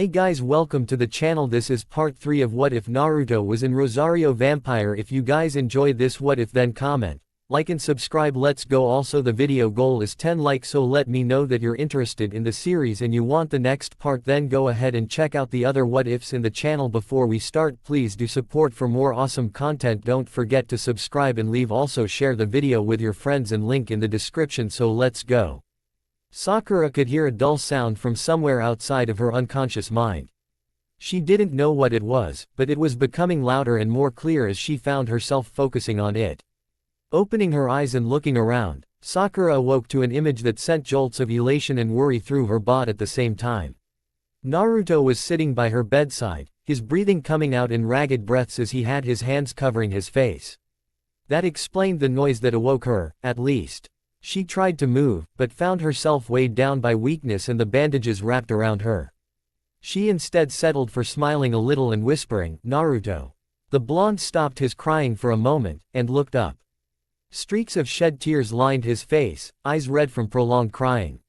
Hey guys, welcome to the channel. This is part 3 of What If Naruto was in Rosariovampire. If you guys enjoy this what if, then comment, like and subscribe. Let's go. Also the video goal is 10 likes, so let me know that you're interested in the series and you want the next part. Then go ahead and check out the other what ifs in the channel. Before we start, please do support for more awesome content. Don't forget to subscribe and leave. Also share the video with your friends and link in the description. So let's go. Sakura could hear a dull sound from somewhere outside of her unconscious mind. She didn't know what it was, but it was becoming louder and more clear as she found herself focusing on it. Opening her eyes and looking around, Sakura awoke to an image that sent jolts of elation and worry through her body at the same time. Naruto was sitting by her bedside, his breathing coming out in ragged breaths as he had his hands covering his face. That explained the noise that awoke her, at least. She tried to move, but found herself weighed down by weakness and the bandages wrapped around her. She instead settled for smiling a little and whispering, "Naruto." The blonde stopped his crying for a moment, and looked up. Streaks of shed tears lined his face, eyes red from prolonged crying.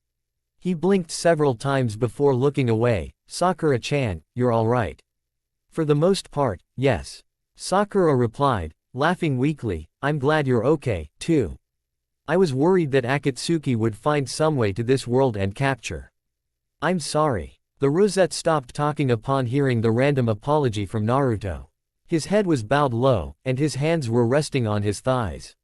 He blinked several times before looking away. "Sakura-chan, you're alright." "For the most part, yes." Sakura replied, laughing weakly, "I'm glad you're okay, too. I was worried that Akatsuki would find some way to this world and capture." "I'm sorry." The Rosette stopped talking upon hearing the random apology from Naruto. His head was bowed low, and his hands were resting on his thighs.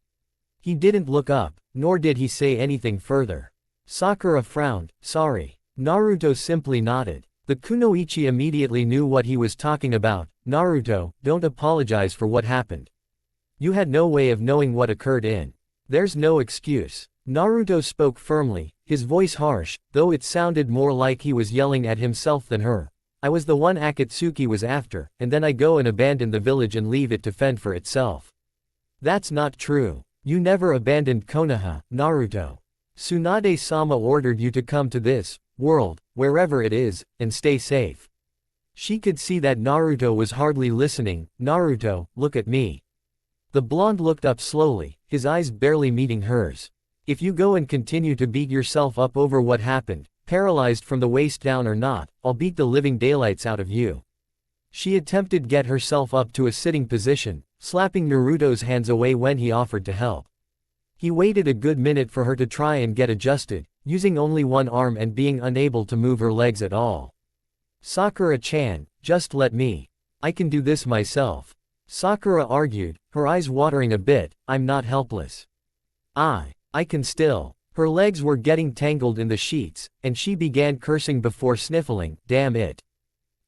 He didn't look up, nor did he say anything further. Sakura frowned, "Sorry." Naruto simply nodded. The kunoichi immediately knew what he was talking about. "Naruto, don't apologize for what happened. You had no way of knowing what occurred. There's no excuse." Naruto spoke firmly, his voice harsh, though it sounded more like he was yelling at himself than her. "I was the one Akatsuki was after, and then I go and abandon the village and leave it to fend for itself." "That's not true. You never abandoned Konoha, Naruto. Tsunade-sama ordered you to come to this world, wherever it is, and stay safe." She could see that Naruto was hardly listening. "Naruto, look at me." The blonde looked up slowly, his eyes barely meeting hers. "If you go and continue to beat yourself up over what happened, paralyzed from the waist down or not, I'll beat the living daylights out of you." She attempted to get herself up to a sitting position, slapping Naruto's hands away when he offered to help. He waited a good minute for her to try and get adjusted, using only one arm and being unable to move her legs at all. "Sakura-chan, just let me. I can do this myself." Sakura argued, her eyes watering a bit. "I'm not helpless. I can still." Her legs were getting tangled in the sheets, and she began cursing before sniffling, "Damn it."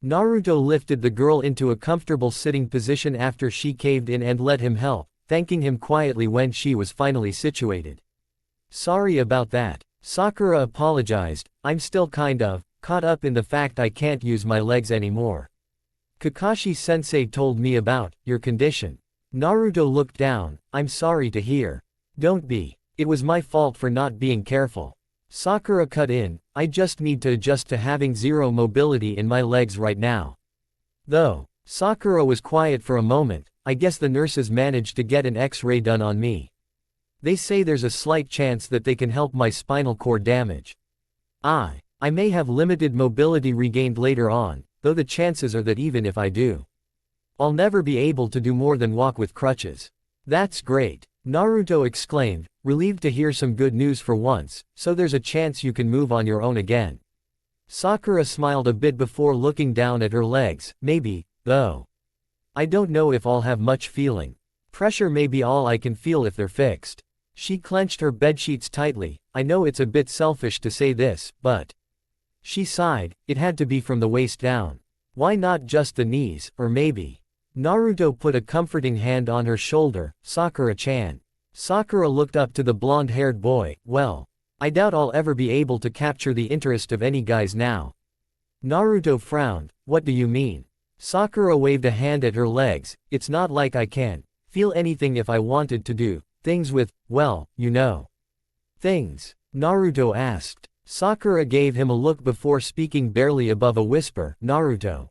Naruto lifted the girl into a comfortable sitting position after she caved in and let him help, thanking him quietly when she was finally situated. "Sorry about that." Sakura apologized, "I'm still kind of caught up in the fact I can't use my legs anymore. Kakashi-sensei told me about your condition." Naruto looked down. "I'm sorry to hear." "Don't be. It was my fault for not being careful." Sakura cut in, "I just need to adjust to having zero mobility in my legs right now. Though." Sakura was quiet for a moment. "I guess the nurses managed to get an X-ray done on me. They say there's a slight chance that they can help my spinal cord damage. I may have limited mobility regained later on, though the chances are that even if I do, I'll never be able to do more than walk with crutches." "That's great," Naruto exclaimed, relieved to hear some good news for once. "So there's a chance you can move on your own again." Sakura smiled a bit before looking down at her legs. "Maybe, though. I don't know if I'll have much feeling. Pressure may be all I can feel if they're fixed." She clenched her bedsheets tightly. "I know it's a bit selfish to say this, but..." She sighed, "It had to be from the waist down. Why not just the knees, or maybe..." Naruto put a comforting hand on her shoulder. "Sakura-chan." Sakura looked up to the blonde-haired boy. "Well, I doubt I'll ever be able to capture the interest of any guys now." Naruto frowned. "What do you mean?" Sakura waved a hand at her legs. "It's not like I can't feel anything if I wanted to do things with, well, you know." "Things?" Naruto asked. Sakura gave him a look before speaking barely above a whisper. "Naruto."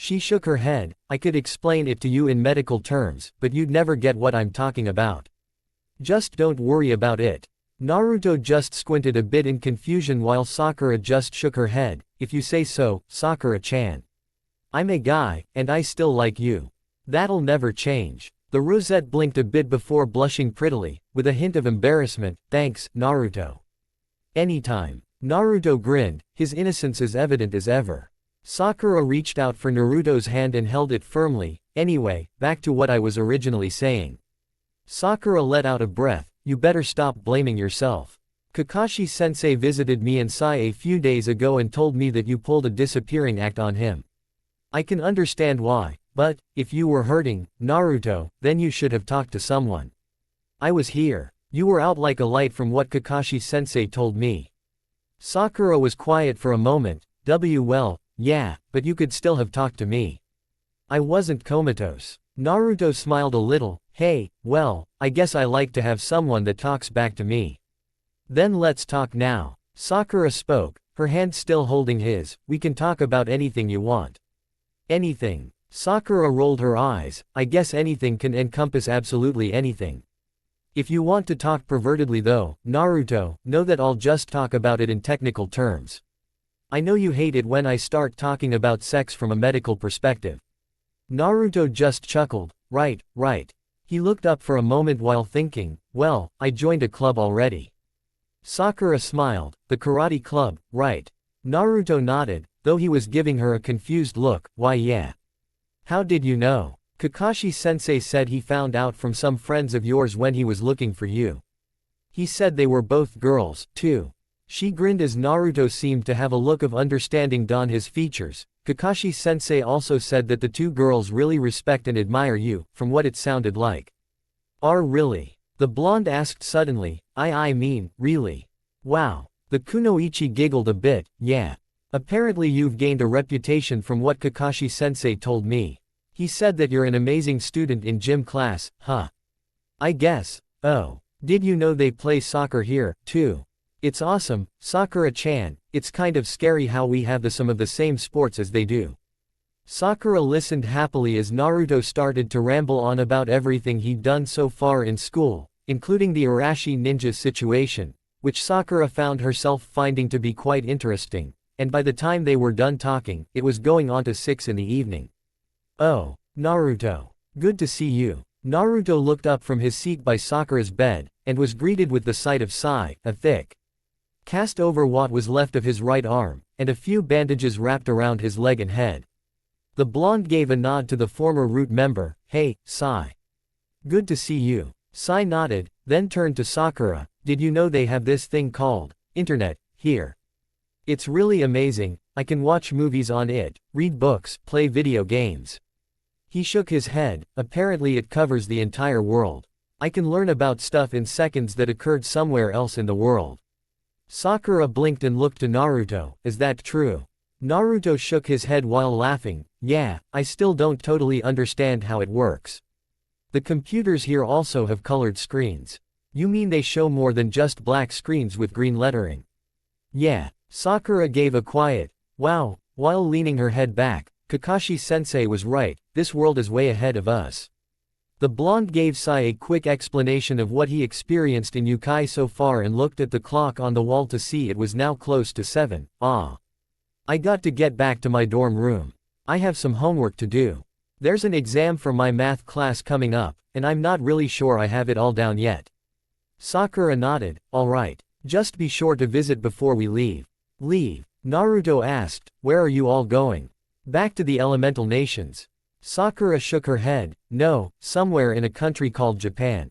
She shook her head. "I could explain it to you in medical terms, but you'd never get what I'm talking about. Just don't worry about it." Naruto just squinted a bit in confusion while Sakura just shook her head. If you say so, Sakura-chan. I'm a guy, and I still like you. That'll never change. The rosette blinked a bit before blushing prettily, with a hint of embarrassment. Thanks, Naruto. Anytime. Naruto grinned, his innocence as evident as ever. Sakura reached out for Naruto's hand and held it firmly. Anyway, back to what I was originally saying. Sakura let out a breath. You better stop blaming yourself. Kakashi-sensei visited me and Sai a few days ago and told me that you pulled a disappearing act on him. I can understand why, but, if you were hurting, Naruto, then you should have talked to someone. I was here. You were out like a light from what Kakashi-sensei told me. Sakura was quiet for a moment. Well, yeah, but you could still have talked to me. I wasn't comatose. Naruto smiled a little. Hey, well, I guess I like to have someone that talks back to me. Then let's talk now. Sakura spoke, her hand still holding his. We can talk about anything you want. Anything. Sakura rolled her eyes. I guess anything can encompass absolutely anything. If you want to talk pervertedly though, Naruto, know that I'll just talk about it in technical terms. I know you hate it when I start talking about sex from a medical perspective. Naruto just chuckled. Right. He looked up for a moment while thinking, well, I joined a club already. Sakura smiled. The karate club, right. Naruto nodded, though he was giving her a confused look. Why yeah. How did you know? Kakashi-sensei said he found out from some friends of yours when he was looking for you. He said they were both girls, too. She grinned as Naruto seemed to have a look of understanding on his features. Kakashi-sensei also said that the two girls really respect and admire you, from what it sounded like. Really? The blonde asked suddenly. I mean, really? Wow. The kunoichi giggled a bit. Yeah. Apparently you've gained a reputation from what Kakashi-sensei told me. He said that you're an amazing student in gym class, huh? I guess. Oh. Did you know they play soccer here, too? It's awesome, Sakura-chan. It's kind of scary how we have some of the same sports as they do. Sakura listened happily as Naruto started to ramble on about everything he'd done so far in school, including the Arashi ninja situation, which Sakura found herself finding to be quite interesting, and by the time they were done talking, it was going on to 6 in the evening. Oh, Naruto. Good to see you. Naruto looked up from his seat by Sakura's bed, and was greeted with the sight of Sai, a thick cast over what was left of his right arm, and a few bandages wrapped around his leg and head. The blonde gave a nod to the former Root member. Hey, Sai. Good to see you. Sai nodded, then turned to Sakura. Did you know they have this thing called internet here? It's really amazing. I can watch movies on it, read books, play video games. He shook his head. Apparently it covers the entire world. I can learn about stuff in seconds that occurred somewhere else in the world. Sakura blinked and looked to Naruto. Is that true? Naruto shook his head while laughing. Yeah, I still don't totally understand how it works. The computers here also have colored screens. You mean they show more than just black screens with green lettering? Yeah. Sakura gave a quiet, wow, while leaning her head back. Kakashi-sensei was right, this world is way ahead of us. The blonde gave Sai a quick explanation of what he experienced in Youkai so far and looked at the clock on the wall to see it was now close to 7. I got to get back to my dorm room. I have some homework to do. There's an exam for my math class coming up, and I'm not really sure I have it all down yet. Sakura nodded. Alright. Just be sure to visit before we leave. Leave? Naruto asked. Where are you all going? Back to the elemental nations. Sakura shook her head. No, somewhere in a country called Japan.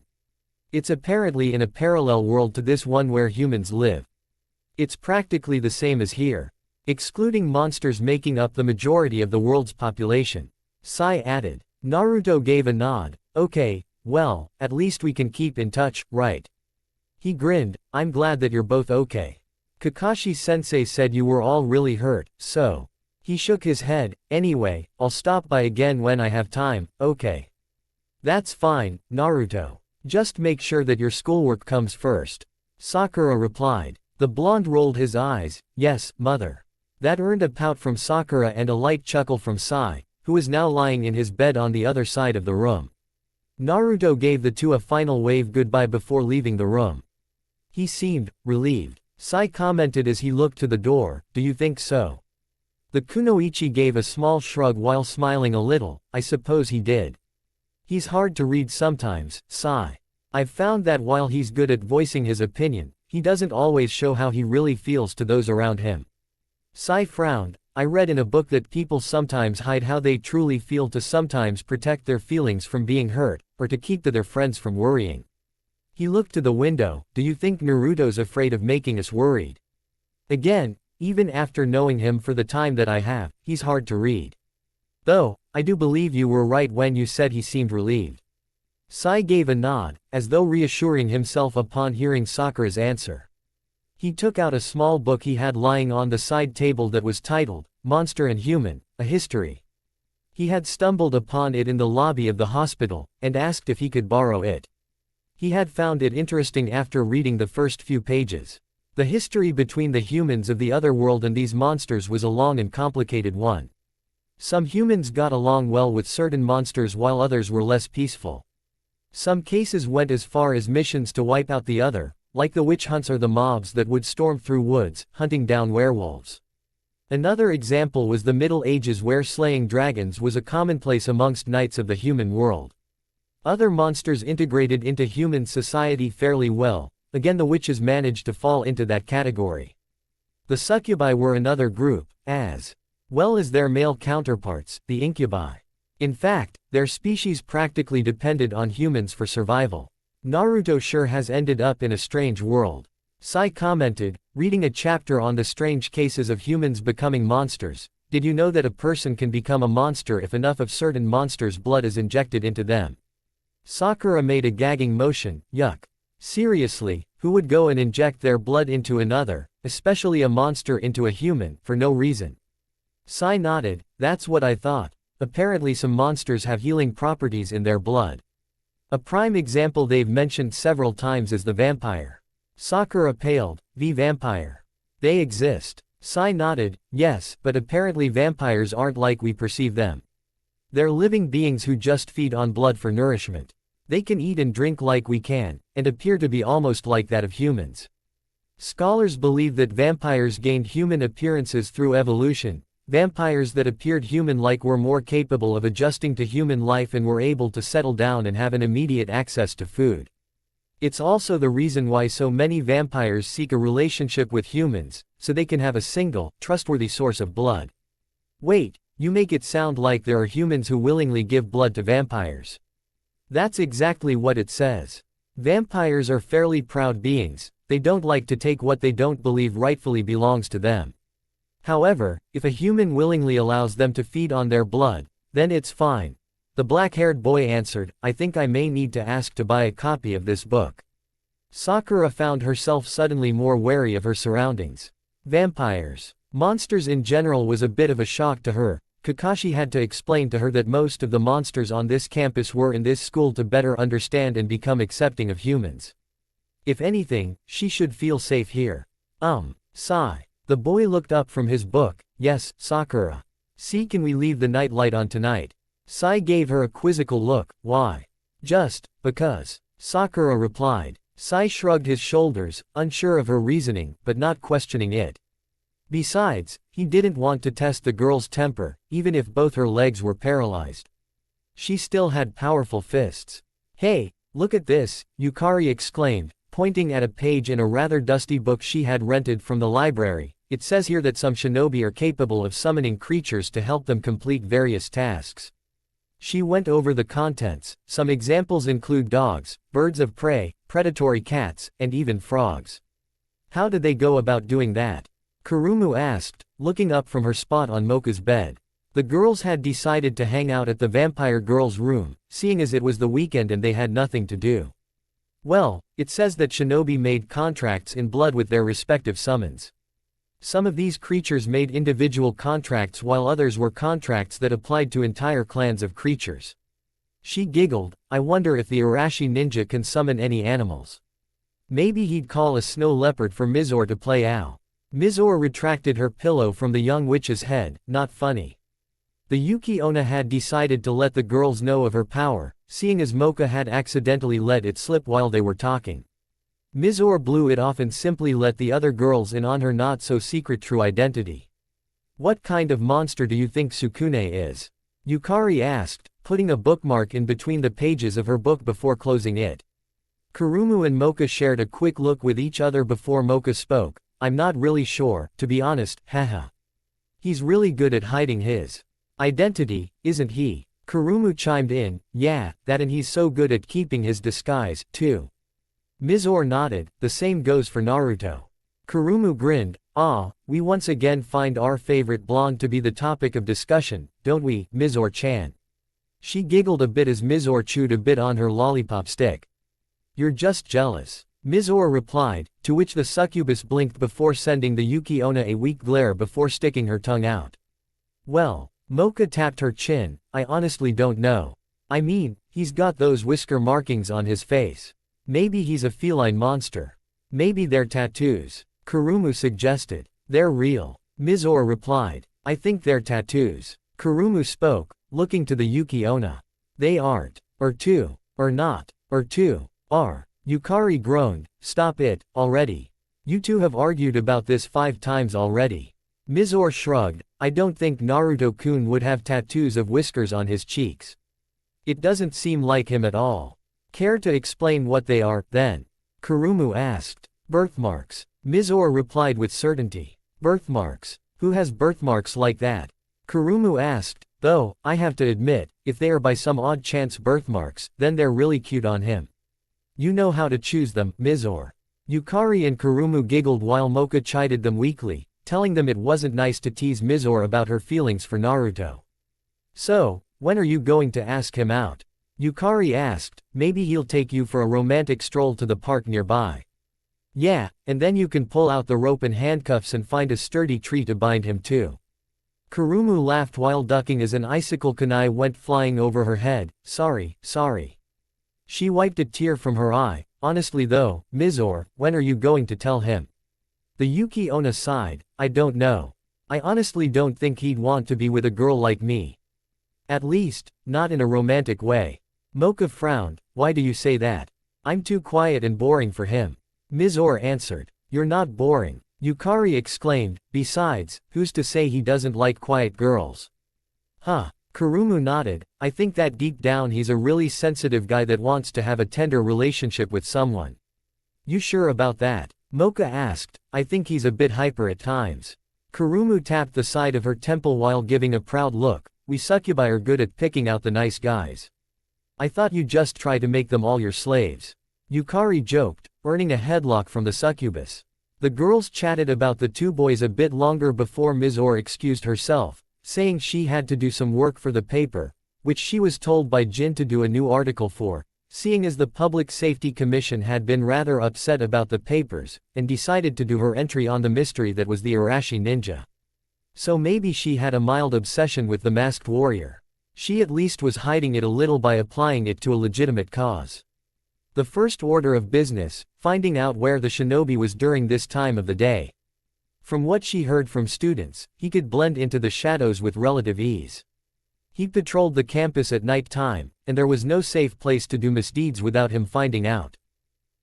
It's apparently in a parallel world to this one where humans live. It's practically the same as here, excluding monsters making up the majority of the world's population. Sai added. Naruto gave a nod. Okay, well, at least we can keep in touch, right? He grinned. I'm glad that you're both okay. Kakashi-sensei said you were all really hurt, so. He shook his head. Anyway, I'll stop by again when I have time, okay? That's fine, Naruto. Just make sure that your schoolwork comes first. Sakura replied. The blonde rolled his eyes. Yes, mother. That earned a pout from Sakura and a light chuckle from Sai, who was now lying in his bed on the other side of the room. Naruto gave the two a final wave goodbye before leaving the room. He seemed relieved. Sai commented as he looked to the door, "Do you think so?" The kunoichi gave a small shrug while smiling a little. "I suppose he did. He's hard to read sometimes, Sai. I've found that while he's good at voicing his opinion, he doesn't always show how he really feels to those around him." Sai frowned. "I read in a book that people sometimes hide how they truly feel to sometimes protect their feelings from being hurt, or to keep their friends from worrying." He looked to the window. "Do you think Naruto's afraid of making us worried?" "Again, even after knowing him for the time that I have, he's hard to read. Though, I do believe you were right when you said he seemed relieved." Sai gave a nod, as though reassuring himself upon hearing Sakura's answer. He took out a small book he had lying on the side table that was titled, Monster and Human, A History. He had stumbled upon it in the lobby of the hospital, and asked if he could borrow it. He had found it interesting after reading the first few pages. The history between the humans of the other world and these monsters was a long and complicated one. Some humans got along well with certain monsters while others were less peaceful. Some cases went as far as missions to wipe out the other, like the witch hunts or the mobs that would storm through woods, hunting down werewolves. Another example was the Middle Ages where slaying dragons was a commonplace amongst knights of the human world. Other monsters integrated into human society fairly well. Again, the witches managed to fall into that category. The succubi were another group, as well as their male counterparts, the incubi. In fact, their species practically depended on humans for survival. Naruto sure has ended up in a strange world. Sai commented, reading a chapter on the strange cases of humans becoming monsters. "Did you know that a person can become a monster if enough of certain monsters' blood is injected into them?" Sakura made a gagging motion. "Yuck. Seriously, who would go and inject their blood into another, especially a monster into a human, for no reason?" Sai nodded. "That's what I thought. Apparently some monsters have healing properties in their blood. A prime example they've mentioned several times is the vampire." Sakura paled. "The vampire. They exist." Sai nodded. "Yes, but apparently vampires aren't like we perceive them. They're living beings who just feed on blood for nourishment. They can eat and drink like we can, and appear to be almost like that of humans. Scholars believe that vampires gained human appearances through evolution. Vampires that appeared human-like were more capable of adjusting to human life and were able to settle down and have an immediate access to food. It's also the reason why so many vampires seek a relationship with humans, so they can have a single, trustworthy source of blood." "Wait, you make it sound like there are humans who willingly give blood to vampires." "That's exactly what it says. Vampires are fairly proud beings. They don't like to take what they don't believe rightfully belongs to them. However, if a human willingly allows them to feed on their blood, then it's fine." The black-haired boy answered, "I think I may need to ask to buy a copy of this book." Sakura found herself suddenly more wary of her surroundings. Vampires, monsters in general was a bit of a shock to her. Kakashi had to explain to her that most of the monsters on this campus were in this school to better understand and become accepting of humans. If anything, she should feel safe here. Sigh. The boy looked up from his book. "Yes, Sakura. See, can we leave the night light on tonight?" Sai gave her a quizzical look. "Why?" "Just because," Sakura replied. Sai shrugged his shoulders, unsure of her reasoning, but not questioning it. Besides, he didn't want to test the girl's temper, even if both her legs were paralyzed. She still had powerful fists. "Hey, look at this," Yukari exclaimed, pointing at a page in a rather dusty book she had rented from the library. "It says here that some shinobi are capable of summoning creatures to help them complete various tasks." She went over the contents. Some examples include dogs, birds of prey, predatory cats, and even frogs. "How did they go about doing that?" Kurumu asked, looking up from her spot on Mocha's bed. The girls had decided to hang out at the vampire girl's room, seeing as it was the weekend and they had nothing to do. "Well, it says that shinobi made contracts in blood with their respective summons. Some of these creatures made individual contracts while others were contracts that applied to entire clans of creatures." She giggled. "I wonder if the Arashi ninja can summon any animals. Maybe he'd call a snow leopard for Mizore to play ow." Mizore retracted her pillow from the young witch's head. "Not funny." The Yuki Onna had decided to let the girls know of her power, seeing as Mocha had accidentally let it slip while they were talking. Mizore blew it off and simply let the other girls in on her not-so-secret true identity. What kind of monster do you think Sukune is? Yukari asked, putting a bookmark in between the pages of her book before closing it. Kurumu and Mocha shared a quick look with each other before Mocha spoke. I'm not really sure, to be honest, haha. He's really good at hiding his identity, isn't he? Kurumu chimed in, yeah, that and he's so good at keeping his disguise, too. Mizore nodded, the same goes for Naruto. Kurumu grinned, we once again find our favorite blonde to be the topic of discussion, don't we, Mizore-chan? She giggled a bit as Mizore chewed a bit on her lollipop stick. You're just jealous. Mizore replied, to which the succubus blinked before sending the Yuki Onna a weak glare before sticking her tongue out. Well, Mocha tapped her chin, I honestly don't know. I mean, he's got those whisker markings on his face. Maybe he's a feline monster. Maybe they're tattoos. Kurumu suggested. They're real. Mizore replied. I think they're tattoos. Kurumu spoke, looking to the Yuki Onna. They aren't. Or two. Or not. Or two. Are. Yukari groaned, stop it, already. You two have argued about this 5 times already. Mizore shrugged, I don't think Naruto-kun would have tattoos of whiskers on his cheeks. It doesn't seem like him at all. Care to explain what they are, then? Kurumu asked. Birthmarks. Mizore replied with certainty. Birthmarks. Who has birthmarks like that? Kurumu asked, though, I have to admit, if they are by some odd chance birthmarks, then they're really cute on him. You know how to choose them, Mizore. Yukari and Kurumu giggled while Mocha chided them weakly, telling them it wasn't nice to tease Mizore about her feelings for Naruto. So, when are you going to ask him out? Yukari asked, maybe he'll take you for a romantic stroll to the park nearby. Yeah, and then you can pull out the rope and handcuffs and find a sturdy tree to bind him to. Kurumu laughed while ducking as an icicle kunai went flying over her head, sorry. She wiped a tear from her eye, honestly though, Mizore, when are you going to tell him? The Yuki Onna sighed, I don't know. I honestly don't think he'd want to be with a girl like me. At least, not in a romantic way. Mocha frowned, why do you say that? I'm too quiet and boring for him. Mizore answered, you're not boring. Yukari exclaimed, besides, who's to say he doesn't like quiet girls? Huh. Kurumu nodded, I think that deep down he's a really sensitive guy that wants to have a tender relationship with someone. You sure about that? Mocha asked, I think he's a bit hyper at times. Kurumu tapped the side of her temple while giving a proud look, we succubi are good at picking out the nice guys. I thought you just try to make them all your slaves. Yukari joked, earning a headlock from the succubus. The girls chatted about the two boys a bit longer before Mizore excused herself, saying she had to do some work for the paper, which she was told by Jin to do a new article for, seeing as the Public Safety Commission had been rather upset about the papers, and decided to do her entry on the mystery that was the Arashi ninja. So maybe she had a mild obsession with the masked warrior. She at least was hiding it a little by applying it to a legitimate cause. The first order of business, finding out where the shinobi was during this time of the day. From what she heard from students, he could blend into the shadows with relative ease. He patrolled the campus at night time, and there was no safe place to do misdeeds without him finding out.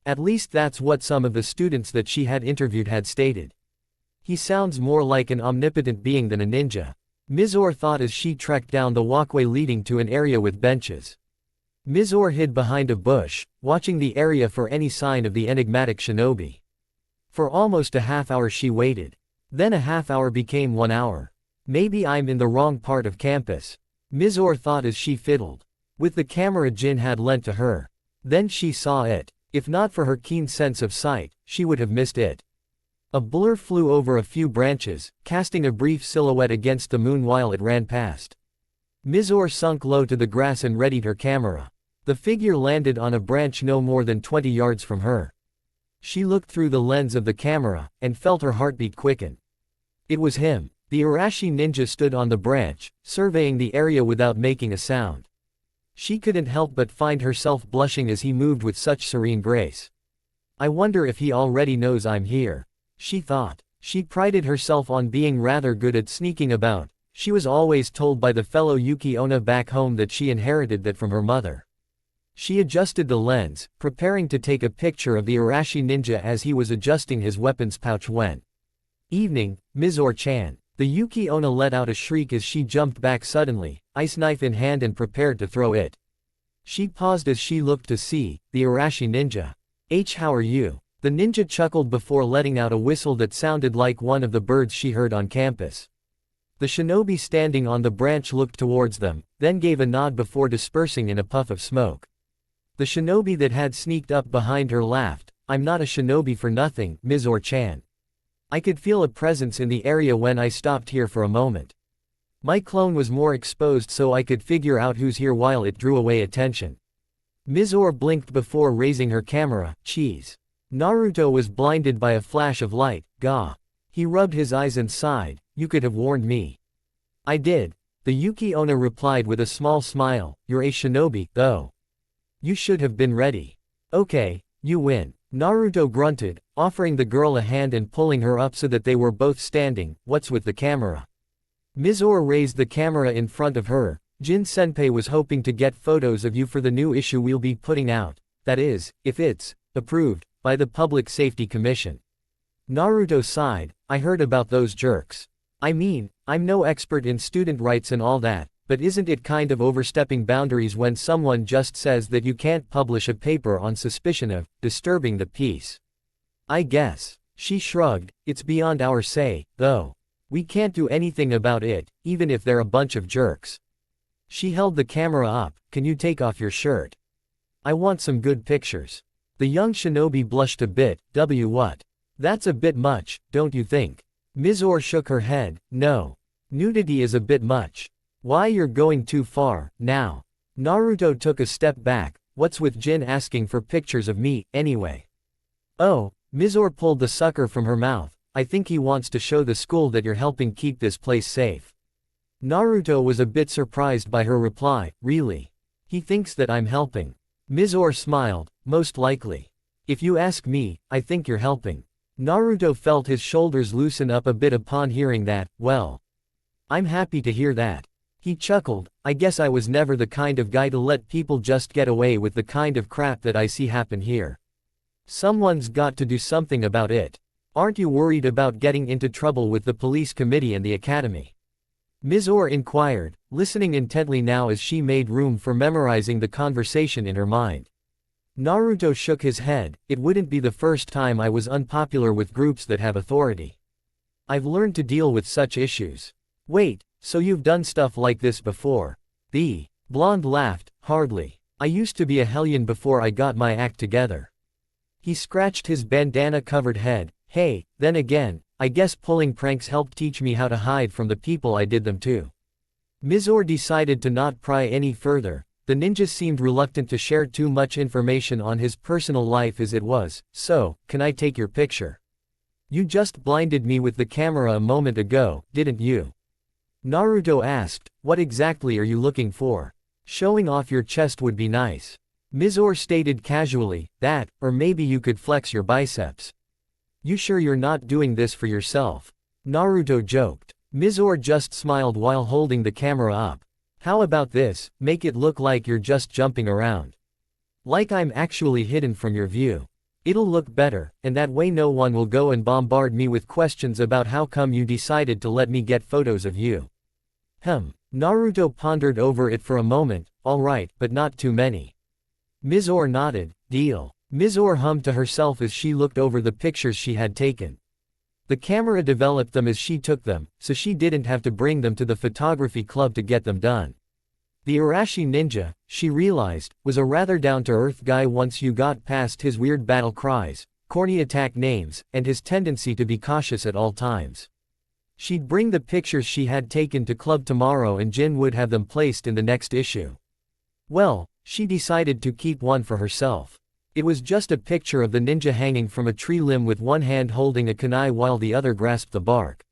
At least that's what some of the students that she had interviewed had stated. He sounds more like an omnipotent being than a ninja. Mizore thought as she trekked down the walkway leading to an area with benches. Mizore hid behind a bush, watching the area for any sign of the enigmatic shinobi. For almost a half hour she waited. Then a half hour became 1 hour. Maybe I'm in the wrong part of campus. Mizore thought as she fiddled with the camera Jin had lent to her. Then she saw it. If not for her keen sense of sight, she would have missed it. A blur flew over a few branches, casting a brief silhouette against the moon while it ran past. Mizore sunk low to the grass and readied her camera. The figure landed on a branch no more than 20 yards from her. She looked through the lens of the camera, and felt her heartbeat quicken. It was him. The Arashi ninja stood on the branch, surveying the area without making a sound. She couldn't help but find herself blushing as he moved with such serene grace. I wonder if he already knows I'm here, she thought. She prided herself on being rather good at sneaking about. She was always told by the fellow Yuki Onna back home that she inherited that from her mother. She adjusted the lens, preparing to take a picture of the Arashi ninja as he was adjusting his weapons pouch when. Evening, Mizore-chan. The Yuki Onna let out a shriek as she jumped back suddenly, ice knife in hand and prepared to throw it. She paused as she looked to see the Arashi ninja. How are you? The ninja chuckled before letting out a whistle that sounded like one of the birds she heard on campus. The shinobi standing on the branch looked towards them, then gave a nod before dispersing in a puff of smoke. The shinobi that had sneaked up behind her laughed. I'm not a shinobi for nothing, Mizore-chan. I could feel a presence in the area when I stopped here for a moment. My clone was more exposed so I could figure out who's here while it drew away attention. Mizore blinked before raising her camera. Cheese. Naruto was blinded by a flash of light. Gah. He rubbed his eyes and sighed. You could have warned me. I did. The Yuki Onna replied with a small smile. You're a shinobi, though. You should have been ready. Okay, you win. Naruto grunted, offering the girl a hand and pulling her up so that they were both standing. What's with the camera? Mizore raised the camera in front of her. Jin-senpai was hoping to get photos of you for the new issue we'll be putting out. That is, if it's approved by the Public Safety Commission. Naruto sighed. I heard about those jerks. I mean, I'm no expert in student rights and all that, but isn't it kind of overstepping boundaries when someone just says that you can't publish a paper on suspicion of disturbing the peace? I guess. She shrugged. It's beyond our say, though. We can't do anything about it, even if they're a bunch of jerks. She held the camera up. Can you take off your shirt? I want some good pictures. The young shinobi blushed a bit. What? That's a bit much, don't you think? Mizore shook her head. No. Nudity is a bit much. Why, you're going too far, now. Naruto took a step back. What's with Jin asking for pictures of me, anyway? Oh, Mizore pulled the sucker from her mouth. I think he wants to show the school that you're helping keep this place safe. Naruto was a bit surprised by her reply. Really? He thinks that I'm helping. Mizore smiled. Most likely. If you ask me, I think you're helping. Naruto felt his shoulders loosen up a bit upon hearing that. Well. I'm happy to hear that. He chuckled. I guess I was never the kind of guy to let people just get away with the kind of crap that I see happen here. Someone's got to do something about it. Aren't you worried about getting into trouble with the police committee and the academy? Mizore inquired, listening intently now as she made room for memorizing the conversation in her mind. Naruto shook his head. It wouldn't be the first time I was unpopular with groups that have authority. I've learned to deal with such issues. Wait, so you've done stuff like this before? The blonde laughed. Hardly. I used to be a hellion before I got my act together. He scratched his bandana-covered head. Hey, then again, I guess pulling pranks helped teach me how to hide from the people I did them to. Mizore decided to not pry any further. The ninja seemed reluctant to share too much information on his personal life as it was. So, can I take your picture? You just blinded me with the camera a moment ago, didn't you? Naruto asked. What exactly are you looking for? Showing off your chest would be nice. Mizore stated casually. That, or maybe you could flex your biceps. You sure you're not doing this for yourself? Naruto joked. Mizore just smiled while holding the camera up. How about this, make it look like you're just jumping around. Like I'm actually hidden from your view. It'll look better, and that way no one will go and bombard me with questions about how come you decided to let me get photos of you. Naruto pondered over it for a moment. Alright, but not too many. Mizore nodded. Deal. Mizore hummed to herself as she looked over the pictures she had taken. The camera developed them as she took them, so she didn't have to bring them to the photography club to get them done. The Arashi ninja, she realized, was a rather down-to-earth guy once you got past his weird battle cries, corny attack names, and his tendency to be cautious at all times. She'd bring the pictures she had taken to club tomorrow and Jin would have them placed in the next issue. Well, she decided to keep one for herself. It was just a picture of the ninja hanging from a tree limb with one hand holding a kunai while the other grasped the bark.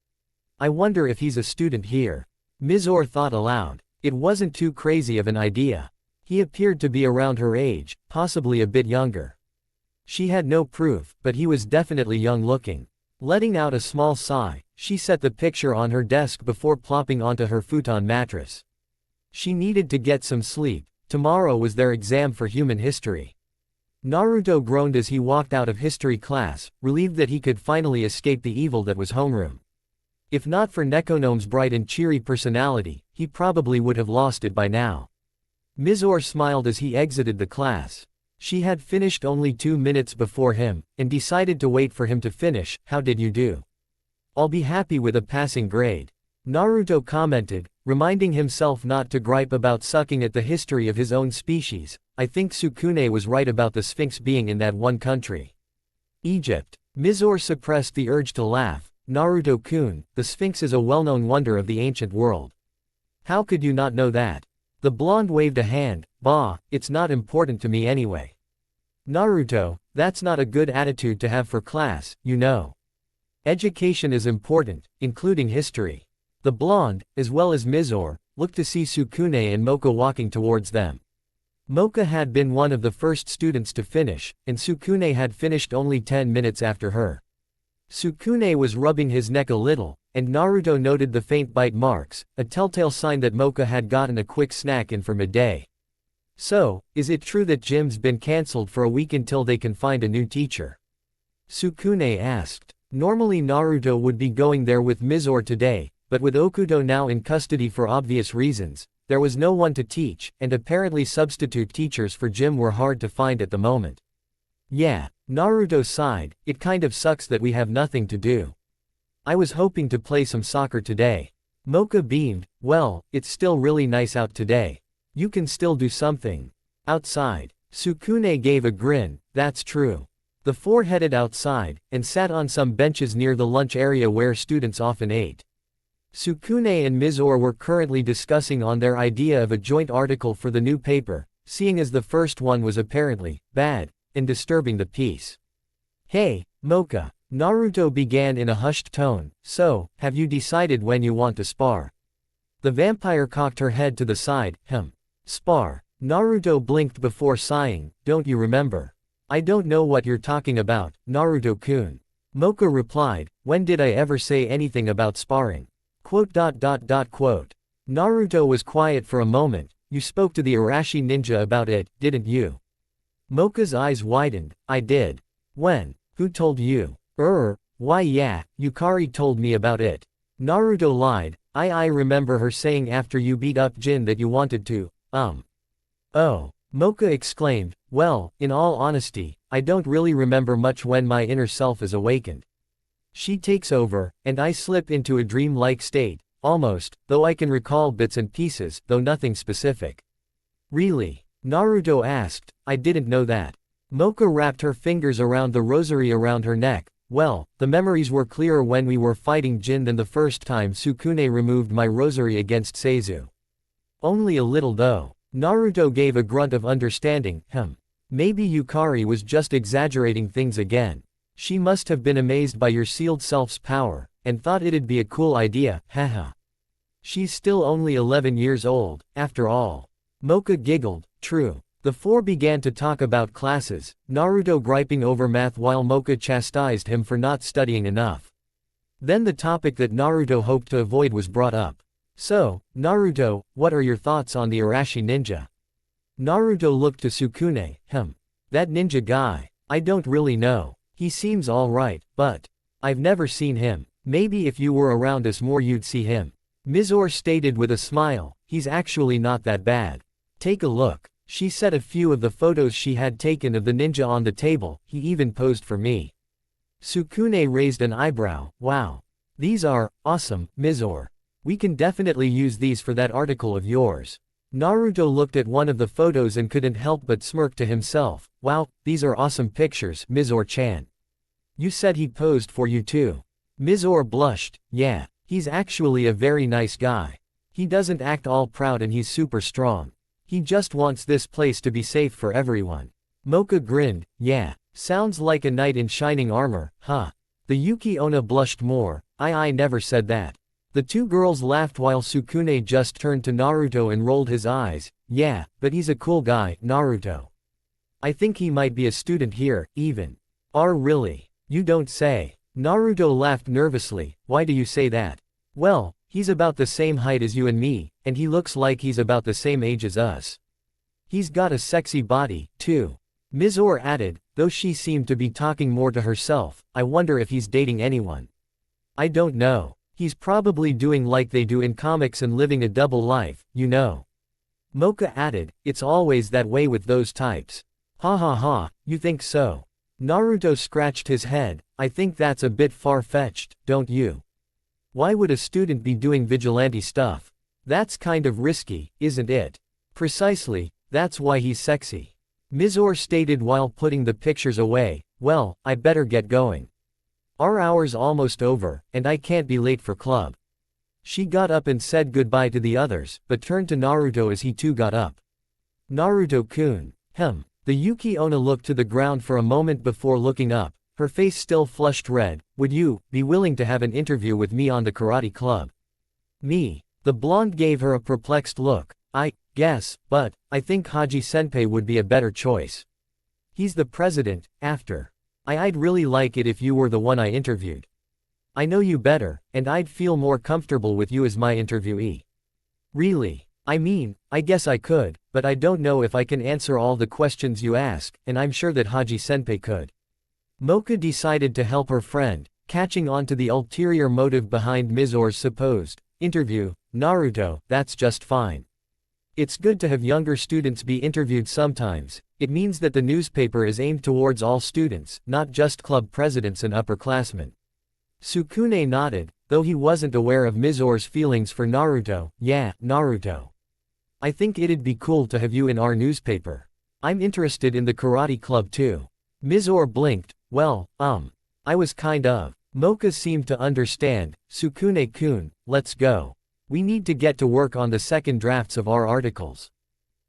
I wonder if he's a student here. Mizore thought aloud. It wasn't too crazy of an idea. He appeared to be around her age, possibly a bit younger. She had no proof, but he was definitely young looking. Letting out a small sigh, she set the picture on her desk before plopping onto her futon mattress. She needed to get some sleep. Tomorrow was their exam for human history. Naruto groaned as he walked out of history class, relieved that he could finally escape the evil that was homeroom. If not for Nekonome's bright and cheery personality, he probably would have lost it by now. Mizore smiled as he exited the class. She had finished only 2 minutes before him, and decided to wait for him to finish. How did you do? I'll be happy with a passing grade. Naruto commented, reminding himself not to gripe about sucking at the history of his own species. I think Sukune was right about the Sphinx being in that one country. Egypt. Mizore suppressed the urge to laugh. Naruto-kun, the Sphinx is a well-known wonder of the ancient world. How could you not know that? The blonde waved a hand. Bah, it's not important to me anyway. Naruto, that's not a good attitude to have for class, you know. Education is important, including history. The blonde, as well as Mizore, looked to see Sukune and Mocha walking towards them. Mocha had been one of the first students to finish, and Sukune had finished only 10 minutes after her. Sukune was rubbing his neck a little, and Naruto noted the faint bite marks, a telltale sign that Mocha had gotten a quick snack in for midday. So, is it true that gym's been cancelled for a week until they can find a new teacher? Sukune asked. Normally Naruto would be going there with Mizore today, but with Okuto now in custody for obvious reasons, there was no one to teach, and apparently substitute teachers for gym were hard to find at the moment. Yeah, Naruto sighed, it kind of sucks that we have nothing to do. I was hoping to play some soccer today. Mocha beamed, well, it's still really nice out today. You can still do something. Outside. Sukune gave a grin, that's true. The four headed outside, and sat on some benches near the lunch area where students often ate. Sukune and Mizore were currently discussing on their idea of a joint article for the new paper, seeing as the first one was apparently bad, and disturbing the peace. Hey, Mocha, Naruto began in a hushed tone, so, have you decided when you want to spar? The vampire cocked her head to the side, Spar. Naruto blinked before sighing, don't you remember? I don't know what you're talking about, Naruto-kun. Mocha replied, when did I ever say anything about sparring? Naruto was quiet for a moment. You spoke to the Arashi ninja about it, didn't you? Mocha's eyes widened. I did. When? Who told you? Why yeah, Yukari told me about it. Naruto lied. I remember her saying after you beat up Jin that you wanted to, Oh. Mocha exclaimed, well, in all honesty, I don't really remember much when my inner self is awakened. She takes over, and I slip into a dream-like state, almost, though I can recall bits and pieces, though nothing specific. Really? Naruto asked, I didn't know that. Mocha wrapped her fingers around the rosary around her neck. Well, the memories were clearer when we were fighting Jin than the first time Sukune removed my rosary against Seizu. Only a little though. Naruto gave a grunt of understanding, Maybe Yukari was just exaggerating things again. She must have been amazed by your sealed self's power, and thought it'd be a cool idea, haha. She's still only 11 years old, after all. Mocha giggled, true. The four began to talk about classes, Naruto griping over math while Mocha chastised him for not studying enough. Then the topic that Naruto hoped to avoid was brought up. So, Naruto, what are your thoughts on the Arashi ninja? Naruto looked to Sukune, That ninja guy. I don't really know. He seems alright, but I've never seen him. Maybe if you were around us more you'd see him. Mizore stated with a smile, he's actually not that bad. Take a look. She set a few of the photos she had taken of the ninja on the table, he even posed for me. Sukune raised an eyebrow, wow. These are awesome, Mizore. We can definitely use these for that article of yours. Naruto looked at one of the photos and couldn't help but smirk to himself. Wow, these are awesome pictures, Mizore-chan. You said he posed for you too. Mizore blushed, yeah, he's actually a very nice guy. He doesn't act all proud and he's super strong. He just wants this place to be safe for everyone. Mocha grinned, yeah, sounds like a knight in shining armor, huh? The Yuki Onna blushed more, I never said that. The two girls laughed while Sukune just turned to Naruto and rolled his eyes, yeah, but he's a cool guy, Naruto. I think he might be a student here, even. Really? You don't say. Naruto laughed nervously, why do you say that? Well, he's about the same height as you and me, and he looks like he's about the same age as us. He's got a sexy body, too. Mizore added, though she seemed to be talking more to herself. I wonder if he's dating anyone. I don't know. He's probably doing like they do in comics and living a double life, you know. Mocha added, it's always that way with those types. Ha ha ha, you think so? Naruto scratched his head. I think that's a bit far-fetched, don't you? Why would a student be doing vigilante stuff? That's kind of risky, isn't it? Precisely, that's why he's sexy. Mizore stated while putting the pictures away. Well, I better get going. Our hour's almost over, and I can't be late for club. She got up and said goodbye to the others, but turned to Naruto as he too got up. Naruto-kun. The Yuki Onna looked to the ground for a moment before looking up, her face still flushed red. Would you be willing to have an interview with me on the karate club? Me? The blonde gave her a perplexed look. I guess, but I think Haji-senpai would be a better choice. He's the president, after. I'd really like it if you were the one I interviewed. I know you better, and I'd feel more comfortable with you as my interviewee. Really? I mean, I guess I could, but I don't know if I can answer all the questions you ask, and I'm sure that Haji-senpai could. Mocha decided to help her friend, catching on to the ulterior motive behind Mizore's supposed interview. Naruto, that's just fine. It's good to have younger students be interviewed sometimes. It means that the newspaper is aimed towards all students, not just club presidents and upperclassmen. Sukune nodded, though he wasn't aware of Mizore's feelings for Naruto. Yeah, Naruto. I think it'd be cool to have you in our newspaper. I'm interested in the karate club too. Mizore blinked. Well, I was kind of. Mocha seemed to understand. Sukune-kun, let's go. We need to get to work on the second drafts of our articles.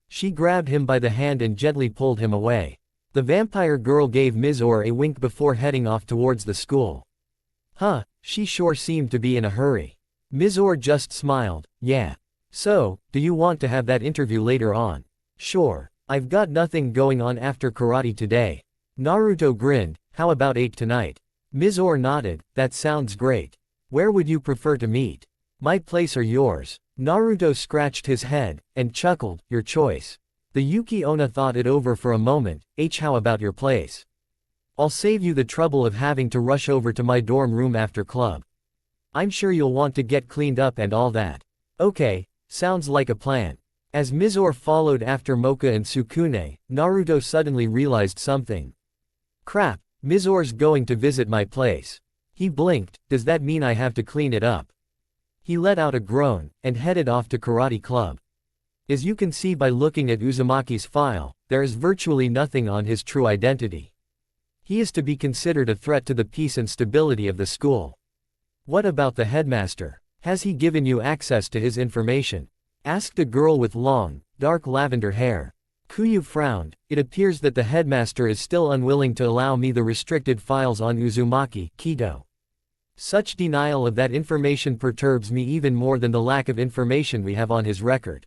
She grabbed him by the hand and gently pulled him away. The vampire girl gave Mizore a wink before heading off towards the school. She sure seemed to be in a hurry. Mizore just smiled. Yeah. So, do you want to have that interview later on? Sure. I've got nothing going on after karate today. Naruto grinned. How about 8 tonight? Mizore nodded. That sounds great. Where would you prefer to meet? My place or yours? Naruto scratched his head, and chuckled. Your choice. The Yuki Onna thought it over for a moment. How about your place? I'll save you the trouble of having to rush over to my dorm room after club. I'm sure you'll want to get cleaned up and all that. Okay, sounds like a plan. As Mizore followed after Mocha and Sukune, Naruto suddenly realized something. Crap, Mizore's going to visit my place. He blinked. Does that mean I have to clean it up? He let out a groan, and headed off to karate club. As you can see by looking at Uzumaki's file, there is virtually nothing on his true identity. He is to be considered a threat to the peace and stability of the school. What about the headmaster? Has he given you access to his information? Asked a girl with long, dark lavender hair. Kyuubi frowned. It appears that the headmaster is still unwilling to allow me the restricted files on Uzumaki, Kido. Such denial of that information perturbs me even more than the lack of information we have on his record.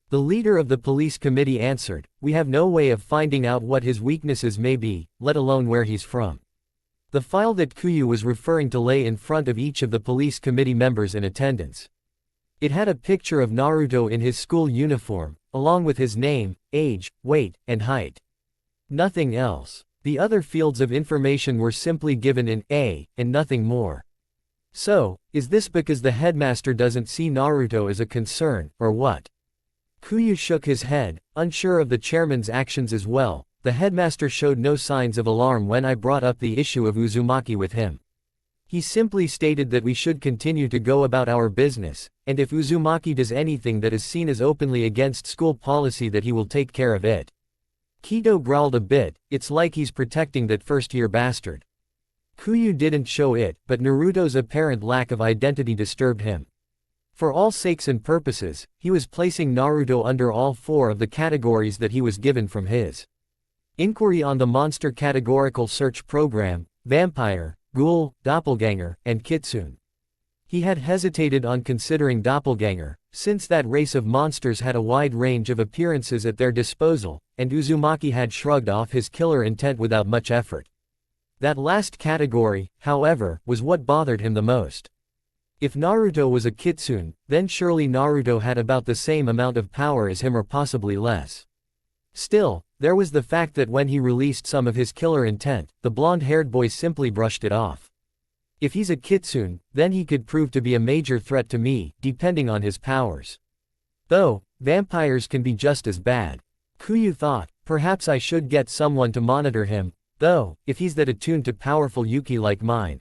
The leader of the police committee answered, we have no way of finding out what his weaknesses may be, let alone where he's from. The file that Kyuubi was referring to lay in front of each of the police committee members in attendance. It had a picture of Naruto in his school uniform, along with his name, age, weight, and height. Nothing else. The other fields of information were simply given in A, and nothing more. So, is this because the headmaster doesn't see Naruto as a concern, or what? Kyuubi shook his head, unsure of the chairman's actions as well. The headmaster showed no signs of alarm when I brought up the issue of Uzumaki with him. He simply stated that we should continue to go about our business, and if Uzumaki does anything that is seen as openly against school policy that he will take care of it. Kido growled a bit. It's like he's protecting that first-year bastard. Kyuubi didn't show it, but Naruto's apparent lack of identity disturbed him. For all sakes and purposes, he was placing Naruto under all 4 of the categories that he was given from his inquiry on the monster categorical search program: vampire, ghoul, doppelganger, and kitsune. He had hesitated on considering doppelganger, since that race of monsters had a wide range of appearances at their disposal, and Uzumaki had shrugged off his killer intent without much effort. That last category, however, was what bothered him the most. If Naruto was a kitsune, then surely Naruto had about the same amount of power as him or possibly less. Still, there was the fact that when he released some of his killer intent, the blonde-haired boy simply brushed it off. If he's a kitsune, then he could prove to be a major threat to me, depending on his powers. Though, vampires can be just as bad. Kyuubi thought, perhaps I should get someone to monitor him, though, if he's that attuned to powerful Yuki like mine.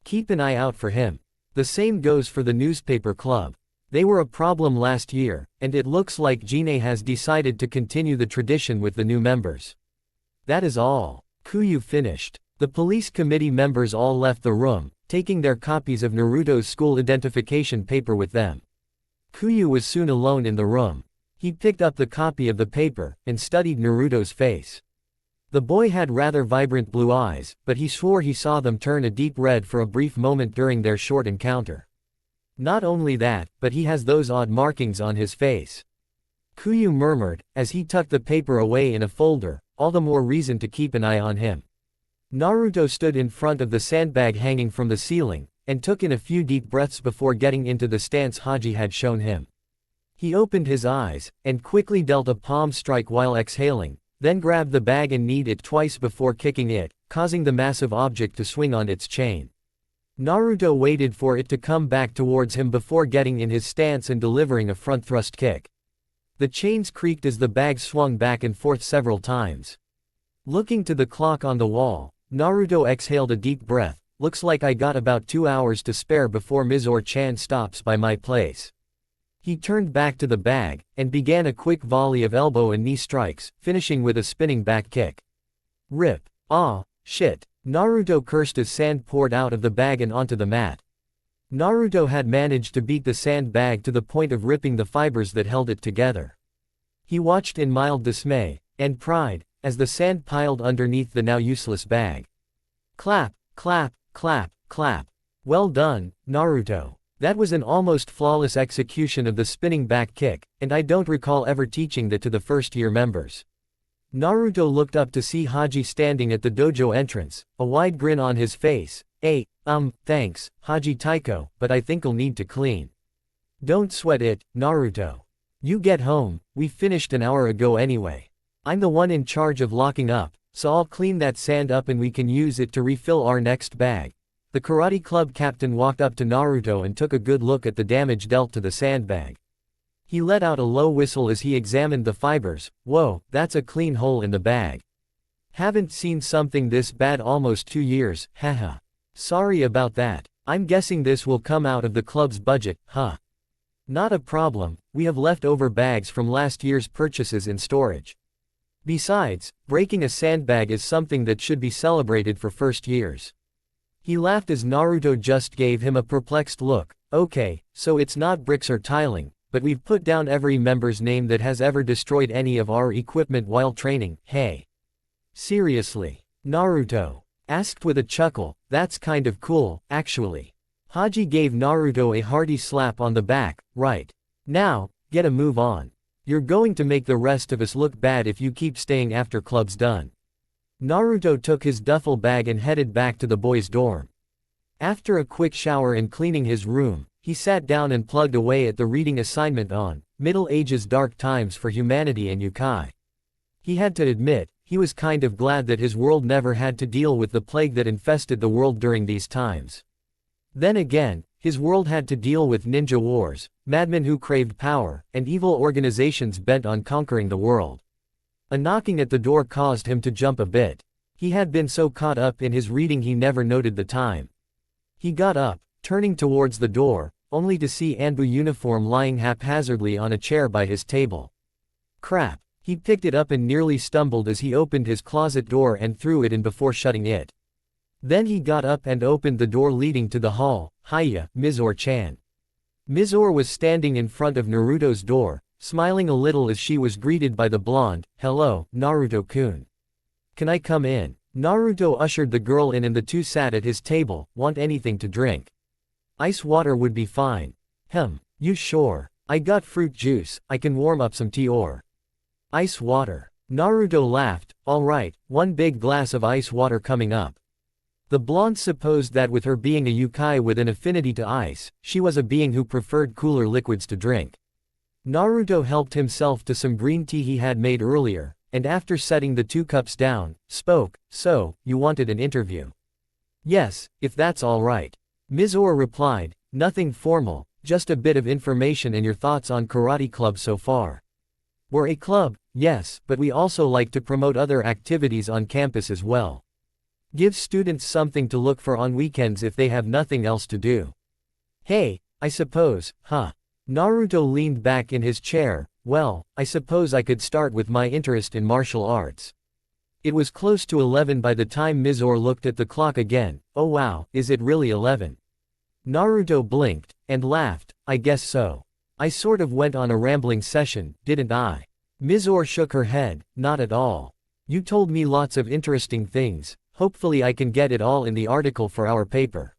Keep an eye out for him. The same goes for the newspaper club. They were a problem last year, and it looks like Jine has decided to continue the tradition with the new members. That is all. Kyuubi finished. The police committee members all left the room, taking their copies of Naruto's school identification paper with them. Kyuubi was soon alone in the room. He picked up the copy of the paper, and studied Naruto's face. The boy had rather vibrant blue eyes, but he swore he saw them turn a deep red for a brief moment during their short encounter. Not only that, but he has those odd markings on his face. Kyuubi murmured, as he tucked the paper away in a folder, all the more reason to keep an eye on him. Naruto stood in front of the sandbag hanging from the ceiling, and took in a few deep breaths before getting into the stance Haji had shown him. He opened his eyes, and quickly dealt a palm strike while exhaling, then grabbed the bag and kneed it twice before kicking it, causing the massive object to swing on its chain. Naruto waited for it to come back towards him before getting in his stance and delivering a front thrust kick. The chains creaked as the bag swung back and forth several times. Looking to the clock on the wall, Naruto exhaled a deep breath. Looks like I got about 2 hours to spare before Mizore-chan stops by my place. He turned back to the bag, and began a quick volley of elbow and knee strikes, finishing with a spinning back kick. Rip. Ah, shit. Naruto cursed as sand poured out of the bag and onto the mat. Naruto had managed to beat the sandbag to the point of ripping the fibers that held it together. He watched in mild dismay, and pride, as the sand piled underneath the now useless bag. Clap, clap, clap, clap. Well done, Naruto. That was an almost flawless execution of the spinning back kick, and I don't recall ever teaching that to the first-year members. Naruto looked up to see Haji standing at the dojo entrance, a wide grin on his face. Thanks, Haji Taiko, but I think I'll need to clean. Don't sweat it, Naruto. You get home, we finished an hour ago anyway. I'm the one in charge of locking up, so I'll clean that sand up and we can use it to refill our next bag. The karate club captain walked up to Naruto and took a good look at the damage dealt to the sandbag. He let out a low whistle as he examined the fibers. Whoa, that's a clean hole in the bag. Haven't seen something this bad almost 2 years, haha. Sorry about that. I'm guessing this will come out of the club's budget, huh? Not a problem, we have leftover bags from last year's purchases in storage. Besides, breaking a sandbag is something that should be celebrated for first years. He laughed as Naruto just gave him a perplexed look. Okay, so it's not bricks or tiling, but we've put down every member's name that has ever destroyed any of our equipment while training, hey. Seriously? Naruto asked with a chuckle. That's kind of cool, actually. Haji gave Naruto a hearty slap on the back. Right. Now, get a move on. You're going to make the rest of us look bad if you keep staying after club's done. Naruto took his duffel bag and headed back to the boys' dorm. After a quick shower and cleaning his room, he sat down and plugged away at the reading assignment on Middle Ages Dark Times for Humanity and Youkai. He had to admit, he was kind of glad that his world never had to deal with the plague that infested the world during these times. Then again, his world had to deal with ninja wars, madmen who craved power, and evil organizations bent on conquering the world. A knocking at the door caused him to jump a bit. He had been so caught up in his reading he never noted the time. He got up, turning towards the door, only to see Anbu uniform lying haphazardly on a chair by his table. Crap. He picked it up and nearly stumbled as he opened his closet door and threw it in before shutting it. Then he got up and opened the door leading to the hall. Hiya, Mizore-chan. Mizore was standing in front of Naruto's door, smiling a little as she was greeted by the blonde. Hello, Naruto-kun. Can I come in? Naruto ushered the girl in and the two sat at his table. Want anything to drink? Ice water would be fine. You sure? I got fruit juice, I can warm up some tea or ice water. Naruto laughed. Alright, one big glass of ice water coming up. The blonde supposed that with her being a Youkai with an affinity to ice, she was a being who preferred cooler liquids to drink. Naruto helped himself to some green tea he had made earlier, and after setting the 2 cups down, spoke, "So, you wanted an interview?" "Yes, if that's all right." Mizore replied, "Nothing formal, just a bit of information and your thoughts on karate club so far." "We're a club, yes, but we also like to promote other activities on campus as well. Give students something to look for on weekends if they have nothing else to do." "Hey, I suppose, huh?" Naruto leaned back in his chair. "Well, I suppose I could start with my interest in martial arts." It was close to 11 by the time Mizore looked at the clock again. "Oh wow, is it really 11? Naruto blinked, and laughed. "I guess so. I sort of went on a rambling session, didn't I?" Mizore shook her head. "Not at all. You told me lots of interesting things, hopefully I can get it all in the article for our paper."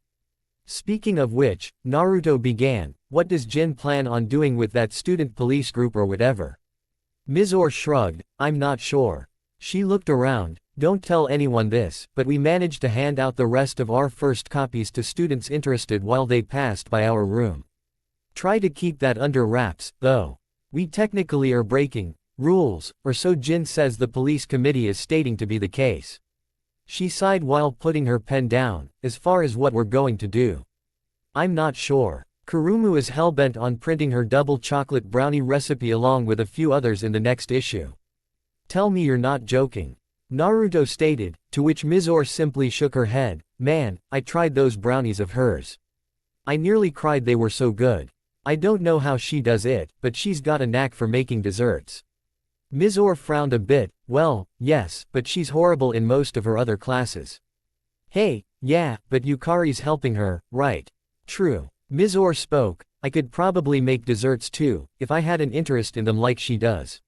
"Speaking of which," Naruto began, "what does Jin plan on doing with that student police group or whatever?" Mizore shrugged, "I'm not sure." She looked around. "Don't tell anyone this, but we managed to hand out the rest of our first copies to students interested while they passed by our room. Try to keep that under wraps, though. We technically are breaking rules, or so Jin says the police committee is stating to be the case." She sighed while putting her pen down. "As far as what we're going to do, I'm not sure. Kurumu is hellbent on printing her double chocolate brownie recipe along with a few others in the next issue." "Tell me you're not joking," Naruto stated, to which Mizore simply shook her head. "Man, I tried those brownies of hers. I nearly cried, they were so good. I don't know how she does it, but she's got a knack for making desserts." Mizore frowned a bit. "Well, yes, but she's horrible in most of her other classes." "Hey, yeah, but Yukari's helping her, right?" "True." Mizore spoke. "I could probably make desserts too, if I had an interest in them like she does."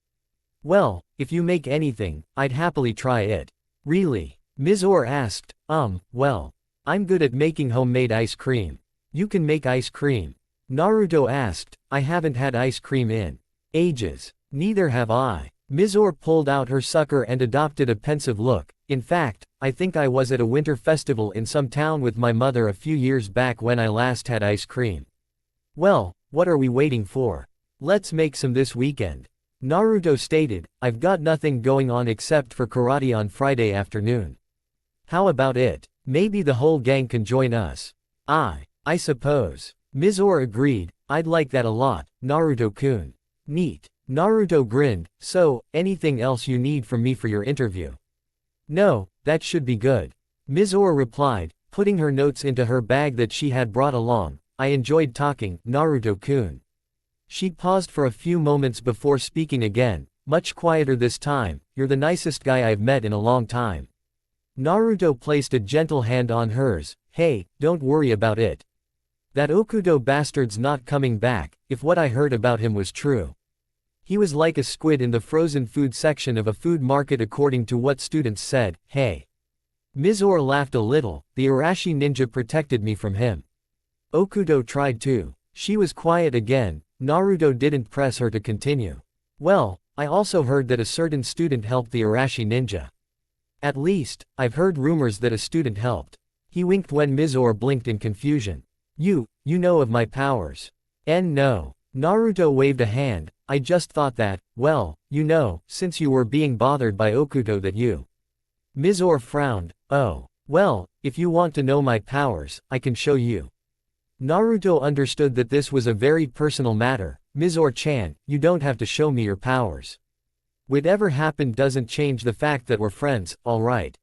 "Well, if you make anything, I'd happily try it." "Really?" Mizore asked. Well, I'm good at making homemade ice cream." "You can make ice cream?" Naruto asked. "I haven't had ice cream in ages." "Neither have I." Mizore pulled out her sucker and adopted a pensive look. "In fact, I think I was at a winter festival in some town with my mother a few years back when I last had ice cream." "Well, what are we waiting for? Let's make some this weekend." Naruto stated. "I've got nothing going on except for karate on Friday afternoon." "How about it? Maybe the whole gang can join us." I suppose." Mizore agreed. "I'd like that a lot, Naruto-kun." "Neat." Naruto grinned. "So, anything else you need from me for your interview?" "No, that should be good." Mizore replied, putting her notes into her bag that she had brought along. "I enjoyed talking, Naruto-kun." She paused for a few moments before speaking again, much quieter this time. "You're the nicest guy I've met in a long time." Naruto placed a gentle hand on hers. "Hey, don't worry about it. That Okudo bastard's not coming back, if what I heard about him was true. He was like a squid in the frozen food section of a food market according to what students said." "Hey." Mizore laughed a little. "The Arashi ninja protected me from him." Okudo tried to. She was quiet again. Naruto didn't press her to continue. "Well, I also heard that a certain student helped the Arashi ninja. At least, I've heard rumors that a student helped." He winked when Mizore blinked in confusion. You know of my powers?" No." Naruto waved a hand. "I just thought that, well, since you were being bothered by Okudo that you." Mizore frowned. "Oh. Well, if you want to know my powers, I can show you." Naruto understood that this was a very personal matter. "Mizore-chan, you don't have to show me your powers. Whatever happened doesn't change the fact that we're friends, alright?"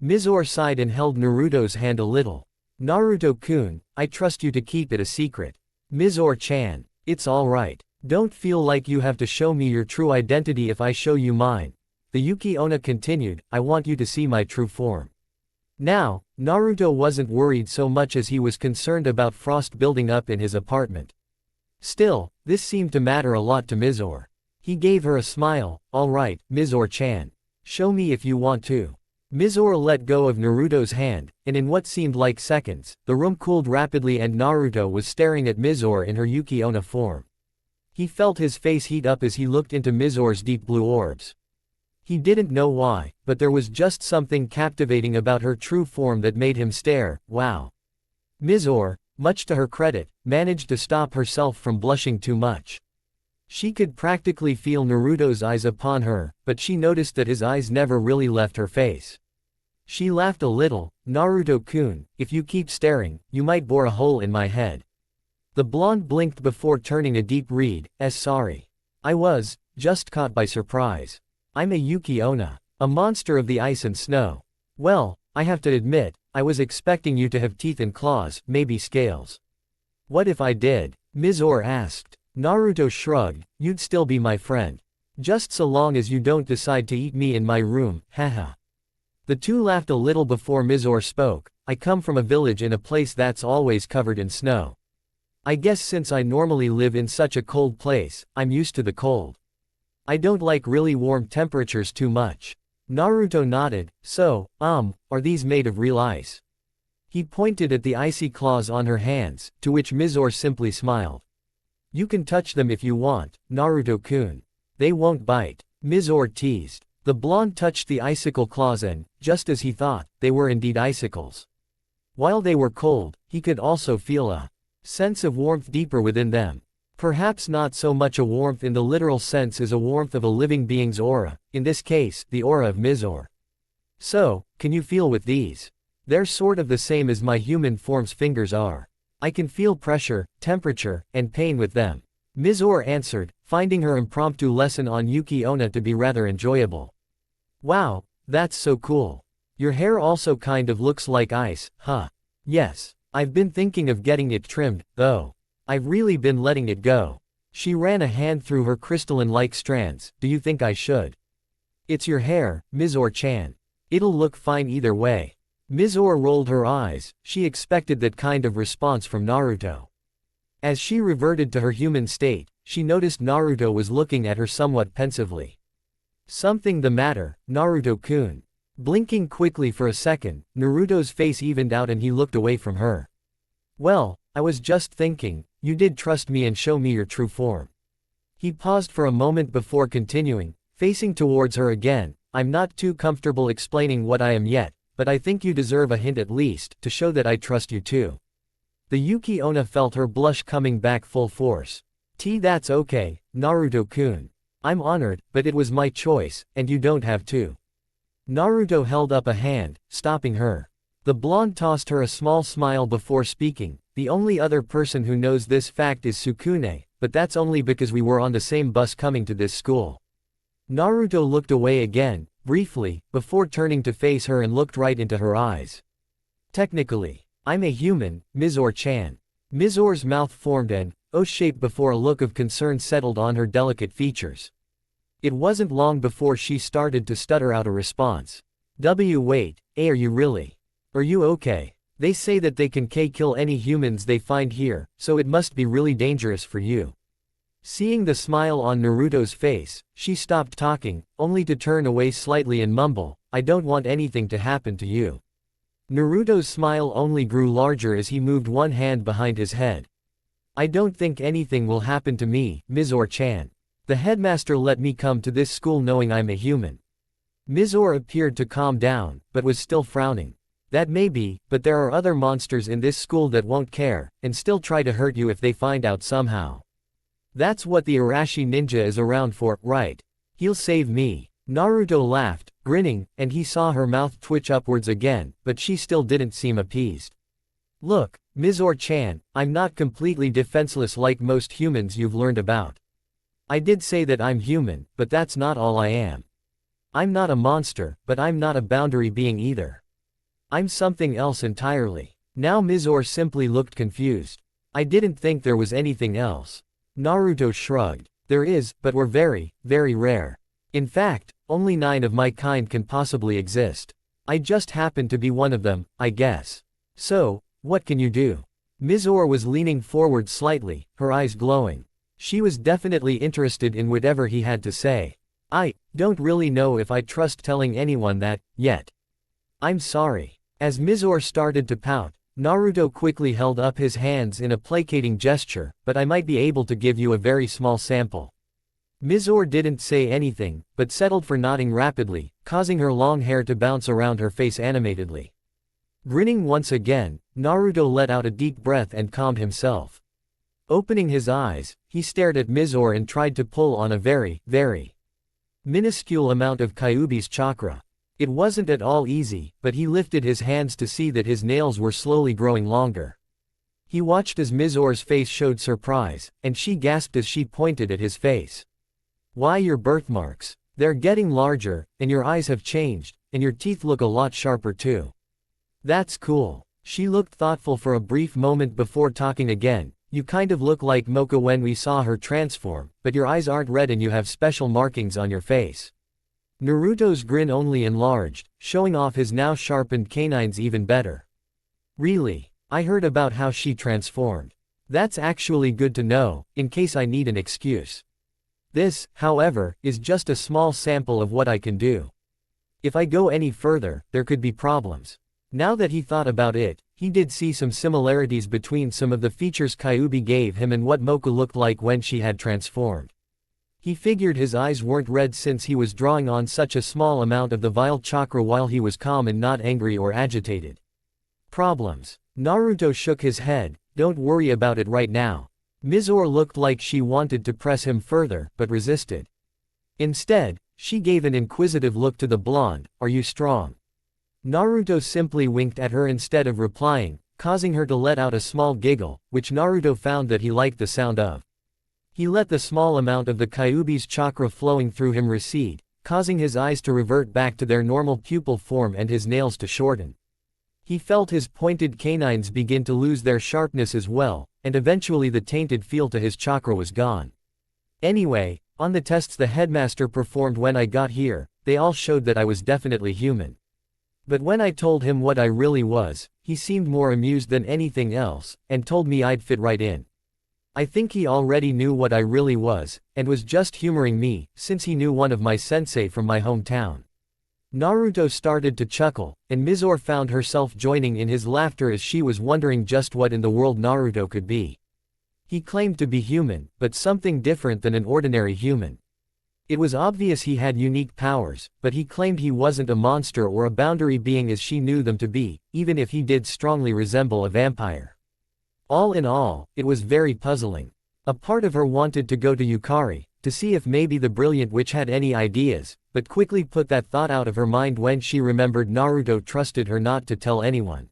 Mizore sighed and held Naruto's hand a little. "Naruto-kun, I trust you to keep it a secret." "Mizore-chan, it's alright. Don't feel like you have to show me your true identity if I show you mine." The Yuki Onna continued. "I want you to see my true form." Now, Naruto wasn't worried so much as he was concerned about frost building up in his apartment. Still, this seemed to matter a lot to Mizore. He gave her a smile. "Alright, Mizore-chan. Show me if you want to." Mizore let go of Naruto's hand, and in what seemed like seconds, the room cooled rapidly and Naruto was staring at Mizore in her Yuki Onna form. He felt his face heat up as he looked into Mizore's deep blue orbs. He didn't know why, but there was just something captivating about her true form that made him stare. Wow. Mizore, much to her credit, managed to stop herself from blushing too much. She could practically feel Naruto's eyes upon her, but she noticed that his eyes never really left her face. She laughed a little. Naruto-kun, if you keep staring, you might bore a hole in my head. The blonde blinked before turning a deep reed. Sorry. I was just caught by surprise. I'm a Yuki Onna, a monster of the ice and snow. Well, I have to admit, I was expecting you to have teeth and claws, maybe scales. What if I did? Mizore asked. Naruto shrugged. You'd still be my friend. Just so long as you don't decide to eat me in my room, haha. The two laughed a little before Mizore spoke. I come from a village in a place that's always covered in snow. I guess since I normally live in such a cold place, I'm used to the cold. I don't like really warm temperatures too much. Naruto nodded. So, are these made of real ice? He pointed at the icy claws on her hands, to which Mizore simply smiled. You can touch them if you want, Naruto-kun. They won't bite. Mizore teased. The blonde touched the icicle claws and, just as he thought, they were indeed icicles. While they were cold, he could also feel a sense of warmth deeper within them. Perhaps not so much a warmth in the literal sense as a warmth of a living being's aura, in this case, the aura of Mizore. So, can you feel with these? They're sort of the same as my human form's fingers are. I can feel pressure, temperature, and pain with them. Mizore answered, finding her impromptu lesson on Yuki Onna to be rather enjoyable. Wow, that's so cool. Your hair also kind of looks like ice, huh? Yes. I've been thinking of getting it trimmed, though. I've really been letting it go. She ran a hand through her crystalline-like strands. Do you think I should? It's your hair, Mizore-chan. It'll look fine either way. Mizore rolled her eyes. She expected that kind of response from Naruto. As she reverted to her human state, she noticed Naruto was looking at her somewhat pensively. Something the matter, Naruto-kun? Blinking quickly for a second, Naruto's face evened out and he looked away from her. Well, I was just thinking, you did trust me and show me your true form. He paused for a moment before continuing, facing towards her again. I'm not too comfortable explaining what I am yet, but I think you deserve a hint at least, to show that I trust you too. The Yuki Onna felt her blush coming back full force. That's okay, Naruto-kun. I'm honored, but it was my choice, and you don't have to. Naruto held up a hand, stopping her. The blonde tossed her a small smile before speaking. The only other person who knows this fact is Sukune, but that's only because we were on the same bus coming to this school. Naruto looked away again, briefly, before turning to face her and looked right into her eyes. Technically, I'm a human, Mizore-chan. Mizore's mouth formed an O shape before a look of concern settled on her delicate features. It wasn't long before she started to stutter out a response. Wait, are you really? Are you okay? They say that they can kill any humans they find here, so it must be really dangerous for you. Seeing the smile on Naruto's face, she stopped talking, only to turn away slightly and mumble, I don't want anything to happen to you. Naruto's smile only grew larger as he moved one hand behind his head. I don't think anything will happen to me, Mizore-chan. The headmaster let me come to this school knowing I'm a human. Mizore appeared to calm down, but was still frowning. That may be, but there are other monsters in this school that won't care, and still try to hurt you if they find out somehow. That's what the Arashi ninja is around for, right? He'll save me. Naruto laughed, grinning, and he saw her mouth twitch upwards again, but she still didn't seem appeased. Look, Mizore-chan, I'm not completely defenseless like most humans you've learned about. I did say that I'm human, but that's not all I am. I'm not a monster, but I'm not a boundary being either. I'm something else entirely. Now Mizore simply looked confused. I didn't think there was anything else. Naruto shrugged. There is, but we're very, very rare. In fact, only 9 of my kind can possibly exist. I just happen to be one of them, I guess. So, what can you do? Mizore was leaning forward slightly, her eyes glowing. She was definitely interested in whatever he had to say. I don't really know if I trust telling anyone that, yet. I'm sorry. As Mizore started to pout, Naruto quickly held up his hands in a placating gesture, but I might be able to give you a very small sample. Mizore didn't say anything, but settled for nodding rapidly, causing her long hair to bounce around her face animatedly. Grinning once again, Naruto let out a deep breath and calmed himself. Opening his eyes, he stared at Mizore and tried to pull on a very, very minuscule amount of Kyuubi's chakra. It wasn't at all easy, but he lifted his hands to see that his nails were slowly growing longer. He watched as Mizore's face showed surprise, and she gasped as she pointed at his face. "Why, your birthmarks? They're getting larger, and your eyes have changed, and your teeth look a lot sharper too. That's cool." She looked thoughtful for a brief moment before talking again. "You kind of look like Mocha when we saw her transform, but your eyes aren't red and you have special markings on your face." Naruto's grin only enlarged, showing off his now sharpened canines even better. "Really? I heard about how she transformed. That's actually good to know, in case I need an excuse. This, however, is just a small sample of what I can do. If I go any further, there could be problems." Now that he thought about it, he did see some similarities between some of the features Kyuubi gave him and what Mocha looked like when she had transformed. He figured his eyes weren't red since he was drawing on such a small amount of the vile chakra while he was calm and not angry or agitated. "Problems?" Naruto shook his head. "Don't worry about it right now." Mizore looked like she wanted to press him further, but resisted. Instead, she gave an inquisitive look to the blonde. "Are you strong?" Naruto simply winked at her instead of replying, causing her to let out a small giggle, which Naruto found that he liked the sound of. He let the small amount of the Kyuubi's chakra flowing through him recede, causing his eyes to revert back to their normal pupil form and his nails to shorten. He felt his pointed canines begin to lose their sharpness as well, and eventually the tainted feel to his chakra was gone. "Anyway, on the tests the headmaster performed when I got here, they all showed that I was definitely human. But when I told him what I really was, he seemed more amused than anything else, and told me I'd fit right in. I think he already knew what I really was, and was just humoring me, since he knew one of my sensei from my hometown." Naruto started to chuckle, and Mizore found herself joining in his laughter as she was wondering just what in the world Naruto could be. He claimed to be human, but something different than an ordinary human. It was obvious he had unique powers, but he claimed he wasn't a monster or a boundary being as she knew them to be, even if he did strongly resemble a vampire. All in all, it was very puzzling. A part of her wanted to go to Yukari, to see if maybe the brilliant witch had any ideas, but quickly put that thought out of her mind when she remembered Naruto trusted her not to tell anyone.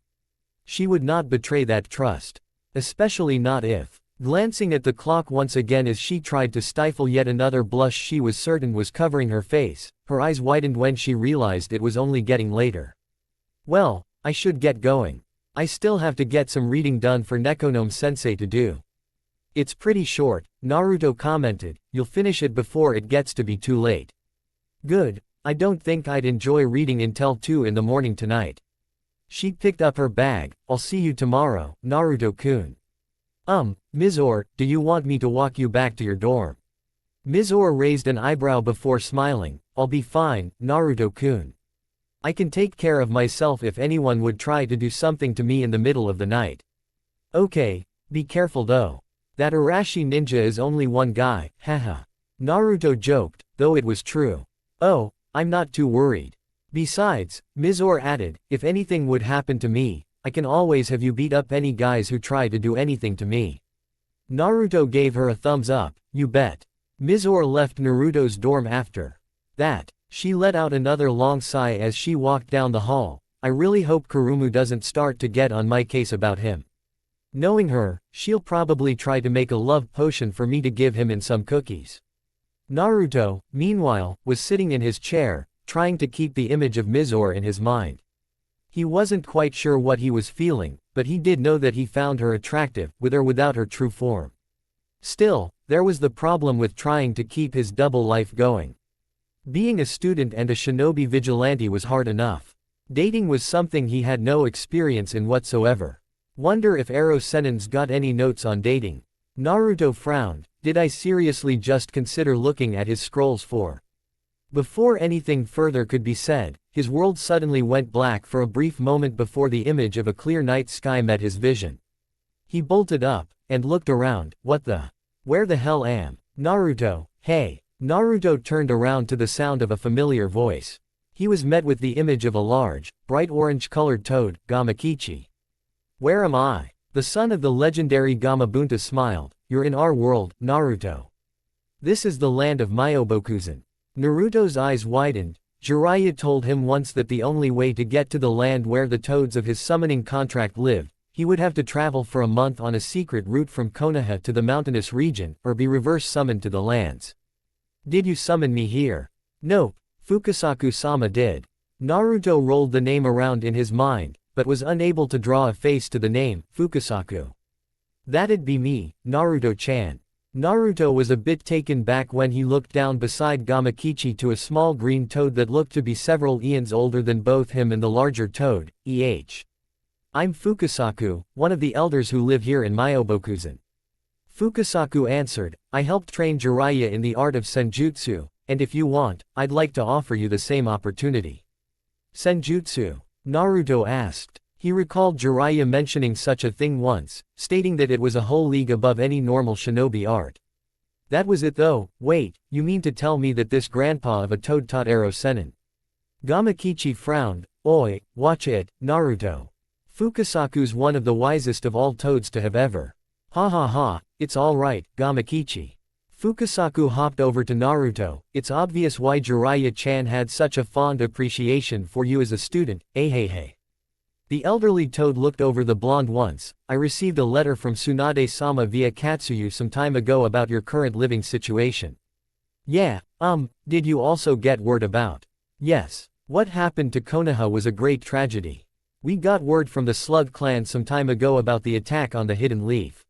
She would not betray that trust. Especially not if. Glancing at the clock once again as she tried to stifle yet another blush she was certain was covering her face, her eyes widened when she realized it was only getting later. "Well, I should get going. I still have to get some reading done for Nekonomiya-sensei to do." "It's pretty short," Naruto commented. "You'll finish it before it gets to be too late." "Good, I don't think I'd enjoy reading until 2 in the morning tonight." She picked up her bag. "I'll see you tomorrow, Naruto-kun." Mizore, do you want me to walk you back to your dorm?" Mizore raised an eyebrow before smiling. "I'll be fine, Naruto-kun. I can take care of myself if anyone would try to do something to me in the middle of the night." "Okay, be careful though. That Arashi ninja is only one guy, haha." Naruto joked, though it was true. "Oh, I'm not too worried. Besides," Mizore added, "if anything would happen to me, I can always have you beat up any guys who try to do anything to me." Naruto gave her a thumbs up. "You bet." Mizore left Naruto's dorm after that. She let out another long sigh as she walked down the hall. "I really hope Kurumu doesn't start to get on my case about him. Knowing her, she'll probably try to make a love potion for me to give him in some cookies." Naruto, meanwhile, was sitting in his chair, trying to keep the image of Mizore in his mind. He wasn't quite sure what he was feeling, but he did know that he found her attractive, with or without her true form. Still, there was the problem with trying to keep his double life going. Being a student and a shinobi vigilante was hard enough. Dating was something he had no experience in whatsoever. Wonder if Ero Sennin's got any notes on dating. Naruto frowned. Did I seriously just consider looking at his scrolls for? Before anything further could be said, his world suddenly went black for a brief moment before the image of a clear night sky met his vision. He bolted up, and looked around. "What the? Where the hell am? Naruto, hey." Naruto turned around to the sound of a familiar voice. He was met with the image of a large, bright orange-colored toad, Gamakichi. "Where am I?" The son of the legendary Gamabunta smiled. you're in our world, Naruto. This is the land of Myobokuzen. Naruto's eyes widened. Jiraiya told him once that the only way to get to the land where the toads of his summoning contract lived, he would have to travel for a month on a secret route from Konoha to the mountainous region, or be reverse summoned to the lands. Did you summon me here? Nope, Fukasaku-sama did. Naruto rolled the name around in his mind, but was unable to draw a face to the name, Fukasaku. That'd be me, Naruto-chan. Naruto was a bit taken back when he looked down beside Gamakichi to a small green toad that looked to be several eons older than both him and the larger toad, I'm Fukasaku, one of the elders who live here in Myobokuzen. Fukasaku answered, I helped train Jiraiya in the art of senjutsu, and if you want, I'd like to offer you the same opportunity. Senjutsu? Naruto asked. He recalled Jiraiya mentioning such a thing once, stating that it was a whole league above any normal shinobi art. That was it though. Wait, you mean to tell me that this grandpa of a toad taught arrow senin? Gamakichi frowned. Oi, watch it, Naruto. Fukasaku's one of the wisest of all toads to have ever. Ha ha ha, it's alright, Gamakichi. Fukasaku hopped over to Naruto. It's obvious why Jiraiya-chan had such a fond appreciation for you as a student, hey. The elderly toad looked over the blonde once. I received a letter from Tsunade-sama via Katsuyu some time ago about your current living situation. Yeah, did you also get word about? Yes. What happened to Konoha was a great tragedy. We got word from the Slug clan some time ago about the attack on the Hidden Leaf.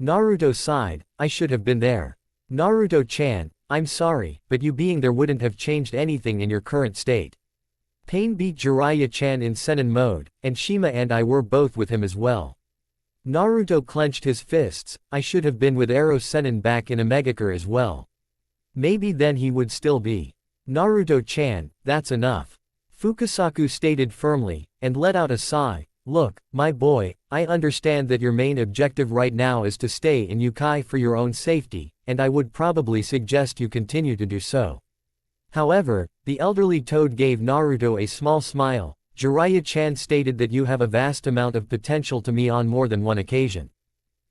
Naruto sighed, I should have been there. Naruto-chan, I'm sorry, but you being there wouldn't have changed anything in your current state. Pain beat Jiraiya-chan in Senin mode, and Shima and I were both with him as well. Naruto clenched his fists, I should have been with Arrow Senin back in Omegakure as well. Maybe then he would still be. Naruto-chan, that's enough. Fukasaku stated firmly, and let out a sigh. Look, my boy, I understand that your main objective right now is to stay in Youkai for your own safety, and I would probably suggest you continue to do so. However, the elderly toad gave Naruto a small smile. Jiraiya-chan stated that you have a vast amount of potential to me on more than one occasion.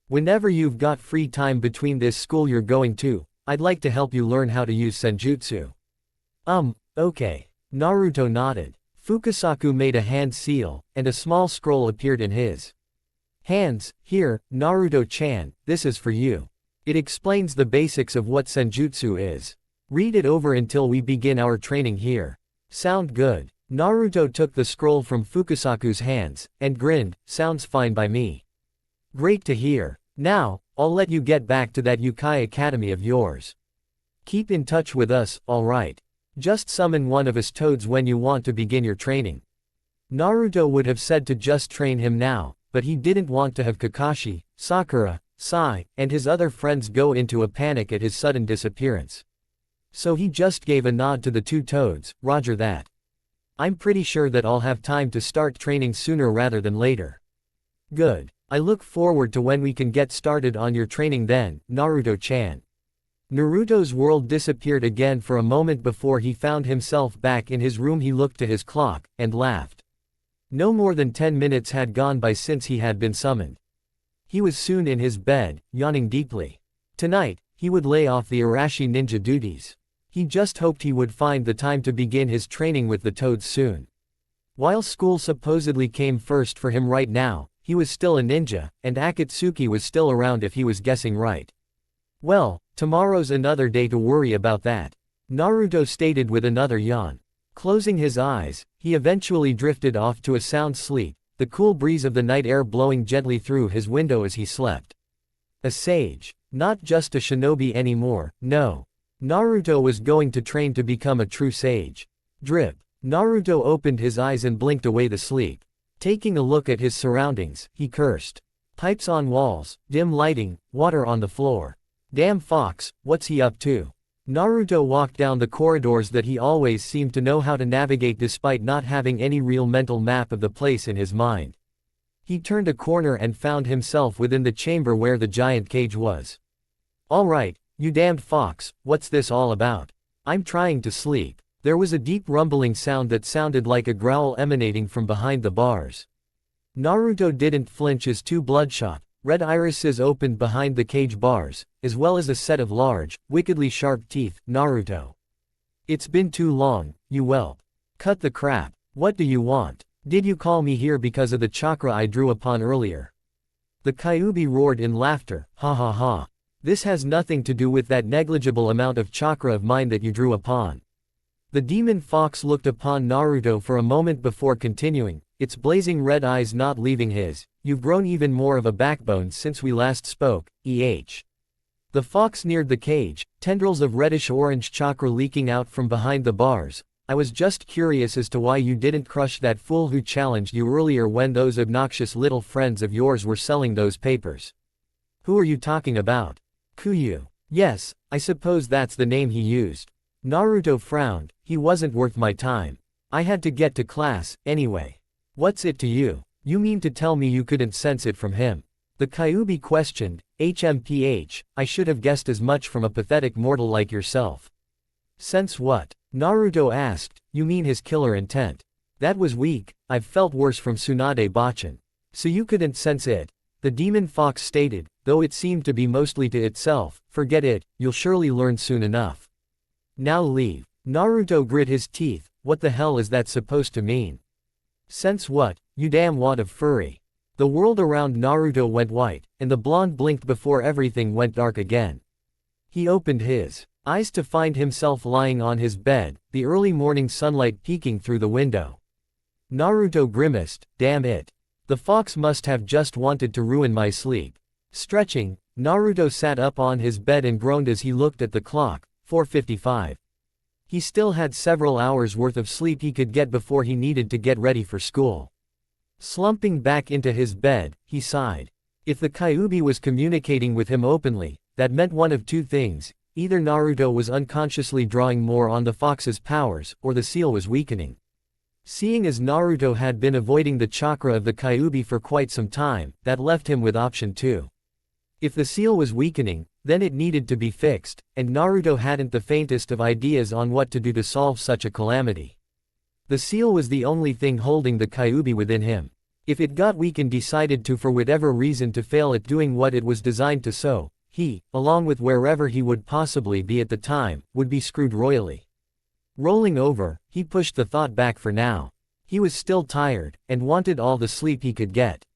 Whenever you've got free time between this school you're going to, I'd like to help you learn how to use senjutsu. Okay. Naruto nodded. Fukasaku made a hand seal, and a small scroll appeared in his hands. Here, Naruto-chan, this is for you. It explains the basics of what senjutsu is. Read it over until we begin our training here. Sound good? Naruto took the scroll from Fukasaku's hands, and grinned, sounds fine by me. Great to hear. Now, I'll let you get back to that Youkai Academy of yours. Keep in touch with us, alright? Just summon one of us toads when you want to begin your training. Naruto would have said to just train him now, but he didn't want to have Kakashi, Sakura, Sai, and his other friends go into a panic at his sudden disappearance. So he just gave a nod to the two toads, roger that. I'm pretty sure that I'll have time to start training sooner rather than later. Good. I look forward to when we can get started on your training then, Naruto-chan. Naruto's world disappeared again for a moment before he found himself back in his room. He looked to his clock, and laughed. No more than 10 minutes had gone by since he had been summoned. He was soon in his bed, yawning deeply. Tonight, he would lay off the Arashi ninja duties. He just hoped he would find the time to begin his training with the toads soon. While school supposedly came first for him right now, he was still a ninja, and Akatsuki was still around if he was guessing right. Well, tomorrow's another day to worry about that, Naruto stated with another yawn. Closing his eyes, he eventually drifted off to a sound sleep, the cool breeze of the night air blowing gently through his window as he slept. A sage. Not just a shinobi anymore, no. Naruto was going to train to become a true sage. Drip. Naruto opened his eyes and blinked away the sleep. Taking a look at his surroundings, he cursed. Pipes on walls, dim lighting, water on the floor. Damn fox, what's he up to? Naruto walked down the corridors that he always seemed to know how to navigate despite not having any real mental map of the place in his mind. He turned a corner and found himself within the chamber where the giant cage was. Alright, you damned fox, what's this all about? I'm trying to sleep. There was a deep rumbling sound that sounded like a growl emanating from behind the bars. Naruto didn't flinch as too bloodshot. red irises opened behind the cage bars, as well as a set of large, wickedly sharp teeth. Naruto. It's been too long, you whelp. Cut the crap. What do you want? Did you call me here because of the chakra I drew upon earlier? The Kyuubi roared in laughter, ha ha ha. This has nothing to do with that negligible amount of chakra of mine that you drew upon. The demon fox looked upon Naruto for a moment before continuing, its blazing red eyes not leaving his. You've grown even more of a backbone since we last spoke, eh. The fox neared the cage, tendrils of reddish-orange chakra leaking out from behind the bars. I was just curious as to why you didn't crush that fool who challenged you earlier when those obnoxious little friends of yours were selling those papers. Who are you talking about? Kyuubi. Yes, I suppose that's the name he used. Naruto frowned. He wasn't worth my time. I had to get to class, anyway. What's it to you? You mean to tell me you couldn't sense it from him? The Kyuubi questioned. HMPH, I should have guessed as much from a pathetic mortal like yourself. Sense what? Naruto asked. You mean his killer intent? That was weak. I've felt worse from Tsunade Bachan. So you couldn't sense it? The demon fox stated, though it seemed to be mostly to itself. Forget it, you'll surely learn soon enough. Now leave. Naruto grit his teeth. What the hell is that supposed to mean? Sense what, you damn wad of furry. The world around Naruto went white, and the blonde blinked before everything went dark again. He opened his eyes to find himself lying on his bed, the early morning sunlight peeking through the window. Naruto grimaced, damn it. The fox must have just wanted to ruin my sleep. Stretching, Naruto sat up on his bed and groaned as he looked at the clock, 4:55. He still had several hours worth of sleep he could get before he needed to get ready for school. Slumping back into his bed, he sighed. If the Kyuubi was communicating with him openly, that meant one of two things. Either Naruto was unconsciously drawing more on the fox's powers, or the seal was weakening. Seeing as Naruto had been avoiding the chakra of the Kyuubi for quite some time, that left him with option 2. If the seal was weakening, then it needed to be fixed, and Naruto hadn't the faintest of ideas on what to do to solve such a calamity. The seal was the only thing holding the Kyuubi within him. If it got weak and decided to for whatever reason to fail at doing what it was designed to so, he, along with wherever he would possibly be at the time, would be screwed royally. Rolling over, he pushed the thought back for now. He was still tired, and wanted all the sleep he could get.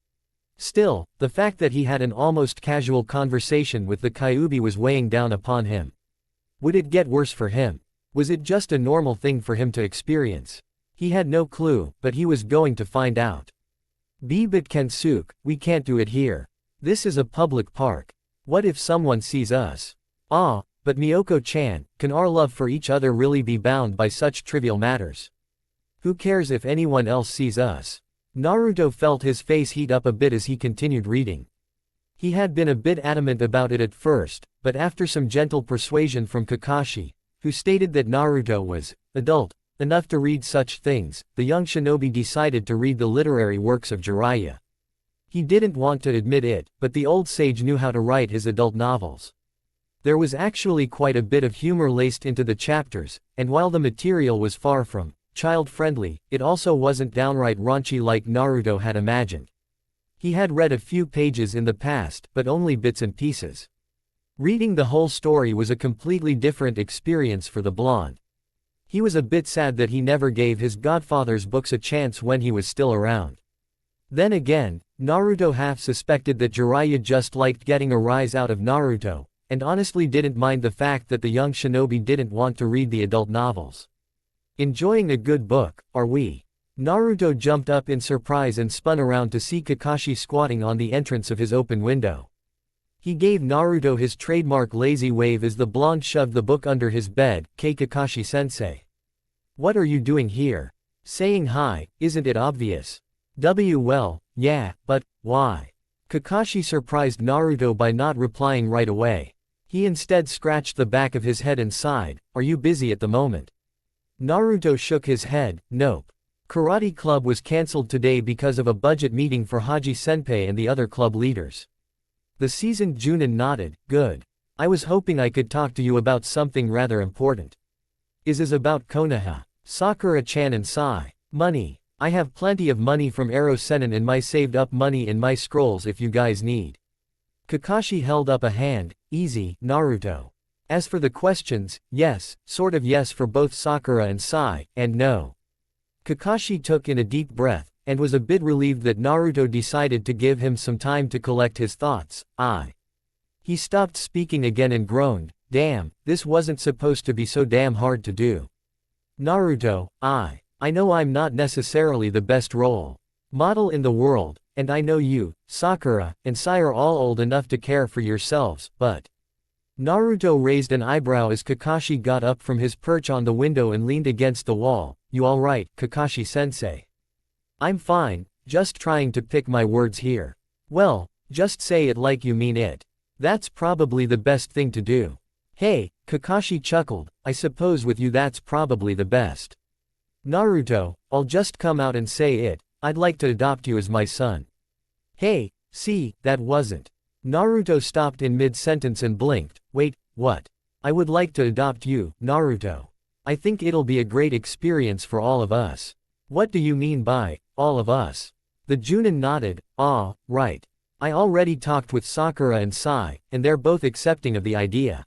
Still, the fact that he had an almost casual conversation with the Kyuubi was weighing down upon him. Would it get worse for him? Was it just a normal thing for him to experience? He had no clue, but he was going to find out. But Kensuke, we can't do it here. This is a public park. What if someone sees us? But Miyoko-chan, can our love for each other really be bound by such trivial matters? Who cares if anyone else sees us? Naruto felt his face heat up a bit as he continued reading. He had been a bit adamant about it at first, but after some gentle persuasion from Kakashi, who stated that Naruto was adult enough to read such things, the young shinobi decided to read the literary works of Jiraiya. He didn't want to admit it, but the old sage knew how to write his adult novels. There was actually quite a bit of humor laced into the chapters, and while the material was far from child-friendly, it also wasn't downright raunchy like Naruto had imagined. He had read a few pages in the past, but only bits and pieces. Reading the whole story was a completely different experience for the blonde. He was a bit sad that he never gave his godfather's books a chance when he was still around. Then again, Naruto half suspected that Jiraiya just liked getting a rise out of Naruto, and honestly didn't mind the fact that the young shinobi didn't want to read the adult novels. Enjoying a good book, are we? Naruto jumped up in surprise and spun around to see Kakashi squatting on the entrance of his open window. He gave Naruto his trademark lazy wave as the blonde shoved the book under his bed. Kakashi-sensei. What are you doing here? Saying hi, isn't it obvious? Well, yeah, but why? Kakashi surprised Naruto by not replying right away. He instead scratched the back of his head and sighed, are you busy at the moment? Naruto shook his head, nope. Karate club was cancelled today because of a budget meeting for Haji-senpai and the other club leaders. The seasoned Junin nodded, good. I was hoping I could talk to you about something rather important. Is about Konoha. Sakura-chan and Sai. Money. I have plenty of money from Ero Sennin and my saved up money in my scrolls if you guys need. Kakashi held up a hand. Easy, Naruto. As for the questions, yes, sort of yes for both Sakura and Sai, and no. Kakashi took in a deep breath, and was a bit relieved that Naruto decided to give him some time to collect his thoughts. He stopped speaking again and groaned, damn, this wasn't supposed to be so damn hard to do. Naruto, I know I'm not necessarily the best role model in the world, and I know you, Sakura, and Sai are all old enough to care for yourselves, but… Naruto raised an eyebrow as Kakashi got up from his perch on the window and leaned against the wall. You alright, Kakashi-sensei? I'm fine, just trying to pick my words here. Well, just say it like you mean it. That's probably the best thing to do. Hey, Kakashi chuckled, I suppose with you that's probably the best. Naruto, I'll just come out and say it, I'd like to adopt you as my son. Hey, see, that wasn't. Naruto stopped in mid-sentence and blinked. Wait, what? I would like to adopt you, Naruto. I think it'll be a great experience for all of us. What do you mean by, all of us? The Junin nodded. Right. I already talked with Sakura and Sai, and they're both accepting of the idea.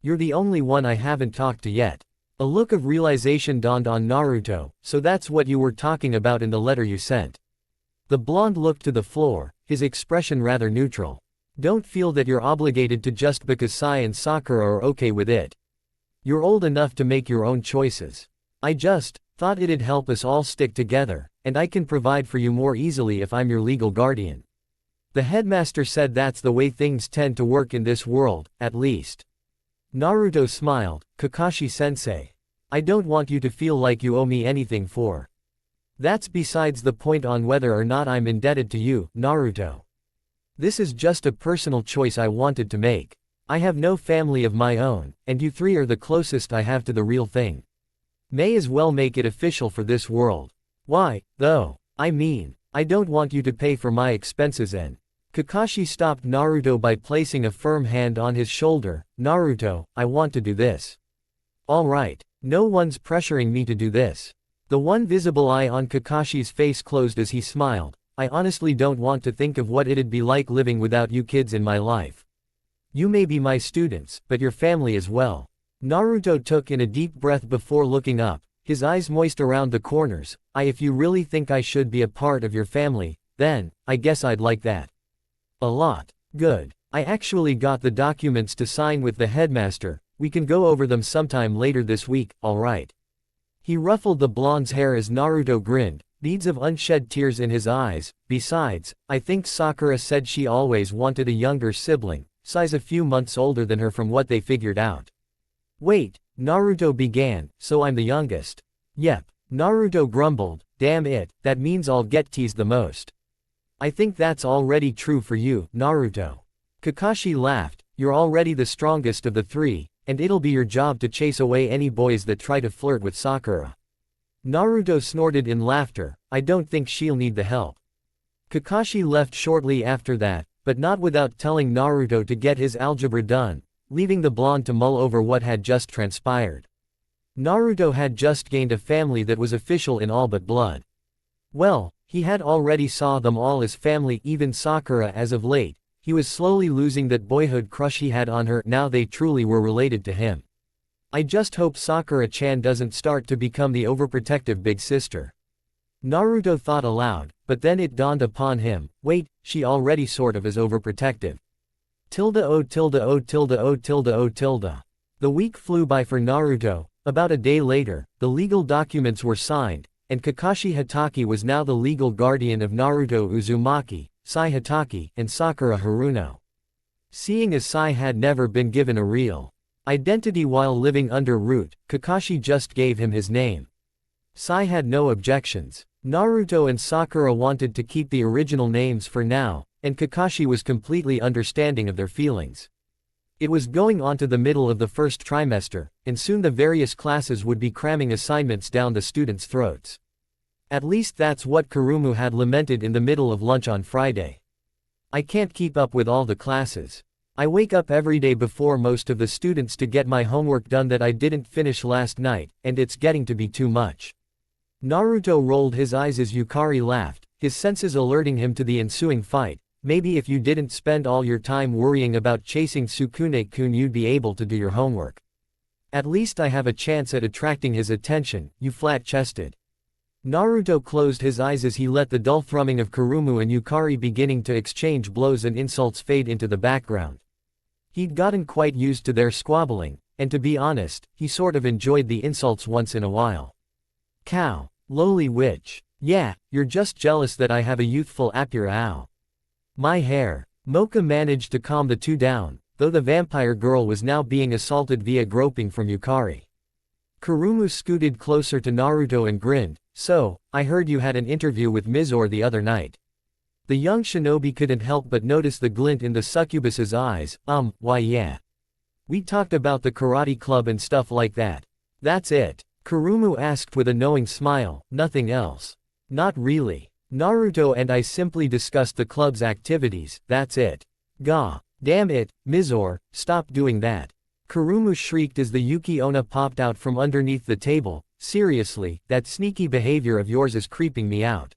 You're the only one I haven't talked to yet. A look of realization dawned on Naruto, so that's what you were talking about in the letter you sent. The blonde looked to the floor, his expression rather neutral. Don't feel that you're obligated to just because Sai and Sakura are okay with it. You're old enough to make your own choices. I just thought it'd help us all stick together, and I can provide for you more easily if I'm your legal guardian. The headmaster said that's the way things tend to work in this world, at least. Naruto smiled. Kakashi-sensei. I don't want you to feel like you owe me anything for. That's besides the point on whether or not I'm indebted to you, Naruto. This is just a personal choice I wanted to make. I have no family of my own, and you three are the closest I have to the real thing. May as well make it official for this world. Why, though? I mean, I don't want you to pay for my expenses and… Kakashi stopped Naruto by placing a firm hand on his shoulder. Naruto, I want to do this. Alright, no one's pressuring me to do this. The one visible eye on Kakashi's face closed as he smiled. I honestly don't want to think of what it'd be like living without you kids in my life. You may be my students, but your family as well. Naruto took in a deep breath before looking up, his eyes moist around the corners. If you really think I should be a part of your family, then, I guess I'd like that. A lot. Good. I actually got the documents to sign with the headmaster, we can go over them sometime later this week, alright. He ruffled the blonde's hair as Naruto grinned, beads of unshed tears in his eyes. Besides, I think Sakura said she always wanted a younger sibling, Sai's a few months older than her from what they figured out. Wait, Naruto began, so I'm the youngest. Yep, Naruto grumbled, damn it, that means I'll get teased the most. I think that's already true for you, Naruto. Kakashi laughed, you're already the strongest of the three, and it'll be your job to chase away any boys that try to flirt with Sakura. Naruto snorted in laughter, I don't think she'll need the help. Kakashi left shortly after that, but not without telling Naruto to get his algebra done, leaving the blonde to mull over what had just transpired. Naruto had just gained a family that was official in all but blood. Well, he had already saw them all as family, even Sakura as of late. He was slowly losing that boyhood crush he had on her. Now they truly were related to him. I just hope Sakura-chan doesn't start to become the overprotective big sister. Naruto thought aloud, but then it dawned upon him, wait, she already sort of is overprotective. The week flew by for Naruto. About a day later, the legal documents were signed, and Kakashi Hatake was now the legal guardian of Naruto Uzumaki, Sai Hatake, and Sakura Haruno. Seeing as Sai had never been given a real identity while living under Root, Kakashi just gave him his name. Sai had no objections. Naruto and Sakura wanted to keep the original names for now, and Kakashi was completely understanding of their feelings. It was going on to the middle of the first trimester, and soon the various classes would be cramming assignments down the students' throats. At least that's what Kurumu had lamented in the middle of lunch on Friday. I can't keep up with all the classes. I wake up every day before most of the students to get my homework done that I didn't finish last night, and it's getting to be too much. Naruto rolled his eyes as Yukari laughed, his senses alerting him to the ensuing fight. Maybe if you didn't spend all your time worrying about chasing Sukune-kun you'd be able to do your homework. At least I have a chance at attracting his attention, you flat-chested. Naruto closed his eyes as he let the dull thrumming of Kurumu and Yukari beginning to exchange blows and insults fade into the background. He'd gotten quite used to their squabbling, and to be honest, he sort of enjoyed the insults once in a while. Cow. Lowly witch. Yeah, you're just jealous that I have a youthful apurao. My hair. Mocha managed to calm the two down, though the vampire girl was now being assaulted via groping from Yukari. Kurumu scooted closer to Naruto and grinned, so, I heard you had an interview with Mizore the other night. The young shinobi couldn't help but notice the glint in the succubus's eyes. Why yeah. We talked about the karate club and stuff like that. That's it. Kurumu asked with a knowing smile, nothing else. Not really. Naruto and I simply discussed the club's activities, that's it. Gah. Damn it, Mizore, stop doing that. Kurumu shrieked as the Yuki Onna popped out from underneath the table. Seriously, that sneaky behavior of yours is creeping me out.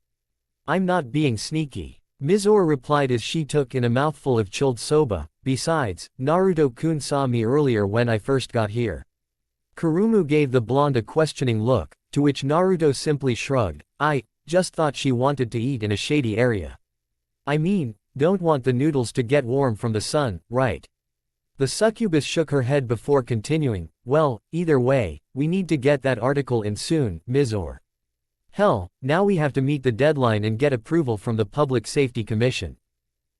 I'm not being sneaky. Mizore replied as she took in a mouthful of chilled soba. Besides, Naruto-kun saw me earlier when I first got here. Kurumu gave the blonde a questioning look, to which Naruto simply shrugged. I just thought she wanted to eat in a shady area. I mean, don't want the noodles to get warm from the sun, right? The succubus shook her head before continuing, well, either way, we need to get that article in soon, Mizore. Hell, now we have to meet the deadline and get approval from the Public Safety Commission.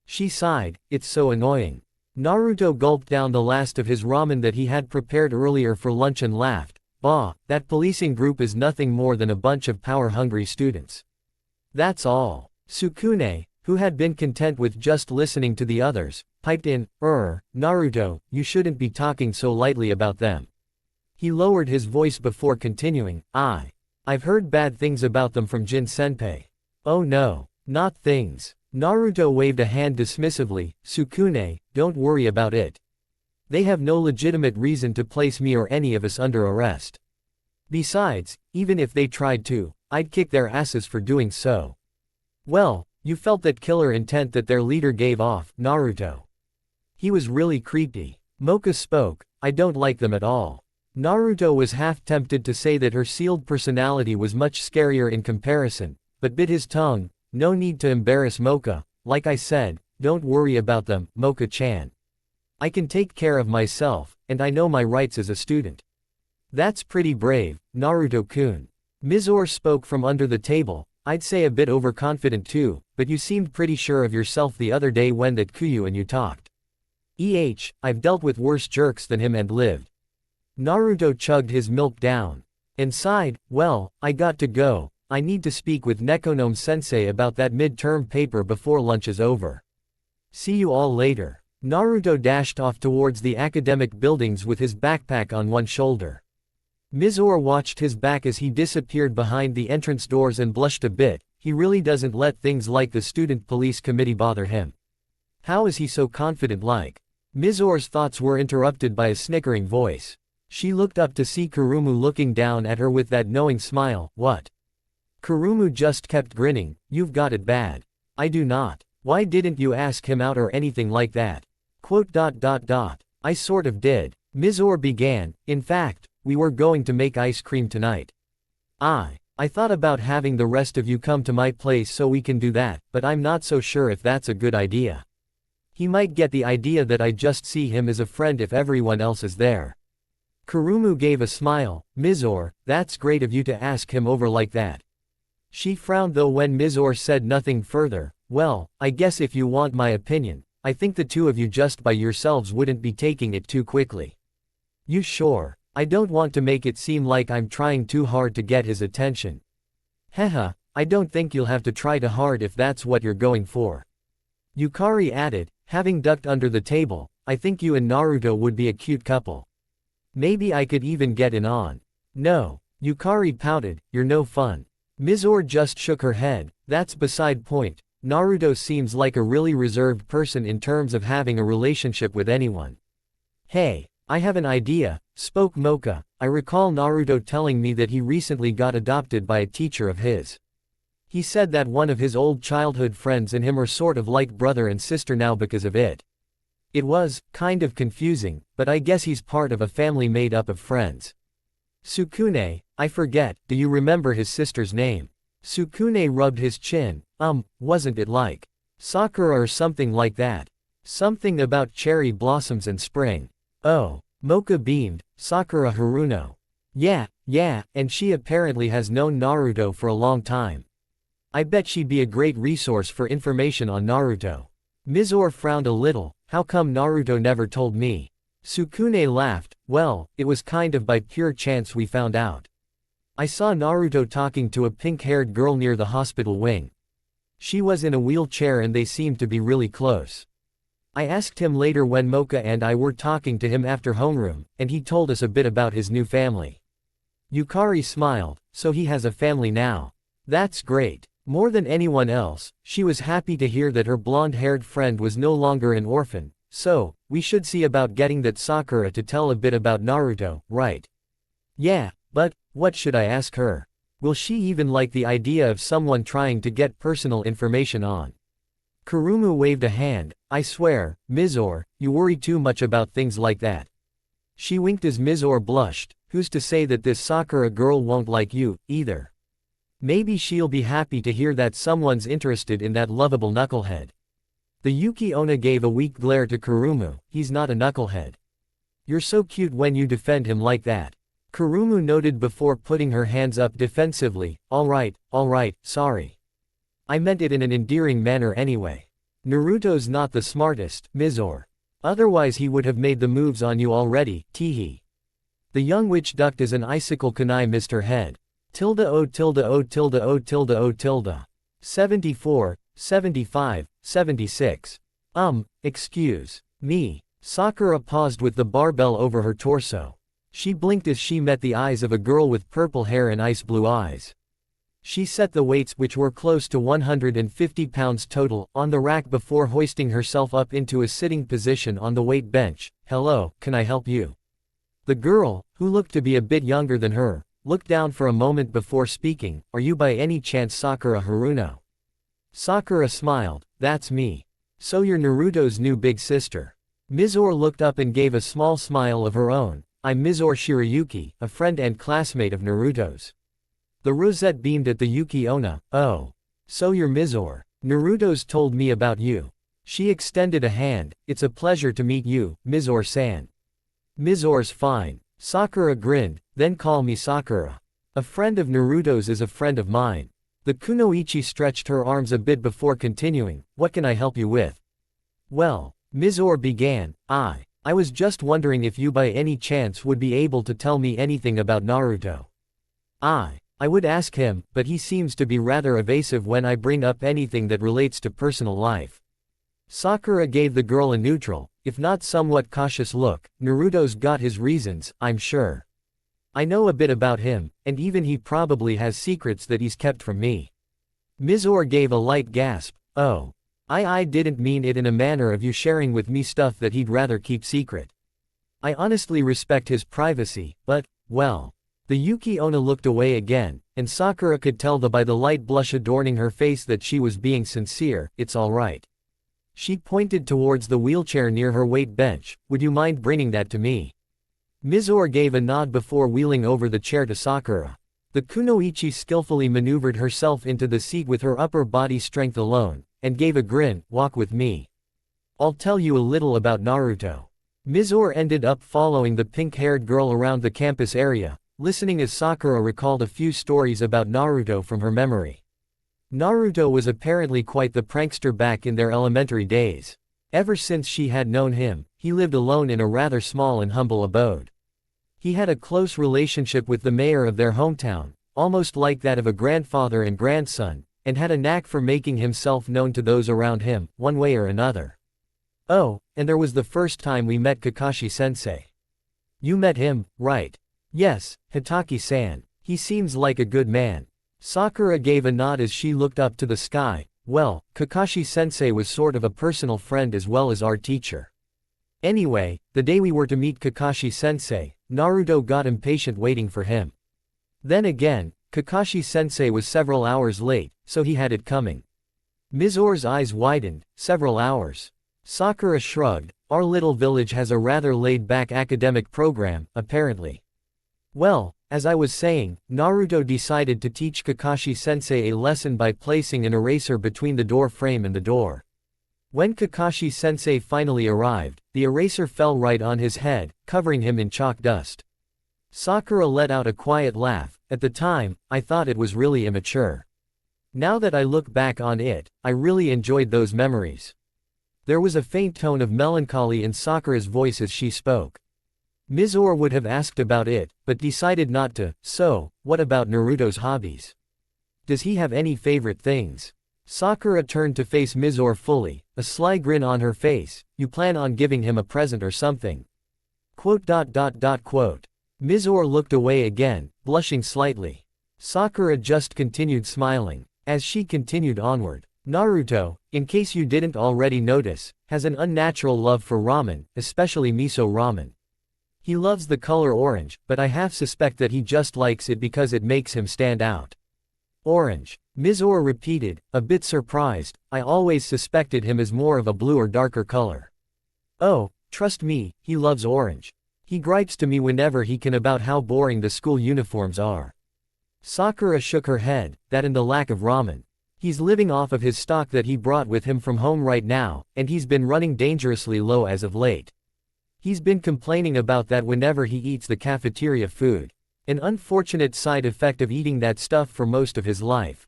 She sighed, it's so annoying. Naruto gulped down the last of his ramen that he had prepared earlier for lunch and laughed. Bah, that policing group is nothing more than a bunch of power-hungry students. That's all. Sukune, who had been content with just listening to the others, piped in, Naruto, you shouldn't be talking so lightly about them. He lowered his voice before continuing, I've heard bad things about them from Jin-senpai. Oh no, not things. Naruto waved a hand dismissively, Sukune, don't worry about it. They have no legitimate reason to place me or any of us under arrest. Besides, even if they tried to, I'd kick their asses for doing so. Well, you felt that killer intent that their leader gave off, Naruto. He was really creepy. Mocha spoke, I don't like them at all. Naruto was half tempted to say that her sealed personality was much scarier in comparison, but bit his tongue. No need to embarrass Mocha, like I said, don't worry about them, Mocha-chan. I can take care of myself, and I know my rights as a student. That's pretty brave, Naruto-kun. Mizore spoke from under the table, I'd say a bit overconfident too, but you seemed pretty sure of yourself the other day when that Kyuu and you talked. I've dealt with worse jerks than him and lived. Naruto chugged his milk down. And sighed, well, I got to go. I need to speak with Nekonome-sensei about that mid-term paper before lunch is over. See you all later. Naruto dashed off towards the academic buildings with his backpack on one shoulder. Mizore watched his back as he disappeared behind the entrance doors and blushed a bit. He really doesn't let things like the student police committee bother him. How is he so confident like? Mizore's thoughts were interrupted by a snickering voice. She looked up to see Kurumu looking down at her with that knowing smile. What? Kurumu just kept grinning. You've got it bad. I do not. Why didn't you ask him out or anything like that? I sort of did. Mizore began, in fact, we were going to make ice cream tonight. I thought about having the rest of you come to my place so we can do that, but I'm not so sure if that's a good idea. He might get the idea that I just see him as a friend if everyone else is there. Kurumu gave a smile. Mizore, that's great of you to ask him over like that. She frowned though when Mizore said nothing further. Well, I guess if you want my opinion, I think the two of you just by yourselves wouldn't be taking it too quickly. You sure? I don't want to make it seem like I'm trying too hard to get his attention. Haha, I don't think you'll have to try too hard if that's what you're going for. Yukari added, having ducked under the table, I think you and Naruto would be a cute couple. Maybe I could even get in on. No. Yukari pouted, you're no fun. Mizore just shook her head, that's beside point. Naruto seems like a really reserved person in terms of having a relationship with anyone. Hey, I have an idea, spoke Mocha. I recall Naruto telling me that he recently got adopted by a teacher of his. He said that one of his old childhood friends and him are sort of like brother and sister now because of it. It was kind of confusing, but I guess he's part of a family made up of friends. Sukune, I forget, do you remember his sister's name? Sukune rubbed his chin. Wasn't it like Sakura or something like that? Something about cherry blossoms and spring. Oh. Mocha beamed. Sakura Haruno. Yeah, and she apparently has known Naruto for a long time. I bet she'd be a great resource for information on Naruto. Mizore frowned a little. How come Naruto never told me? Sukune laughed. Well, it was kind of by pure chance we found out. I saw Naruto talking to a pink-haired girl near the hospital wing. She was in a wheelchair and they seemed to be really close. I asked him later when Mocha and I were talking to him after homeroom, and he told us a bit about his new family. Yukari smiled. So he has a family now. That's great. More than anyone else, she was happy to hear that her blonde-haired friend was no longer an orphan. So, we should see about getting that Sakura to tell a bit about Naruto, right? Yeah, but what should I ask her? Will she even like the idea of someone trying to get personal information on? Kurumu waved a hand. I swear, Mizore, you worry too much about things like that. She winked as Mizore blushed. Who's to say that this Sakura girl won't like you, either? Maybe she'll be happy to hear that someone's interested in that lovable knucklehead. The Yuki Onna gave a weak glare to Kurumu. He's not a knucklehead. You're so cute when you defend him like that. Kurumu noted before putting her hands up defensively. Alright, sorry. I meant it in an endearing manner anyway. Naruto's not the smartest, Mizore. Otherwise he would have made the moves on you already, teehee. The young witch ducked as an icicle kunai missed her head. Tilde o tilde o tilde o tilde o tilde. 74, 75, 76. Excuse me. Sakura paused with the barbell over her torso. She blinked as she met the eyes of a girl with purple hair and ice blue eyes. She set the weights, which were close to 150 pounds total, on the rack before hoisting herself up into a sitting position on the weight bench. Hello, can I help you? The girl, who looked to be a bit younger than her, looked down for a moment before speaking. Are you by any chance Sakura Haruno? Sakura smiled. That's me. So you're Naruto's new big sister. Mizore looked up and gave a small smile of her own. I'm Mizore Shirayuki, a friend and classmate of Naruto's. The rosette beamed at the Yuki Onna. Oh. So you're Mizore. Naruto's told me about you. She extended a hand. It's a pleasure to meet you, Mizore-san. Mizore's fine. Sakura grinned. Then call me Sakura. A friend of Naruto's is a friend of mine. The kunoichi stretched her arms a bit before continuing. What can I help you with? Well, Mizore began. I was just wondering if you by any chance would be able to tell me anything about Naruto. I would ask him, but he seems to be rather evasive when I bring up anything that relates to personal life. Sakura gave the girl a neutral, if not somewhat cautious look. Naruto's got his reasons, I'm sure. I know a bit about him, and even he probably has secrets that he's kept from me. Mizore gave a light gasp. Oh. I didn't mean it in a manner of you sharing with me stuff that he'd rather keep secret. I honestly respect his privacy, but, well. The Yuki Onna looked away again, and Sakura could tell by the light blush adorning her face that she was being sincere. It's alright. She pointed towards the wheelchair near her weight bench. Would you mind bringing that to me? Mizore gave a nod before wheeling over the chair to Sakura. The kunoichi skillfully maneuvered herself into the seat with her upper body strength alone, and gave a grin. Walk with me. I'll tell you a little about Naruto. Mizore ended up following the pink-haired girl around the campus area, listening as Sakura recalled a few stories about Naruto from her memory. Naruto was apparently quite the prankster back in their elementary days. Ever since she had known him, he lived alone in a rather small and humble abode. He had a close relationship with the mayor of their hometown, almost like that of a grandfather and grandson, and had a knack for making himself known to those around him, one way or another. Oh, and there was the first time we met Kakashi-sensei. You met him, right? Yes, Hitaki-san. He seems like a good man. Sakura gave a nod as she looked up to the sky. Well, Kakashi-sensei was sort of a personal friend as well as our teacher. Anyway, the day we were to meet Kakashi-sensei, Naruto got impatient waiting for him. Then again, Kakashi-sensei was several hours late, so he had it coming. Mizore's eyes widened. Several hours. Sakura shrugged. Our little village has a rather laid-back academic program, apparently. Well, as I was saying, Naruto decided to teach Kakashi-sensei a lesson by placing an eraser between the door frame and the door. When Kakashi-sensei finally arrived, the eraser fell right on his head, covering him in chalk dust. Sakura let out a quiet laugh. At the time, I thought it was really immature. Now that I look back on it, I really enjoyed those memories. There was a faint tone of melancholy in Sakura's voice as she spoke. Mizore would have asked about it, but decided not to. So, what about Naruto's hobbies? Does he have any favorite things? Sakura turned to face Mizore fully, a sly grin on her face. You plan on giving him a present or something? Mizore looked away again, blushing slightly. Sakura just continued smiling. As she continued onward, Naruto, in case you didn't already notice, has an unnatural love for ramen, especially miso ramen. He loves the color orange, but I half suspect that he just likes it because it makes him stand out. Orange. Mizore repeated, a bit surprised. I always suspected him as more of a blue or darker color. Oh, trust me, he loves orange. He gripes to me whenever he can about how boring the school uniforms are. Sakura shook her head, that and the lack of ramen. He's living off of his stock that he brought with him from home right now, and he's been running dangerously low as of late. He's been complaining about that whenever he eats the cafeteria food. An unfortunate side effect of eating that stuff for most of his life.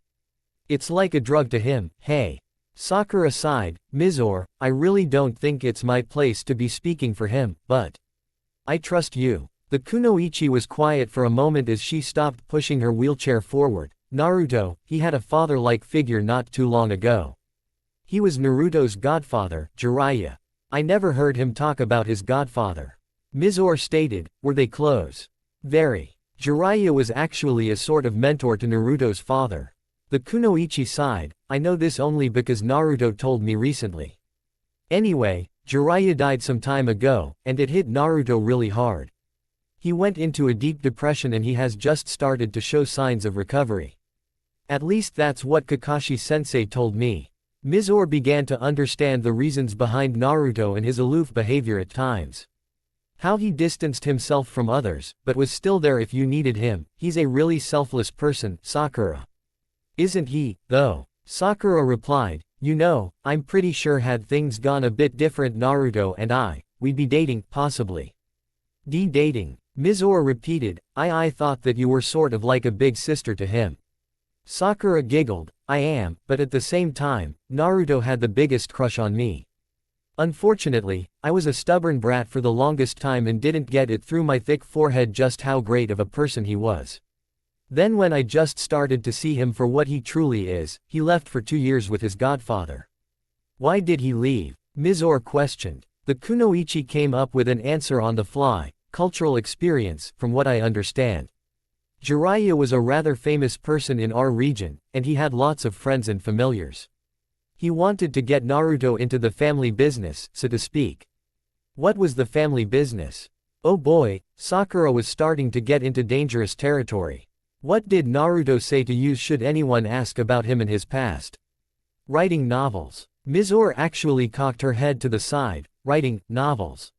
It's like a drug to him. Hey. Sakura sighed. Mizore, I really don't think it's my place to be speaking for him, but I trust you. The kunoichi was quiet for a moment as she stopped pushing her wheelchair forward. Naruto, he had a father-like figure not too long ago. He was Naruto's godfather, Jiraiya. I never heard him talk about his godfather. Mizore stated, were they close? Very. Jiraiya was actually a sort of mentor to Naruto's father. The kunoichi sighed, I know this only because Naruto told me recently. Anyway, Jiraiya died some time ago, and it hit Naruto really hard. He went into a deep depression and he has just started to show signs of recovery. At least that's what Kakashi-sensei told me. Mizore began to understand the reasons behind Naruto and his aloof behavior at times. How he distanced himself from others, but was still there if you needed him. He's a really selfless person, Sakura. Isn't he, though? Sakura replied, you know, I'm pretty sure had things gone a bit different Naruto and we'd be dating, possibly. Dating. Mizore repeated, I thought that you were sort of like a big sister to him. Sakura giggled, I am, but at the same time, Naruto had the biggest crush on me. Unfortunately, I was a stubborn brat for the longest time and didn't get it through my thick forehead just how great of a person he was. Then when I just started to see him for what he truly is, he left for 2 years with his godfather. Why did he leave? Mizore questioned. The kunoichi came up with an answer on the fly, cultural experience, from what I understand. Jiraiya was a rather famous person in our region, and he had lots of friends and familiars. He wanted to get Naruto into the family business, so to speak. What was the family business? Oh boy, Sakura was starting to get into dangerous territory. What did Naruto say to use should anyone ask about him and his past? Writing novels. Mizore actually cocked her head to the side. Writing novels.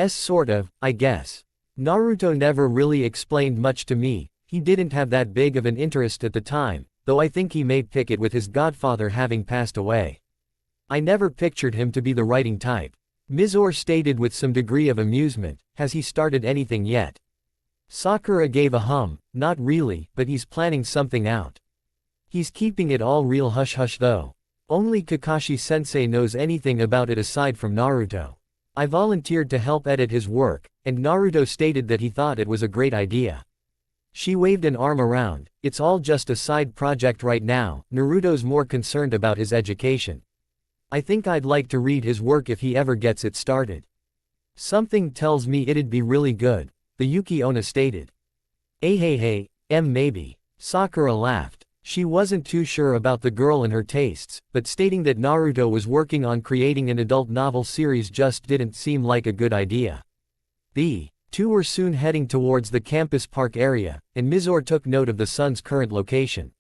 Sort of, I guess. Naruto never really explained much to me. He didn't have that big of an interest at the time, though I think he may pick it with his godfather having passed away. I never pictured him to be the writing type. Mizore stated with some degree of amusement, has he started anything yet? Sakura gave a hum, not really, but he's planning something out. He's keeping it all real hush-hush though. Only Kakashi-sensei knows anything about it aside from Naruto. I volunteered to help edit his work, and Naruto stated that he thought it was a great idea. She waved an arm around, it's all just a side project right now, Naruto's more concerned about his education. I think I'd like to read his work if he ever gets it started. Something tells me it'd be really good, the Yuki Onna stated. Hey, maybe. Sakura laughed. She wasn't too sure about the girl and her tastes, but stating that Naruto was working on creating an adult novel series just didn't seem like a good idea. The Two were soon heading towards the campus park area, and Mizore took note of the sun's current location.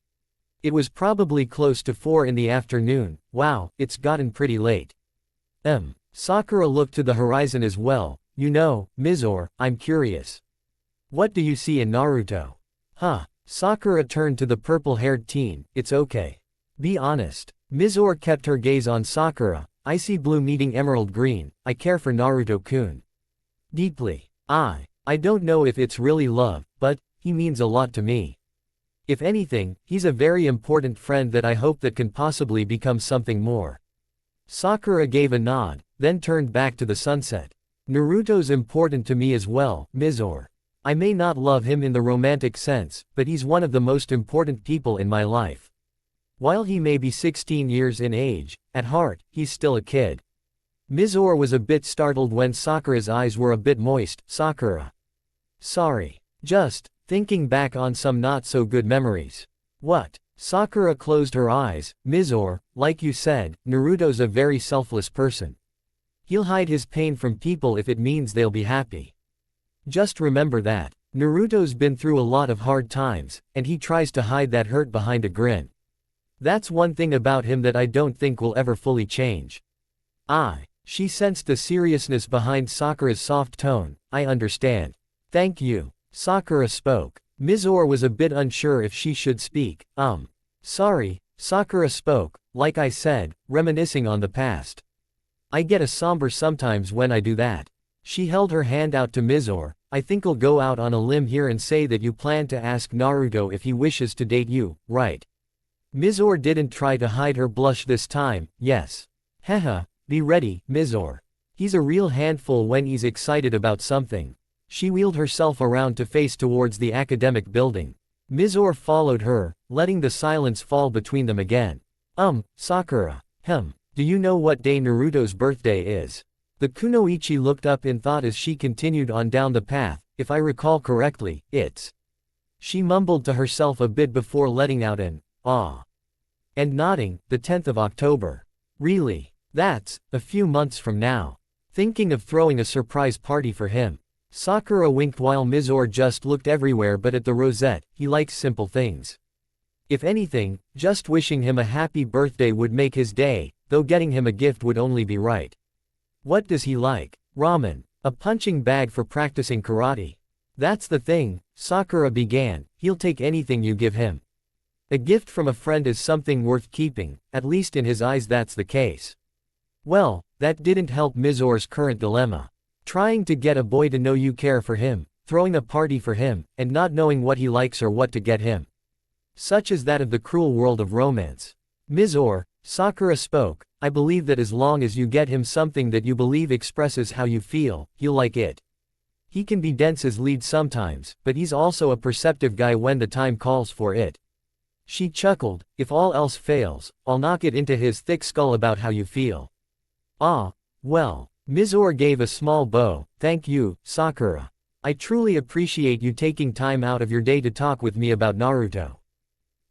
It was probably close to 4 in the afternoon. Wow, it's gotten pretty late. Sakura looked to the horizon as well. You know, Mizore, I'm curious. What do you see in Naruto? Huh. Sakura turned to the purple-haired teen. It's okay. Be honest. Mizore kept her gaze on Sakura. I see blue meeting emerald green. I care for Naruto-kun. Deeply. I don't know if it's really love, but he means a lot to me. If anything, he's a very important friend that I hope that can possibly become something more. Sakura gave a nod, then turned back to the sunset. Naruto's important to me as well, Mizore. I may not love him in the romantic sense, but he's one of the most important people in my life. While he may be 16 years in age, at heart, he's still a kid. Mizore was a bit startled when Sakura's eyes were a bit moist. Sakura. Sorry. Just thinking back on some not-so-good memories. What? Sakura closed her eyes. Mizore, like you said, Naruto's a very selfless person. He'll hide his pain from people if it means they'll be happy. Just remember that. Naruto's been through a lot of hard times, and he tries to hide that hurt behind a grin. That's one thing about him that I don't think will ever fully change. She sensed the seriousness behind Sakura's soft tone. I understand. Thank you. Sakura spoke. Mizore was a bit unsure if she should speak. Sorry, Sakura spoke, like I said, reminiscing on the past. I get a somber sometimes when I do that. She held her hand out to Mizore. I think I'll go out on a limb here and say that you plan to ask Naruto if he wishes to date you, right? Mizore didn't try to hide her blush this time. Yes. Haha, be ready, Mizore. He's a real handful when he's excited about something. She wheeled herself around to face towards the academic building. Mizore followed her, letting the silence fall between them again. Sakura. Do you know what day Naruto's birthday is? The kunoichi looked up in thought as she continued on down the path. If I recall correctly, it's... She mumbled to herself a bit before letting out an, ah. And nodding, the 10th of October. Really? That's a few months from now. Thinking of throwing a surprise party for him. Sakura winked while Mizore just looked everywhere but at the rosette. He likes simple things. If anything, just wishing him a happy birthday would make his day, though getting him a gift would only be right. What does he like? Ramen. A punching bag for practicing karate. That's the thing, Sakura began. He'll take anything you give him. A gift from a friend is something worth keeping, at least in his eyes that's the case. Well, that didn't help Mizore's current dilemma. Trying to get a boy to know you care for him, throwing a party for him, and not knowing what he likes or what to get him. Such is that of the cruel world of romance. Mizore, Sakura spoke, I believe that as long as you get him something that you believe expresses how you feel, he'll like it. He can be dense as lead sometimes, but he's also a perceptive guy when the time calls for it. She chuckled, if all else fails, I'll knock it into his thick skull about how you feel. Well. Mizore gave a small bow. Thank you, Sakura. I truly appreciate you taking time out of your day to talk with me about Naruto.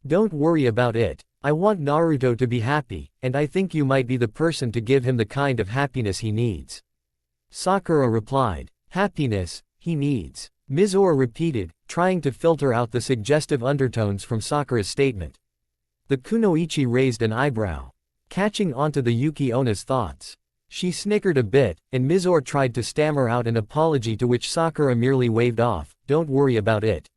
Don't worry about it. I want Naruto to be happy, and I think you might be the person to give him the kind of happiness he needs. Sakura replied. Happiness, he needs. Mizore repeated, trying to filter out the suggestive undertones from Sakura's statement. The kunoichi raised an eyebrow, catching onto the Yuki Ona's thoughts. She snickered a bit, and Mizore tried to stammer out an apology to which Sakura merely waved off. Don't worry about it.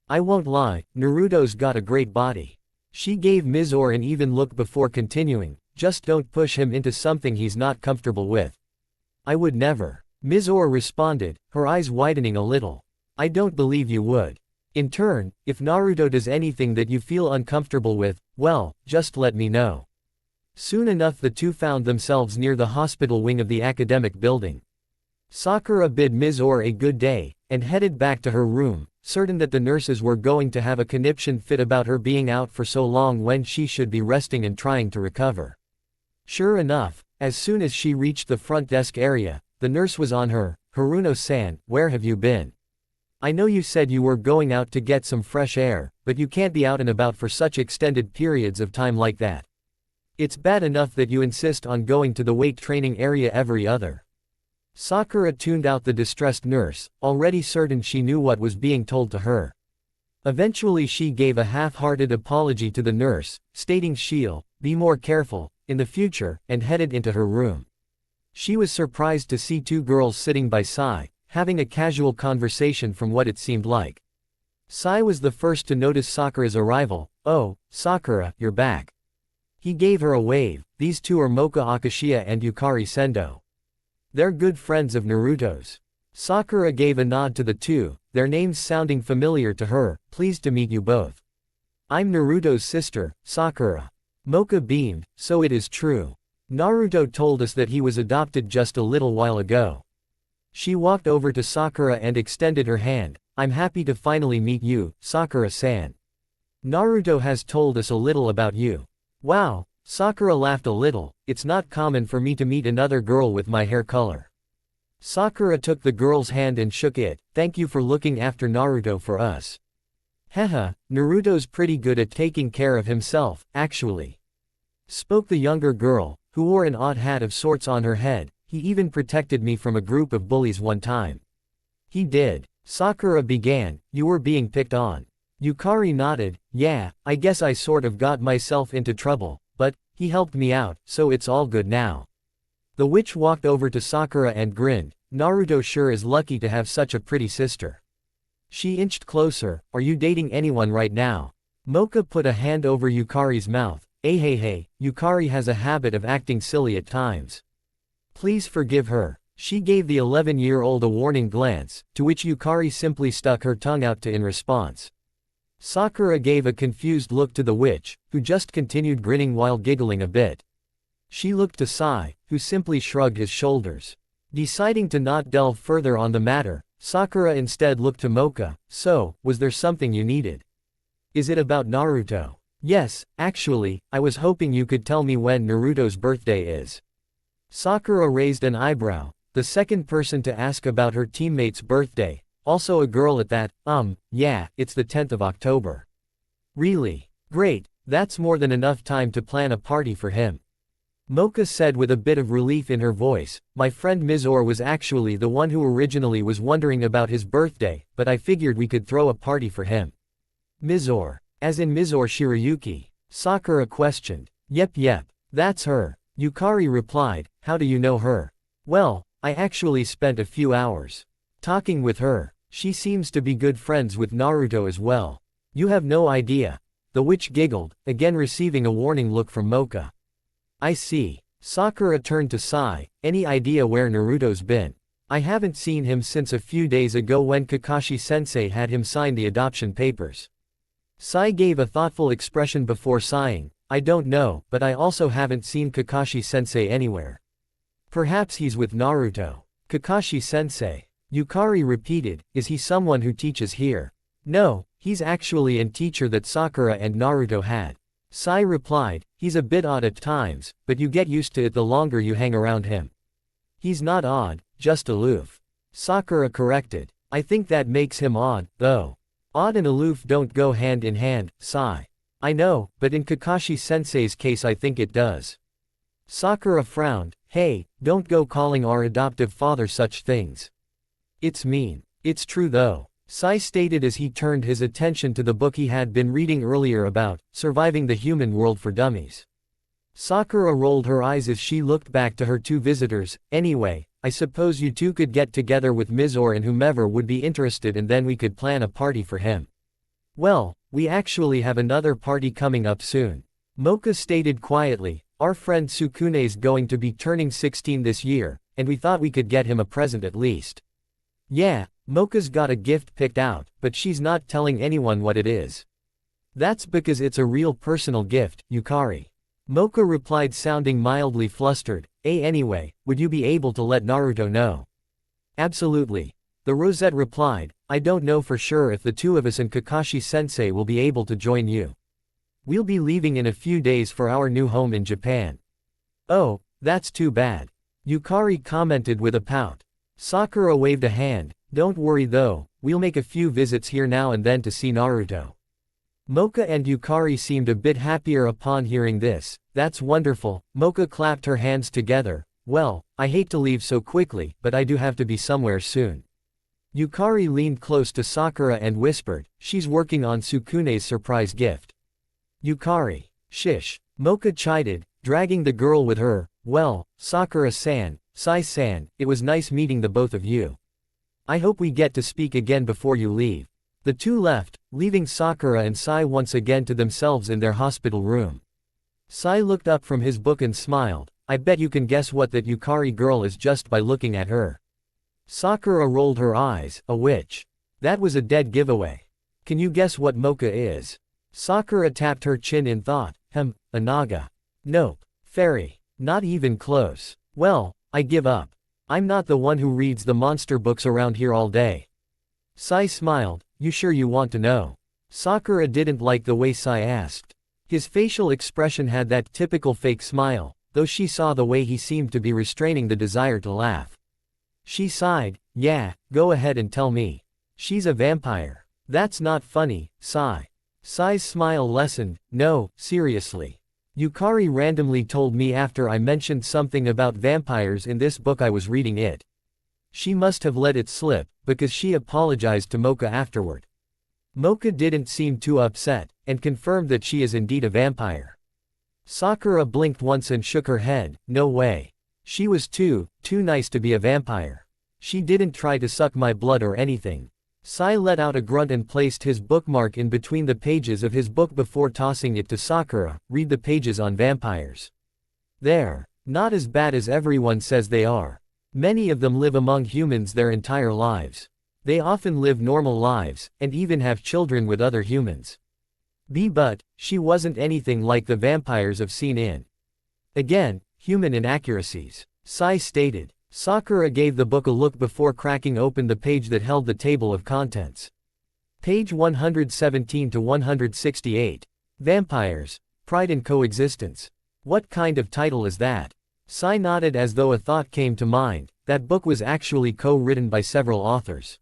I won't lie, Naruto's got a great body. She gave Mizore an even look before continuing, just don't push him into something he's not comfortable with. I would never. Mizore responded, her eyes widening a little. I don't believe you would. In turn, if Naruto does anything that you feel uncomfortable with, well, just let me know. Soon enough the two found themselves near the hospital wing of the academic building. Sakura bid Mizore a good day, and headed back to her room, certain that the nurses were going to have a conniption fit about her being out for so long when she should be resting and trying to recover. Sure enough, as soon as she reached the front desk area, the nurse was on her. Haruno-san, where have you been? I know you said you were going out to get some fresh air, but you can't be out and about for such extended periods of time like that. It's bad enough that you insist on going to the weight training area every other Sakura tuned out the distressed nurse, already certain she knew what was being told to her. Eventually she gave a half-hearted apology to the nurse, stating she'll be more careful in the future, and headed into her room. She was surprised to see two girls sitting by Sai, having a casual conversation from what it seemed like. Sai was the first to notice Sakura's arrival. "Oh, Sakura, you're back." He gave her a wave. These two are Mocha Akashiya and Yukari Sendo. They're good friends of Naruto's. Sakura gave a nod to the two, their names sounding familiar to her. "Pleased to meet you both. I'm Naruto's sister, Sakura." Mocha beamed. "So it is true. Naruto told us that he was adopted just a little while ago." She walked over to Sakura and extended her hand. "I'm happy to finally meet you, Sakura-san. Naruto has told us a little about you." "Wow." Sakura laughed a little. "It's not common for me to meet another girl with my hair color." Sakura took the girl's hand and shook it. "Thank you for looking after Naruto for us." "Haha, Naruto's pretty good at taking care of himself, actually," spoke the younger girl, who wore an odd hat of sorts on her head. "He even protected me from a group of bullies one time." "He did?" Sakura began. "You were being picked on." Yukari nodded. "Yeah, I guess I sort of got myself into trouble, but he helped me out, so it's all good now." The witch walked over to Sakura and grinned. "Naruto sure is lucky to have such a pretty sister." She inched closer. "Are you dating anyone right now?" Mocha put a hand over Yukari's mouth. Hey, Yukari has a habit of acting silly at times. Please forgive her." She gave the 11-year-old a warning glance, to which Yukari simply stuck her tongue out in response. Sakura gave a confused look to the witch, who just continued grinning while giggling a bit. She looked to Sai, who simply shrugged his shoulders. Deciding to not delve further on the matter, Sakura instead looked to Mocha. "So, was there something you needed? Is it about Naruto?" "Yes, actually, I was hoping you could tell me when Naruto's birthday is." Sakura raised an eyebrow, the second person to ask about her teammate's birthday, also a girl at that. Yeah, it's the 10th of October. "Really? Great, that's more than enough time to plan a party for him." Mocha said with a bit of relief in her voice. "My friend Mizore was actually the one who originally was wondering about his birthday, but I figured we could throw a party for him." "Mizore? As in Mizore Shirayuki?" Sakura questioned. Yep, that's her," Yukari replied. "How do you know her?" "Well, I actually spent a few hours talking with her. She seems to be good friends with Naruto as well." "You have no idea." The witch giggled, again receiving a warning look from Mocha. "I see." Sakura turned to Sai. "Any idea where Naruto's been?" "I haven't seen him since a few days ago when Kakashi-sensei had him sign the adoption papers." Sai gave a thoughtful expression before sighing. "I don't know, but I also haven't seen Kakashi-sensei anywhere. Perhaps he's with Naruto." "Kakashi-sensei?" Yukari repeated. "Is he someone who teaches here?" "No, he's actually a teacher that Sakura and Naruto had." Sai replied. "He's a bit odd at times, but you get used to it the longer you hang around him." "He's not odd, just aloof," Sakura corrected. "I think that makes him odd, though." "Odd and aloof don't go hand in hand, Sai." "I know, but in Kakashi-sensei's case I think it does." Sakura frowned. "Hey, don't go calling our adoptive father such things. It's mean." "It's true though," Sai stated as he turned his attention to the book he had been reading earlier about surviving the human world for dummies. Sakura rolled her eyes as she looked back to her two visitors. "Anyway, I suppose you two could get together with Mizore and whomever would be interested and then we could plan a party for him." "Well, we actually have another party coming up soon," Mocha stated quietly. "Our friend Sukune's going to be turning 16 this year, and we thought we could get him a present at least." "Yeah, Mocha's got a gift picked out, but she's not telling anyone what it is." "That's because it's a real personal gift, Yukari," Mocha replied sounding mildly flustered. Anyway, would you be able to let Naruto know?" "Absolutely," the Rosette replied. "I don't know for sure if the two of us and Kakashi-sensei will be able to join you. We'll be leaving in a few days for our new home in Japan." "Oh, that's too bad," Yukari commented with a pout. Sakura waved a hand. "Don't worry though, we'll make a few visits here now and then to see Naruto." Mocha and Yukari seemed a bit happier upon hearing this. "That's wonderful." Mocha clapped her hands together. "Well, I hate to leave so quickly, but I do have to be somewhere soon. Yukari leaned close to Sakura and whispered, she's working on Sukune's surprise gift. Yukari. Shish. Mocha chided, dragging the girl with her. Well, Sakura-san, Sai-san, it was nice meeting the both of you. I hope we get to speak again before you leave. The two left, leaving Sakura and Sai once again to themselves in their hospital room. Sai looked up from his book and smiled. I bet you can guess what that Yukari girl is just by looking at her. Sakura rolled her eyes. A witch. That was a dead giveaway. Can you guess what Mocha is? Sakura tapped her chin in thought. A naga. Nope. Fairy. Not even close. Well, I give up. I'm not the one who reads the monster books around here all day. Sai smiled. You sure you want to know? Sakura didn't like the way Sai asked. His facial expression had that typical fake smile, though she saw the way he seemed to be restraining the desire to laugh. She sighed. Yeah, go ahead and tell me. She's a vampire. That's not funny, Sai. Sai's smile lessened. No, seriously. Yukari randomly told me after I mentioned something about vampires in this book I was reading it. She must have let it slip, because she apologized to Mocha afterward. Mocha didn't seem too upset, and confirmed that she is indeed a vampire. Sakura blinked once and shook her head. No way. She was too nice to be a vampire. She didn't try to suck my blood or anything. Sai let out a grunt and placed his bookmark in between the pages of his book before tossing it to Sakura. Read the pages on vampires. They're not as bad as everyone says they are. Many of them live among humans their entire lives. They often live normal lives, and even have children with other humans. But she wasn't anything like the vampires I've seen in. Again, human inaccuracies. Sai stated. Sakura gave the book a look before cracking open the page that held the table of contents. Page 117 to 168. Vampires. Pride and Coexistence. What kind of title is that? Sai nodded as though a thought came to mind. That book was actually co-written by several authors.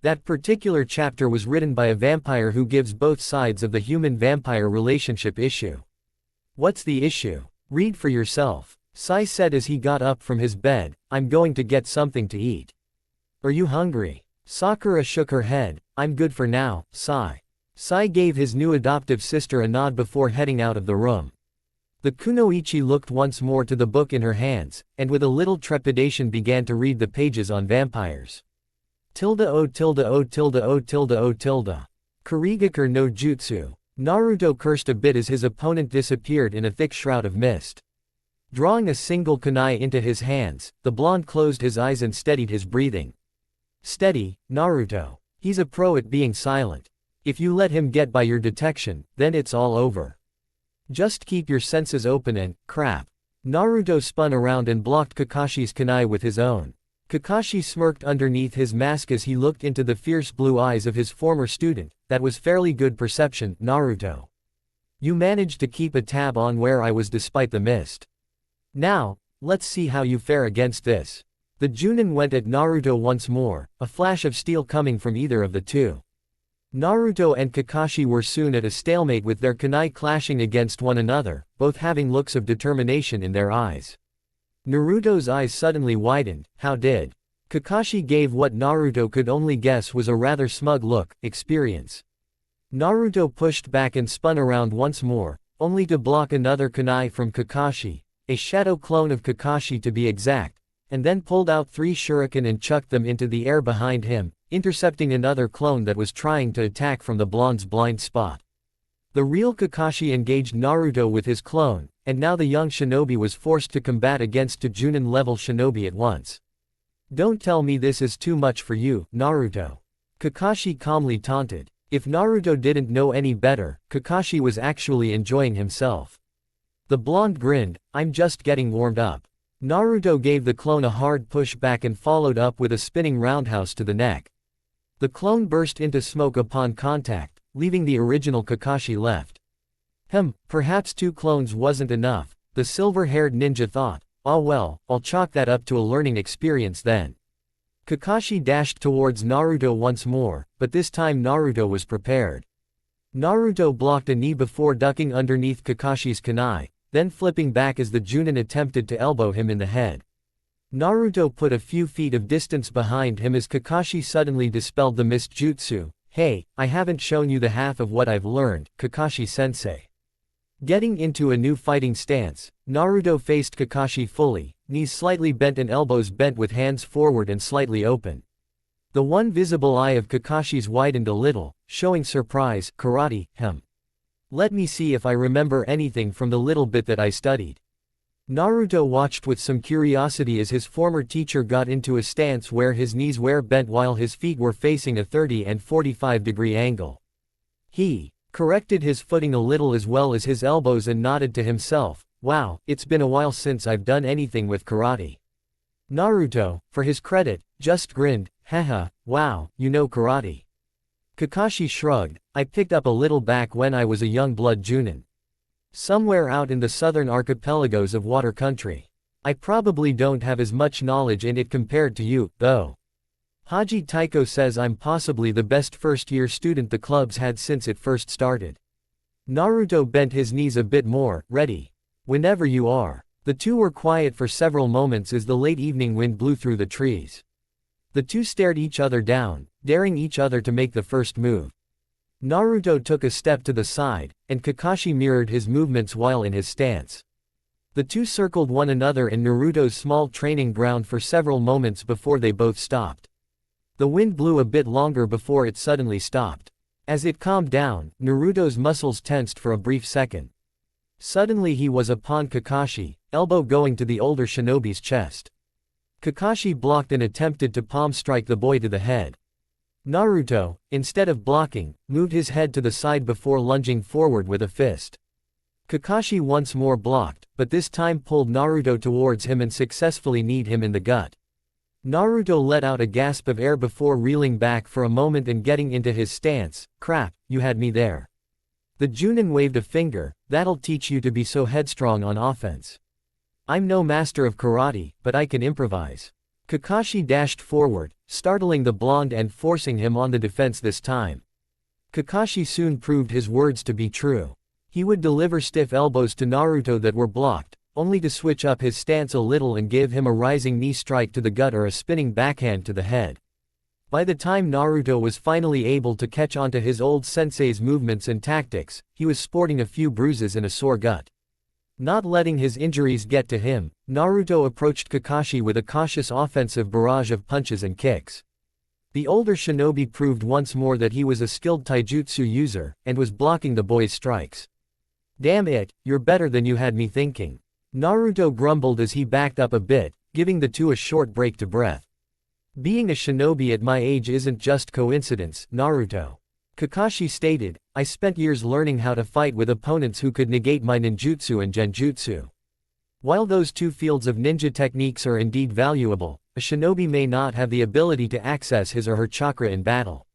That particular chapter was written by a vampire who gives both sides of the human-vampire relationship issue. What's the issue? Read for yourself. Sai said as he got up from his bed. I'm going to get something to eat. Are you hungry? Sakura shook her head. I'm good for now, Sai. Sai gave his new adoptive sister a nod before heading out of the room. The kunoichi looked once more to the book in her hands, and with a little trepidation began to read the pages on vampires. Kurigakure no Jutsu. Naruto cursed a bit as his opponent disappeared in a thick shroud of mist. Drawing a single kunai into his hands, the blonde closed his eyes and steadied his breathing. Steady, Naruto. He's a pro at being silent. If you let him get by your detection, then it's all over. Just keep your senses open and, crap. Naruto spun around and blocked Kakashi's kunai with his own. Kakashi smirked underneath his mask as he looked into the fierce blue eyes of his former student. That was fairly good perception, Naruto. You managed to keep a tab on where I was despite the mist. Now, let's see how you fare against this. The Junin went at Naruto once more, a flash of steel coming from either of the two. Naruto and Kakashi were soon at a stalemate with their kunai clashing against one another, both having looks of determination in their eyes. Naruto's eyes suddenly widened. How did? Kakashi gave what Naruto could only guess was a rather smug look. Experience. Naruto pushed back and spun around once more, only to block another kunai from Kakashi, a shadow clone of Kakashi to be exact, and then pulled out 3 shuriken and chucked them into the air behind him, intercepting another clone that was trying to attack from the blonde's blind spot. The real Kakashi engaged Naruto with his clone, and now the young shinobi was forced to combat against two Junin-level shinobi at once. Don't tell me this is too much for you, Naruto. Kakashi calmly taunted. If Naruto didn't know any better, Kakashi was actually enjoying himself. The blonde grinned. I'm just getting warmed up. Naruto gave the clone a hard push back and followed up with a spinning roundhouse to the neck. The clone burst into smoke upon contact, leaving the original Kakashi left. Perhaps 2 clones wasn't enough, the silver-haired ninja thought. Ah well, I'll chalk that up to a learning experience then. Kakashi dashed towards Naruto once more, but this time Naruto was prepared. Naruto blocked a knee before ducking underneath Kakashi's kunai, then flipping back as the Junin attempted to elbow him in the head. Naruto put a few feet of distance behind him as Kakashi suddenly dispelled the mist jutsu. Hey, I haven't shown you the half of what I've learned, Kakashi-sensei. Getting into a new fighting stance, Naruto faced Kakashi fully, knees slightly bent and elbows bent with hands forward and slightly open. The one visible eye of Kakashi's widened a little, showing surprise. Karate, Let me see if I remember anything from the little bit that I studied. Naruto watched with some curiosity as his former teacher got into a stance where his knees were bent while his feet were facing a 30 and 45-degree angle. He corrected his footing a little as well as his elbows and nodded to himself. Wow, it's been a while since I've done anything with karate. Naruto, for his credit, just grinned. Haha, wow, you know karate. Kakashi shrugged. I picked up a little back when I was a young blood Junin. Somewhere out in the southern archipelagos of water country. I probably don't have as much knowledge in it compared to you, though. Haji Taiko says I'm possibly the best first-year student the club's had since it first started. Naruto bent his knees a bit more. Ready. Whenever you are. The two were quiet for several moments as the late evening wind blew through the trees. The two stared each other down, daring each other to make the first move. Naruto took a step to the side, and Kakashi mirrored his movements while in his stance. The two circled one another in Naruto's small training ground for several moments before they both stopped. The wind blew a bit longer before it suddenly stopped. As it calmed down, Naruto's muscles tensed for a brief second. Suddenly he was upon Kakashi, elbow going to the older shinobi's chest. Kakashi blocked and attempted to palm strike the boy to the head. Naruto, instead of blocking, moved his head to the side before lunging forward with a fist. Kakashi once more blocked, but this time pulled Naruto towards him and successfully kneed him in the gut. Naruto let out a gasp of air before reeling back for a moment and getting into his stance. Crap, you had me there. The Junin waved a finger. That'll teach you to be so headstrong on offense. I'm no master of karate, but I can improvise. Kakashi dashed forward, startling the blonde and forcing him on the defense this time. Kakashi soon proved his words to be true. He would deliver stiff elbows to Naruto that were blocked, only to switch up his stance a little and give him a rising knee strike to the gut or a spinning backhand to the head. By the time Naruto was finally able to catch on to his old sensei's movements and tactics, he was sporting a few bruises and a sore gut. Not letting his injuries get to him, Naruto approached Kakashi with a cautious offensive barrage of punches and kicks. The older shinobi proved once more that he was a skilled taijutsu user, and was blocking the boy's strikes. Damn it, you're better than you had me thinking. Naruto grumbled as he backed up a bit, giving the two a short break to breath. Being a shinobi at my age isn't just coincidence, Naruto. Kakashi stated, I spent years learning how to fight with opponents who could negate my ninjutsu and genjutsu. While those two fields of ninja techniques are indeed valuable, a shinobi may not have the ability to access his or her chakra in battle.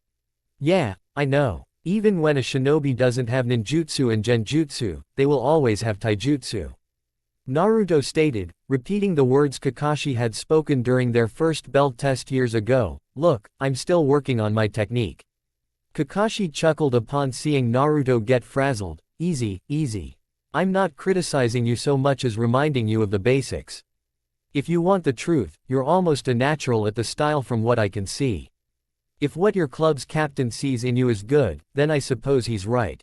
Yeah, I know. Even when a shinobi doesn't have ninjutsu and genjutsu, they will always have taijutsu. Naruto stated, repeating the words Kakashi had spoken during their first bell test years ago. Look, I'm still working on my technique. Kakashi chuckled upon seeing Naruto get frazzled. Easy, easy. I'm not criticizing you so much as reminding you of the basics. If you want the truth, you're almost a natural at the style from what I can see. If what your club's captain sees in you is good, then I suppose he's right.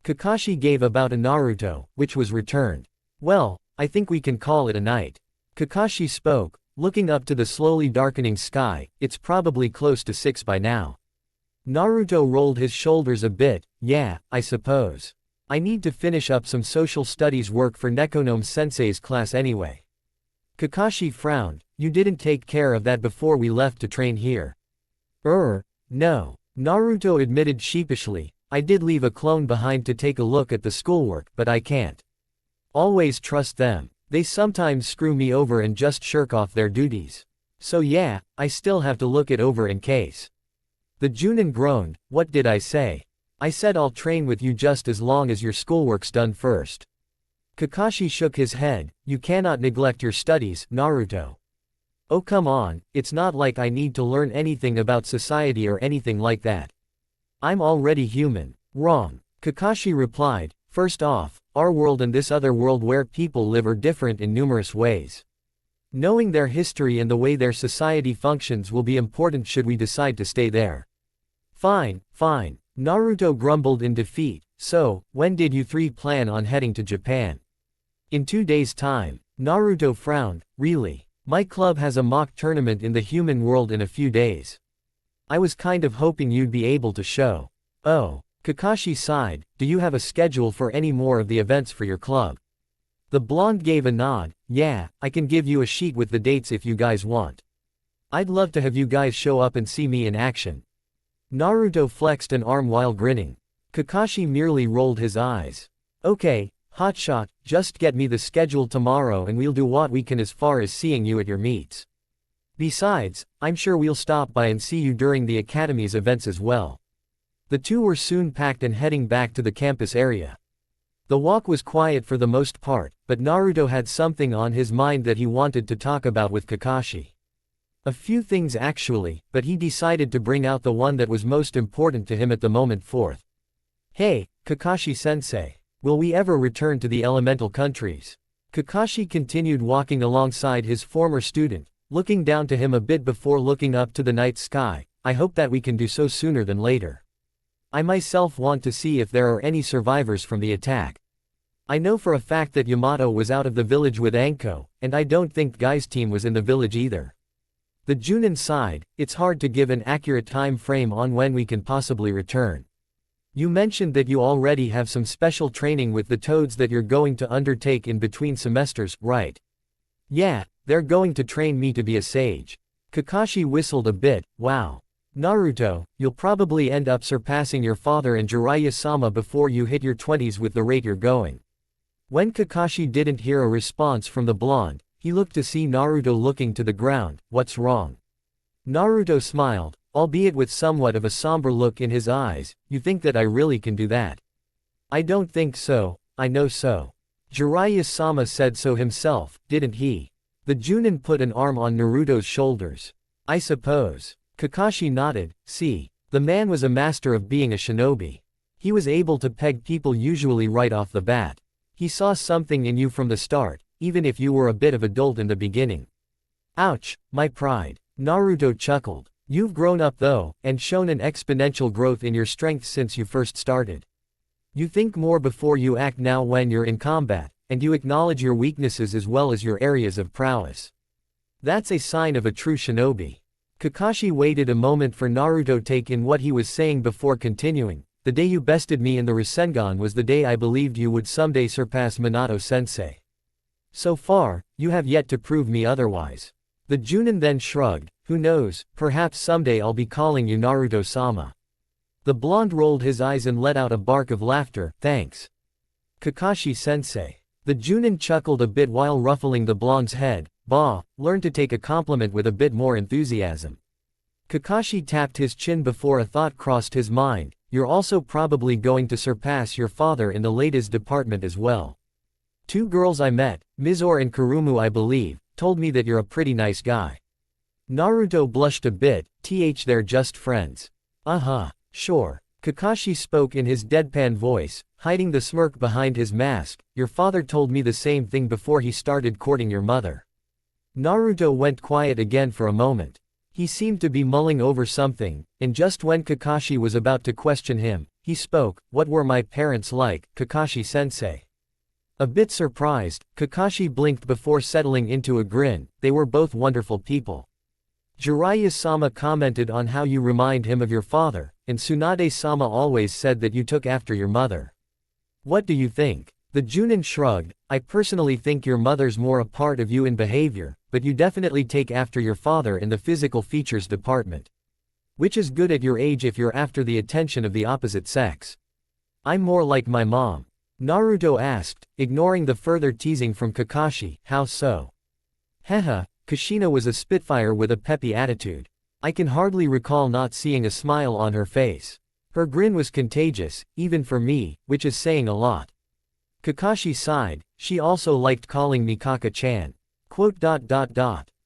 Kakashi gave about a Naruto, which was returned. Well, I think we can call it a night. Kakashi spoke, looking up to the slowly darkening sky. It's probably close to 6 by now. Naruto rolled his shoulders a bit. Yeah, I suppose. I need to finish up some social studies work for Nekonome-sensei's class anyway. Kakashi frowned. You didn't take care of that before we left to train here. No. Naruto admitted sheepishly. I did leave a clone behind to take a look at the schoolwork, but I can't always trust them. They sometimes screw me over and just shirk off their duties. So yeah, I still have to look it over in case. The Junin groaned. What did I say? I said I'll train with you just as long as your schoolwork's done first. Kakashi shook his head. You cannot neglect your studies, Naruto. Oh come on, it's not like I need to learn anything about society or anything like that. I'm already human. Wrong. Kakashi replied. First off, our world and this other world where people live are different in numerous ways. Knowing their history and the way their society functions will be important should we decide to stay there. Fine, fine. Naruto grumbled in defeat. So, when did you three plan on heading to Japan? In 2 days' time. Naruto frowned. Really? My club has a mock tournament in the human world in a few days. I was kind of hoping you'd be able to show. Oh. Kakashi sighed. Do you have a schedule for any more of the events for your club? The blonde gave a nod. Yeah, I can give you a sheet with the dates if you guys want. I'd love to have you guys show up and see me in action. Naruto flexed an arm while grinning. Kakashi merely rolled his eyes. Okay, hotshot, just get me the schedule tomorrow and we'll do what we can as far as seeing you at your meets. Besides, I'm sure we'll stop by and see you during the Academy's events as well. The two were soon packed and heading back to the campus area. The walk was quiet for the most part, but Naruto had something on his mind that he wanted to talk about with Kakashi. A few things actually, but he decided to bring out the one that was most important to him at the moment forth. Hey, Kakashi-sensei. Will we ever return to the elemental countries? Kakashi continued walking alongside his former student, looking down to him a bit before looking up to the night sky. I hope that we can do so sooner than later. I myself want to see if there are any survivors from the attack. I know for a fact that Yamato was out of the village with Anko, and I don't think Guy's team was in the village either. The Junin sighed. It's hard to give an accurate time frame on when we can possibly return. You mentioned that you already have some special training with the toads that you're going to undertake in between semesters, right? Yeah, they're going to train me to be a sage. Kakashi whistled a bit. Wow. Naruto, you'll probably end up surpassing your father and Jiraiya-sama before you hit your 20s with the rate you're going. When Kakashi didn't hear a response from the blonde, he looked to see Naruto looking to the ground. What's wrong? Naruto smiled, albeit with somewhat of a somber look in his eyes. You think that I really can do that? I don't think so, I know so. Jiraiya-sama said so himself, didn't he? The Junin put an arm on Naruto's shoulders. I suppose. Kakashi nodded. See, the man was a master of being a shinobi. He was able to peg people usually right off the bat. He saw something in you from the start, even if you were a bit of a dolt in the beginning. Ouch, my pride. Naruto chuckled. You've grown up though, and shown an exponential growth in your strength since you first started. You think more before you act now when you're in combat, and you acknowledge your weaknesses as well as your areas of prowess. That's a sign of a true shinobi. Kakashi waited a moment for Naruto to take in what he was saying before continuing. The day you bested me in the Rasengan was the day I believed you would someday surpass Minato-sensei. So far, you have yet to prove me otherwise. The Junin then shrugged. Who knows, perhaps someday I'll be calling you Naruto-sama. The blonde rolled his eyes and let out a bark of laughter. Thanks. Kakashi-sensei. The Junin chuckled a bit while ruffling the blonde's head. Bah, learn to take a compliment with a bit more enthusiasm. Kakashi tapped his chin before a thought crossed his mind. You're also probably going to surpass your father in the latest department as well. 2 girls I met, Mizore and Kurumu I believe, told me that you're a pretty nice guy. Naruto blushed a bit. They're just friends. Sure. Kakashi spoke in his deadpan voice, hiding the smirk behind his mask. Your father told me the same thing before he started courting your mother. Naruto went quiet again for a moment. He seemed to be mulling over something, and just when Kakashi was about to question him, he spoke. What were my parents like, Kakashi-sensei? A bit surprised, Kakashi blinked before settling into a grin. They were both wonderful people. Jiraiya-sama commented on how you remind him of your father, and Tsunade-sama always said that you took after your mother. What do you think? The Junin shrugged. I personally think your mother's more a part of you in behavior, but you definitely take after your father in the physical features department. Which is good at your age if you're after the attention of the opposite sex. I'm more like my mom. Naruto asked, ignoring the further teasing from Kakashi. How so? Haha, Kushina was a spitfire with a peppy attitude. I can hardly recall not seeing a smile on her face. Her grin was contagious, even for me, which is saying a lot. Kakashi sighed. She also liked calling me Kaka-chan.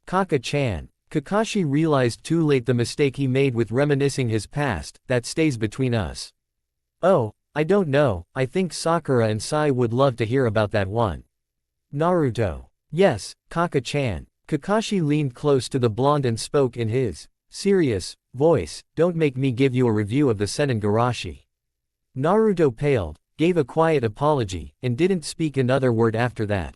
Kaka-chan. Kakashi realized too late the mistake he made with reminiscing his past. That stays between us. Oh, I don't know, I think Sakura and Sai would love to hear about that one. Naruto. Yes, Kaka-chan. Kakashi leaned close to the blonde and spoke in his serious voice, "Don't make me give you a review of the Senengarashi." Naruto paled, gave a quiet apology, and didn't speak another word after that.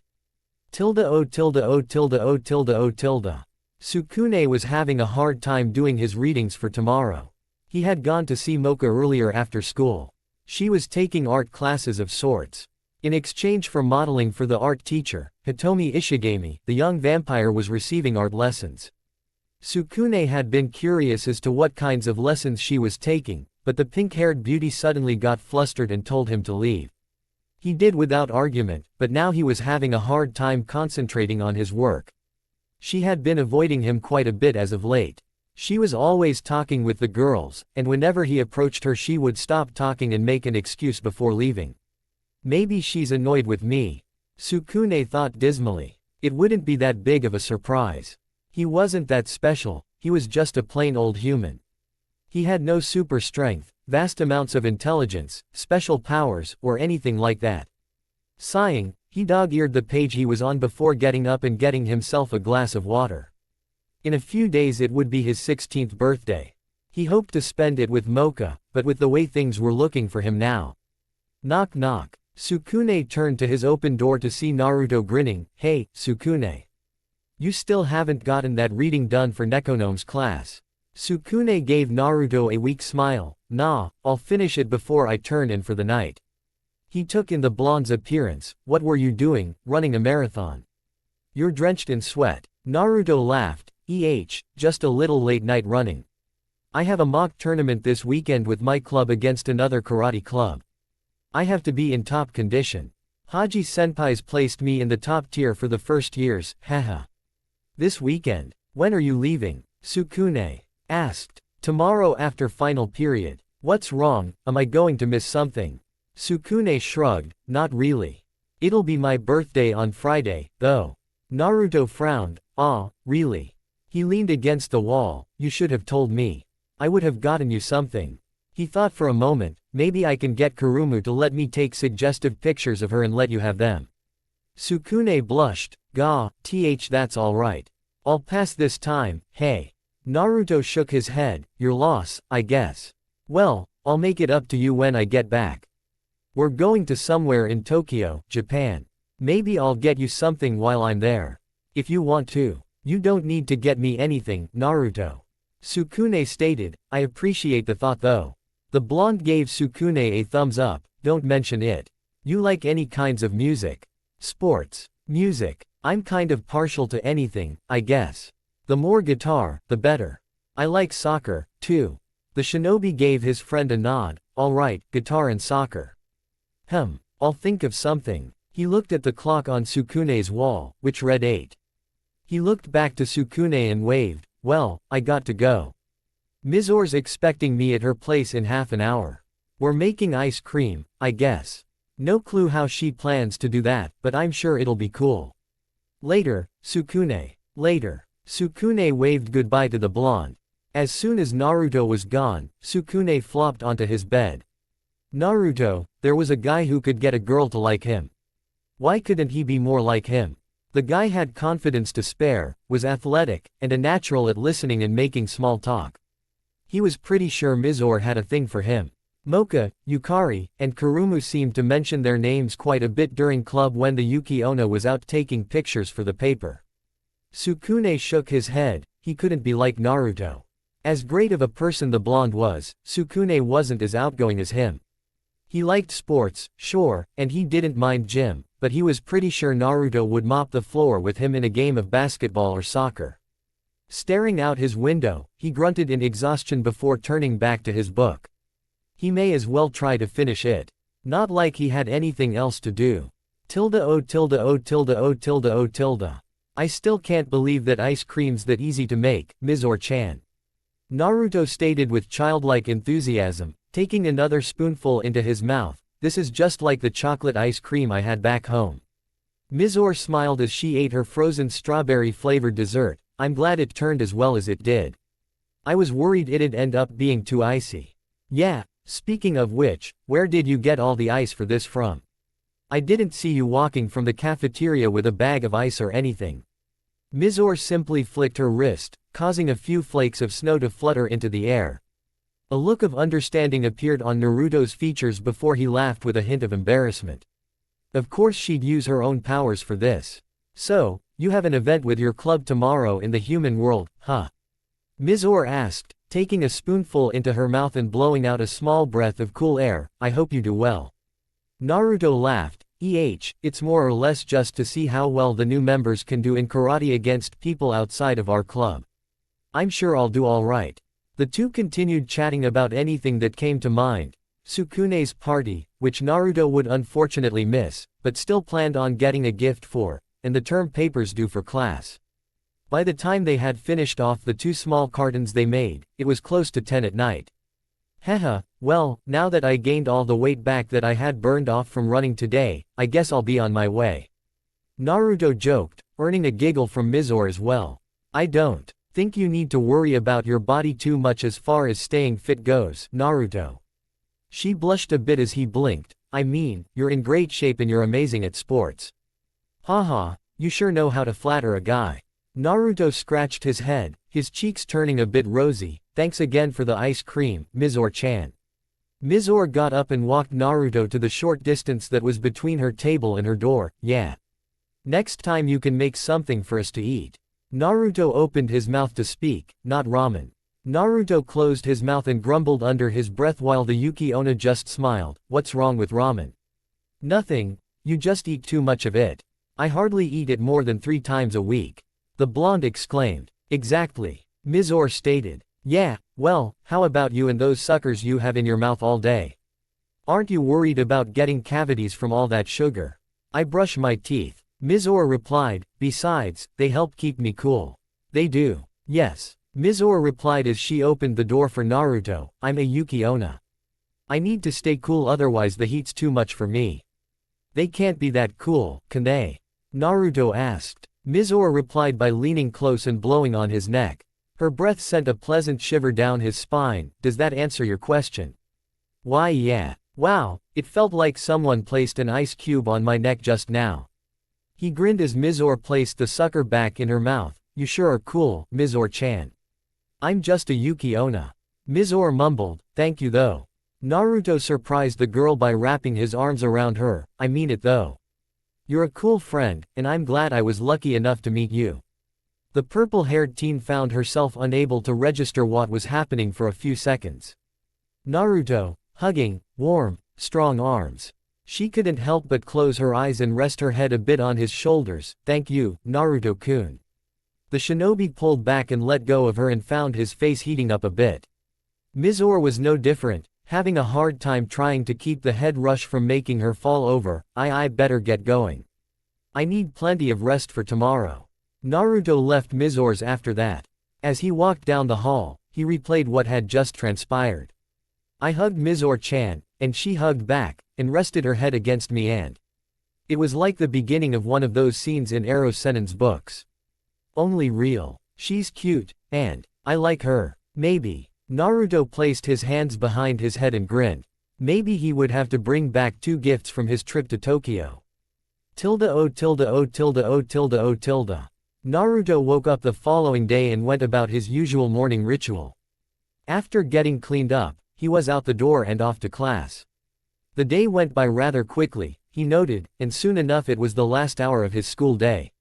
Tilde o tilde o tilde o tilde o tilde. Sukune was having a hard time doing his readings for tomorrow. He had gone to see Mocha earlier after school. She was taking art classes of sorts. In exchange for modeling for the art teacher, Hitomi Ishigami, the young vampire was receiving art lessons. Sukune had been curious as to what kinds of lessons she was taking, but the pink-haired beauty suddenly got flustered and told him to leave. He did without argument, but now he was having a hard time concentrating on his work. She had been avoiding him quite a bit as of late. She was always talking with the girls, and whenever he approached her she would stop talking and make an excuse before leaving. Maybe she's annoyed with me, Sukune thought dismally. It wouldn't be that big of a surprise. He wasn't that special, he was just a plain old human. He had no super strength, vast amounts of intelligence, special powers, or anything like that. Sighing, he dog-eared the page he was on before getting up and getting himself a glass of water. In a few days it would be his 16th birthday. He hoped to spend it with Mocha, but with the way things were looking for him now. Knock knock. Sukune turned to his open door to see Naruto grinning. "Hey, Sukune. You still haven't gotten that reading done for Nekonome's class." Sukune gave Naruto a weak smile. "Nah, I'll finish it before I turn in for the night." He took in the blonde's appearance. "What were you doing, running a marathon? You're drenched in sweat." Naruto laughed. Just a little late night running. I have a mock tournament this weekend with my club against another karate club. I have to be in top condition. Haji Senpai's placed me in the top tier for the first years, haha. This weekend. When are you leaving? Sukune asked. Tomorrow after final period. What's wrong, am I going to miss something? Sukune shrugged, not really. It'll be my birthday on Friday, though. Naruto frowned, really? He leaned against the wall. You should have told me. I would have gotten you something. He thought for a moment, maybe I can get Kurumu to let me take suggestive pictures of her and let you have them. Sukune blushed, that's alright. I'll pass this time, hey. Naruto shook his head, your loss, I guess. Well, I'll make it up to you when I get back. We're going to somewhere in Tokyo, Japan. Maybe I'll get you something while I'm there. If you want to. You don't need to get me anything, Naruto. Sukune stated, I appreciate the thought though. The blonde gave Sukune a thumbs up, don't mention it. You like any kinds of music? Sports. Music. I'm kind of partial to anything, I guess. The more guitar, the better. I like soccer, too. The shinobi gave his friend a nod, alright, guitar and soccer. I'll think of something. He looked at the clock on Sukune's wall, which read 8. He looked back to Sukune and waved, well, I got to go. Mizor's expecting me at her place in half an hour. We're making ice cream, I guess. No clue how she plans to do that, but I'm sure it'll be cool. Later, Sukune. Later. Sukune waved goodbye to the blonde. As soon as Naruto was gone, Sukune flopped onto his bed. Naruto, there was a guy who could get a girl to like him. Why couldn't he be more like him? The guy had confidence to spare, was athletic, and a natural at listening and making small talk. He was pretty sure Mizor had a thing for him. Mocha, Yukari, and Kurumu seemed to mention their names quite a bit during club when the Yuki Onna was out taking pictures for the paper. Sukune shook his head, he couldn't be like Naruto. As great of a person the blonde was, Sukune wasn't as outgoing as him. He liked sports, sure, and he didn't mind gym, but he was pretty sure Naruto would mop the floor with him in a game of basketball or soccer. Staring out his window, he grunted in exhaustion before turning back to his book. He may as well try to finish it. Not like he had anything else to do. I still can't believe that ice cream's that easy to make, Mizor-chan. Naruto stated with childlike enthusiasm, taking another spoonful into his mouth, this is just like the chocolate ice cream I had back home. Mizor smiled as she ate her frozen strawberry-flavored dessert, I'm glad it turned as well as it did. I was worried it'd end up being too icy. Yeah, speaking of which, where did you get all the ice for this from? I didn't see you walking from the cafeteria with a bag of ice or anything. Mizore simply flicked her wrist, causing a few flakes of snow to flutter into the air. A look of understanding appeared on Naruto's features before he laughed with a hint of embarrassment. Of course she'd use her own powers for this. So, you have an event with your club tomorrow in the human world, huh? Mizore asked, taking a spoonful into her mouth and blowing out a small breath of cool air. I hope you do well. Naruto laughed. It's more or less just to see how well the new members can do in karate against people outside of our club. I'm sure I'll do alright. The two continued chatting about anything that came to mind. Sukune's party, which Naruto would unfortunately miss, but still planned on getting a gift for, and the term papers due for class. By the time they had finished off the 2 small cartons they made, it was close to 10 at night. Haha, well, now that I gained all the weight back that I had burned off from running today, I guess I'll be on my way. Naruto joked, earning a giggle from Mizore as well. I don't think you need to worry about your body too much as far as staying fit goes, Naruto. She blushed a bit as he blinked. I mean, you're in great shape and you're amazing at sports. Haha, you sure know how to flatter a guy. Naruto scratched his head, his cheeks turning a bit rosy. Thanks again for the ice cream, Mizore-chan. Mizore got up and walked Naruto to the short distance that was between her table and her door. Yeah. Next time you can make something for us to eat. Naruto opened his mouth to speak, not ramen. Naruto closed his mouth and grumbled under his breath while the Yuki Onna just smiled. What's wrong with ramen? Nothing, you just eat too much of it. I hardly eat it more than 3 times a week. The blonde exclaimed. Exactly. Mizore stated. Yeah, well, how about you and those suckers you have in your mouth all day? Aren't you worried about getting cavities from all that sugar? I brush my teeth. Mizore replied, besides, they help keep me cool. They do. Yes. Mizore replied as she opened the door for Naruto. I'm a Yuki Onna. I need to stay cool otherwise the heat's too much for me. They can't be that cool, can they? Naruto asked. Mizore replied by leaning close and blowing on his neck. Her breath sent a pleasant shiver down his spine. Does that answer your question? Why yeah. Wow, it felt like someone placed an ice cube on my neck just now. He grinned as Mizore placed the sucker back in her mouth. You sure are cool, Mizore-chan. I'm just a Yuki Onna. Mizore mumbled, thank you though. Naruto surprised the girl by wrapping his arms around her. I mean it though. You're a cool friend, and I'm glad I was lucky enough to meet you. The purple-haired teen found herself unable to register what was happening for a few seconds. Naruto, hugging, warm, strong arms. She couldn't help but close her eyes and rest her head a bit on his shoulders. Thank you, Naruto-kun. The shinobi pulled back and let go of her and found his face heating up a bit. Mizore was no different, having a hard time trying to keep the head rush from making her fall over. I better get going. I need plenty of rest for tomorrow. Naruto left Mizore's after that. As he walked down the hall, he replayed what had just transpired. I hugged Mizore-chan, and she hugged back, and rested her head against me and it was like the beginning of one of those scenes in Eros Senen's books. Only real. She's cute, and I like her. Maybe. Naruto placed his hands behind his head and grinned. Maybe he would have to bring back 2 gifts from his trip to Tokyo. Naruto woke up the following day and went about his usual morning ritual. After getting cleaned up, he was out the door and off to class. The day went by rather quickly, he noted, and soon enough it was the last hour of his school day.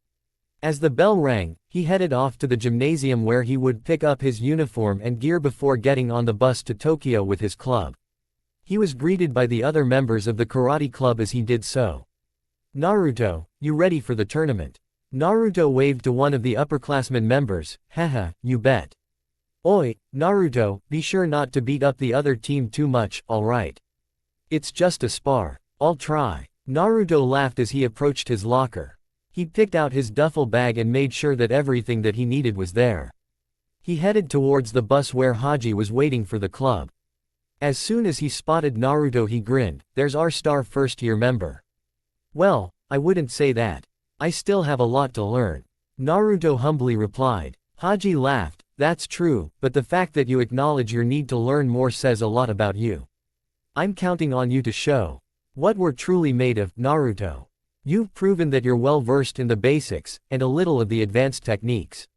As the bell rang, he headed off to the gymnasium where he would pick up his uniform and gear before getting on the bus to Tokyo with his club. He was greeted by the other members of the karate club as he did so. Naruto, you ready for the tournament? Naruto waved to one of the upperclassmen members. Haha, you bet. Oi, Naruto, be sure not to beat up the other team too much, alright? It's just a spar. I'll try. Naruto laughed as he approached his locker. He picked out his duffel bag and made sure that everything that he needed was there. He headed towards the bus where Haji was waiting for the club. As soon as he spotted Naruto he grinned. There's our star first-year member. Well, I wouldn't say that. I still have a lot to learn. Naruto humbly replied. Haji laughed. That's true, but the fact that you acknowledge your need to learn more says a lot about you. I'm counting on you to show what we're truly made of, Naruto. You've proven that you're well versed in the basics, and a little of the advanced techniques.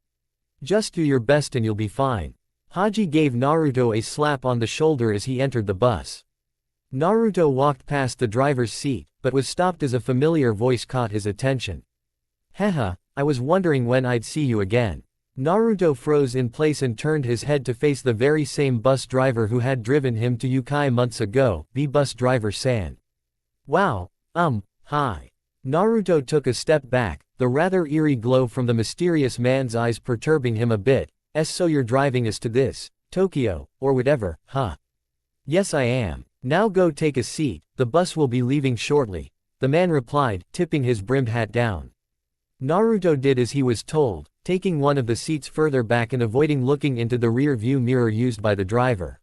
Just do your best and you'll be fine. Haji gave Naruto a slap on the shoulder as he entered the bus. Naruto walked past the driver's seat, but was stopped as a familiar voice caught his attention. Haha, I was wondering when I'd see you again. Naruto froze in place and turned his head to face the very same bus driver who had driven him to Youkai months ago, the bus driver San. Wow, hi. Naruto took a step back, the rather eerie glow from the mysterious man's eyes perturbing him a bit. So you're driving us to this, Tokyo, or whatever, huh? Yes I am. Now go take a seat, the bus will be leaving shortly, the man replied, tipping his brimmed hat down. Naruto did as he was told, taking one of the seats further back and avoiding looking into the rear view mirror used by the driver.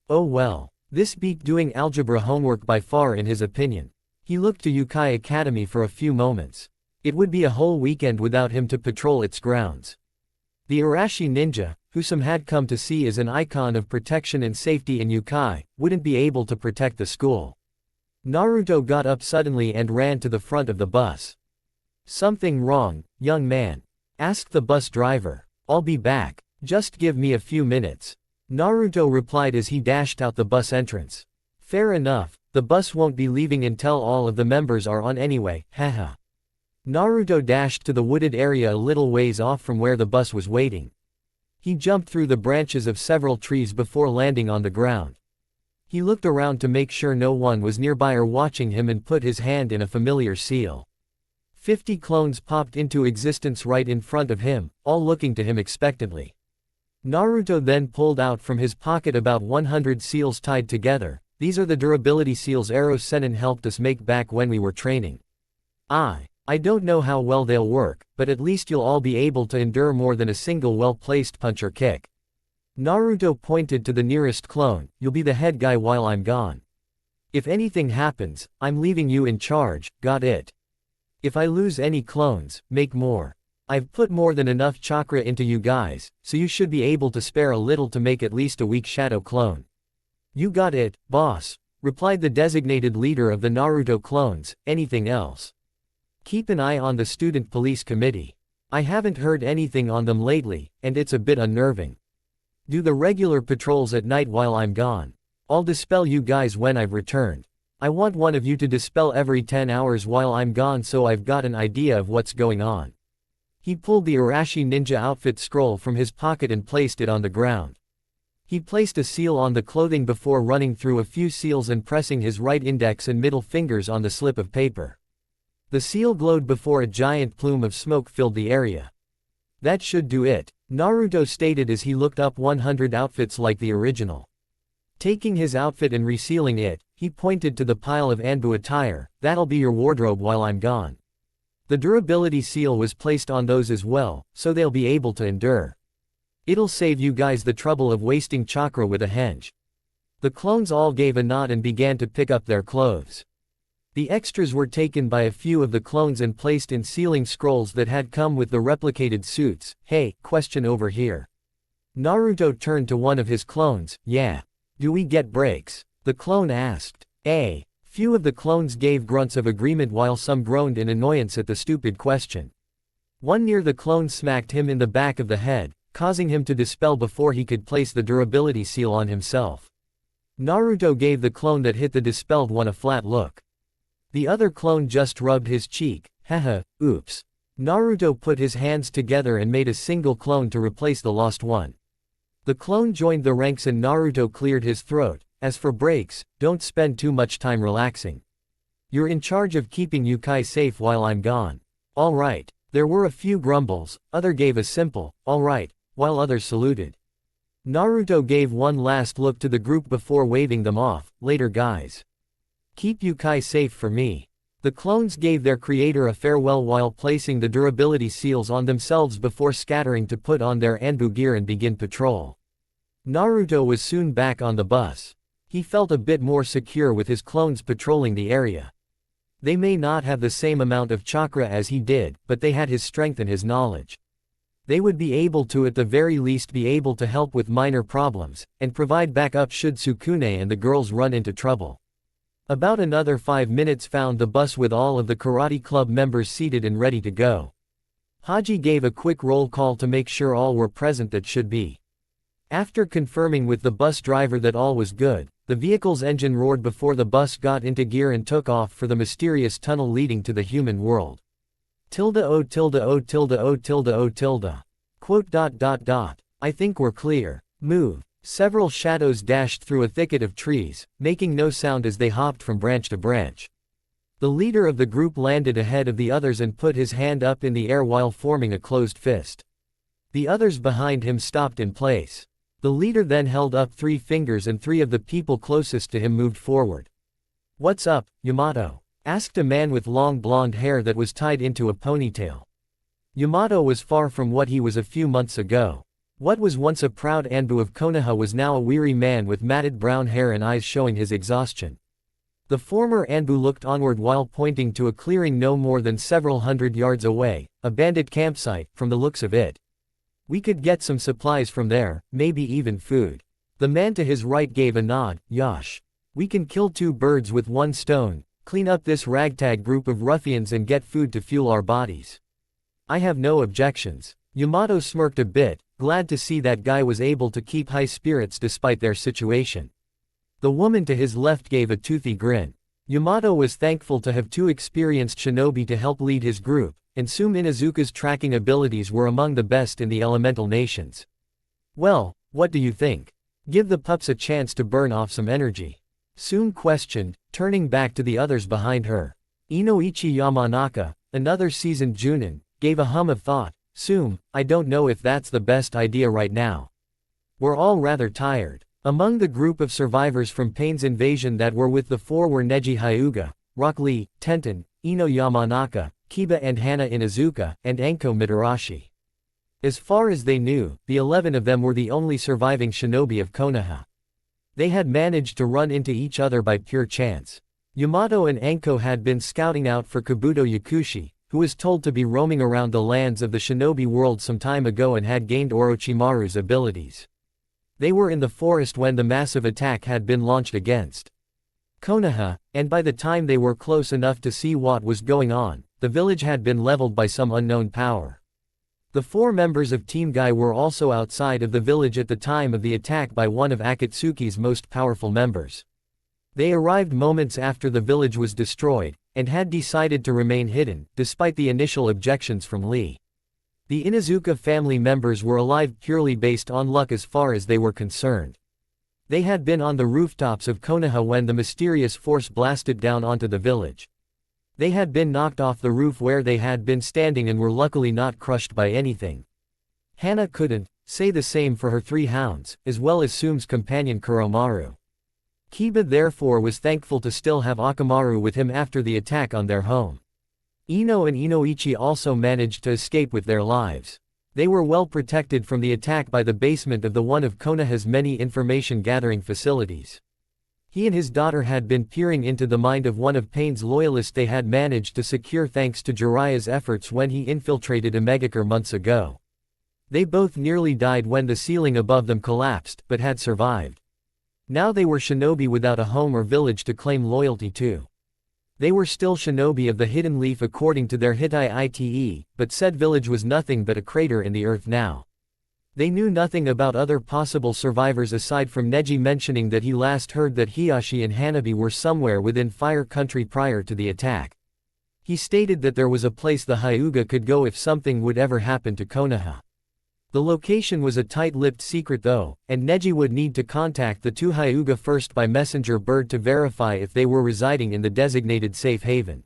Oh well. This beat doing algebra homework by far in his opinion. He looked to Youkai Academy for a few moments. It would be a whole weekend without him to patrol its grounds. The Arashi ninja, who some had come to see as an icon of protection and safety in Youkai, wouldn't be able to protect the school. Naruto got up suddenly and ran to the front of the bus. Something wrong, young man? Asked the bus driver. I'll be back. Just give me a few minutes. Naruto replied as he dashed out the bus entrance. Fair enough, the bus won't be leaving until all of the members are on anyway, haha. Naruto dashed to the wooded area a little ways off from where the bus was waiting. He jumped through the branches of several trees before landing on the ground. He looked around to make sure no one was nearby or watching him and put his hand in a familiar seal. 50 clones popped into existence right in front of him, all looking to him expectantly. Naruto then pulled out from his pocket about 100 seals tied together. These are the durability seals Ero Sennin helped us make back when we were training. I don't know how well they'll work, but at least you'll all be able to endure more than a single well-placed punch or kick. Naruto pointed to the nearest clone, you'll be the head guy while I'm gone. If anything happens, I'm leaving you in charge, got it? If I lose any clones, make more. I've put more than enough chakra into you guys, so you should be able to spare a little to make at least a weak shadow clone. You got it, boss, replied the designated leader of the Naruto clones. Anything else? Keep an eye on the student police committee. I haven't heard anything on them lately, and it's a bit unnerving. Do the regular patrols at night while I'm gone. I'll dispel you guys when I've returned. I want one of you to dispel every 10 hours while I'm gone so I've got an idea of what's going on. He pulled the Arashi ninja outfit scroll from his pocket and placed it on the ground. He placed a seal on the clothing before running through a few seals and pressing his right index and middle fingers on the slip of paper. The seal glowed before a giant plume of smoke filled the area. That should do it, Naruto stated as he looked up 100 outfits like the original. Taking his outfit and resealing it, he pointed to the pile of Anbu attire. That'll be your wardrobe while I'm gone. The durability seal was placed on those as well, so they'll be able to endure. It'll save you guys the trouble of wasting chakra with a henge. The clones all gave a nod and began to pick up their clothes. The extras were taken by a few of the clones and placed in sealing scrolls that had come with the replicated suits. Hey, question over here. Naruto turned to one of his clones. Yeah. Do we get breaks? The clone asked. Few of the clones gave grunts of agreement while some groaned in annoyance at the stupid question. One near the clone smacked him in the back of the head, causing him to dispel before he could place the durability seal on himself. Naruto gave the clone that hit the dispelled one a flat look. The other clone just rubbed his cheek. Haha, oops. Naruto put his hands together and made a single clone to replace the lost one. The clone joined the ranks and Naruto cleared his throat. As for breaks, don't spend too much time relaxing. You're in charge of keeping Youkai safe while I'm gone. Alright. There were a few grumbles, other gave a simple, alright, while others saluted. Naruto gave one last look to the group before waving them off. Later guys. Keep Youkai safe for me. The clones gave their creator a farewell while placing the durability seals on themselves before scattering to put on their Anbu gear and begin patrol. Naruto was soon back on the bus. He felt a bit more secure with his clones patrolling the area. They may not have the same amount of chakra as he did, but they had his strength and his knowledge. They would be able to at the very least be able to help with minor problems, and provide backup should Sukune and the girls run into trouble. About another 5 minutes found the bus with all of the karate club members seated and ready to go. Haji gave a quick roll call to make sure all were present that should be. After confirming with the bus driver that all was good, the vehicle's engine roared before the bus got into gear and took off for the mysterious tunnel leading to the human world. Tilde oh tilde oh tilde oh tilde oh tilde. Quote. I think we're clear. Move. Several shadows dashed through a thicket of trees, making no sound as they hopped from branch to branch. The leader of the group landed ahead of the others and put his hand up in the air while forming a closed fist. The others behind him stopped in place. The leader then held up 3 fingers and 3 of the people closest to him moved forward. "What's up, Yamato?" asked a man with long blonde hair that was tied into a ponytail. Yamato was far from what he was a few months ago. What was once a proud Anbu of Konoha was now a weary man with matted brown hair and eyes showing his exhaustion. The former Anbu looked onward while pointing to a clearing no more than several hundred yards away, a bandit campsite, from the looks of it. "We could get some supplies from there, maybe even food." The man to his right gave a nod. "Yosh. We can kill 2 birds with 1 stone, clean up this ragtag group of ruffians and get food to fuel our bodies. I have no objections." Yamato smirked a bit, glad to see that guy was able to keep high spirits despite their situation. The woman to his left gave a toothy grin. Yamato was thankful to have 2 experienced shinobi to help lead his group, and Sume Inazuka's tracking abilities were among the best in the elemental nations. "Well, what do you think? Give the pups a chance to burn off some energy?" Sume questioned, turning back to the others behind her. Inoichi Yamanaka, another seasoned Junin, gave a hum of thought. "Sume, I don't know if that's the best idea right now. We're all rather tired." Among the group of survivors from Pain's invasion that were with the 4 were Neji Hyuga, Rock Lee, Tenten, Ino Yamanaka, Kiba and Hana Inazuka, and Anko Mitarashi. As far as they knew, the 11 of them were the only surviving shinobi of Konoha. They had managed to run into each other by pure chance. Yamato and Anko had been scouting out for Kabuto Yakushi, who was told to be roaming around the lands of the shinobi world some time ago and had gained Orochimaru's abilities. They were in the forest when the massive attack had been launched against Konoha, and by the time they were close enough to see what was going on, the village had been leveled by some unknown power. The 4 members of Team Guy were also outside of the village at the time of the attack by one of Akatsuki's most powerful members. They arrived moments after the village was destroyed, and had decided to remain hidden, despite the initial objections from Lee. The Inazuka family members were alive purely based on luck as far as they were concerned. They had been on the rooftops of Konoha when the mysterious force blasted down onto the village. They had been knocked off the roof where they had been standing and were luckily not crushed by anything. Hana couldn't say the same for her 3 hounds, as well as Sume's companion Kuromaru. Kiba therefore was thankful to still have Akamaru with him after the attack on their home. Ino and Inoichi also managed to escape with their lives. They were well protected from the attack by the basement of the one of Konoha's many information-gathering facilities. He and his daughter had been peering into the mind of one of Pain's loyalists they had managed to secure thanks to Jiraiya's efforts when he infiltrated Omegakure months ago. They both nearly died when the ceiling above them collapsed, but had survived. Now they were shinobi without a home or village to claim loyalty to. They were still shinobi of the Hidden Leaf according to their Hittite ite, but said village was nothing but a crater in the earth now. They knew nothing about other possible survivors aside from Neji mentioning that he last heard that Hiyashi and Hanabi were somewhere within Fire Country prior to the attack. He stated that there was a place the Hyuga could go if something would ever happen to Konoha. The location was a tight-lipped secret though, and Neji would need to contact the 2 Hyuga first by messenger bird to verify if they were residing in the designated safe haven.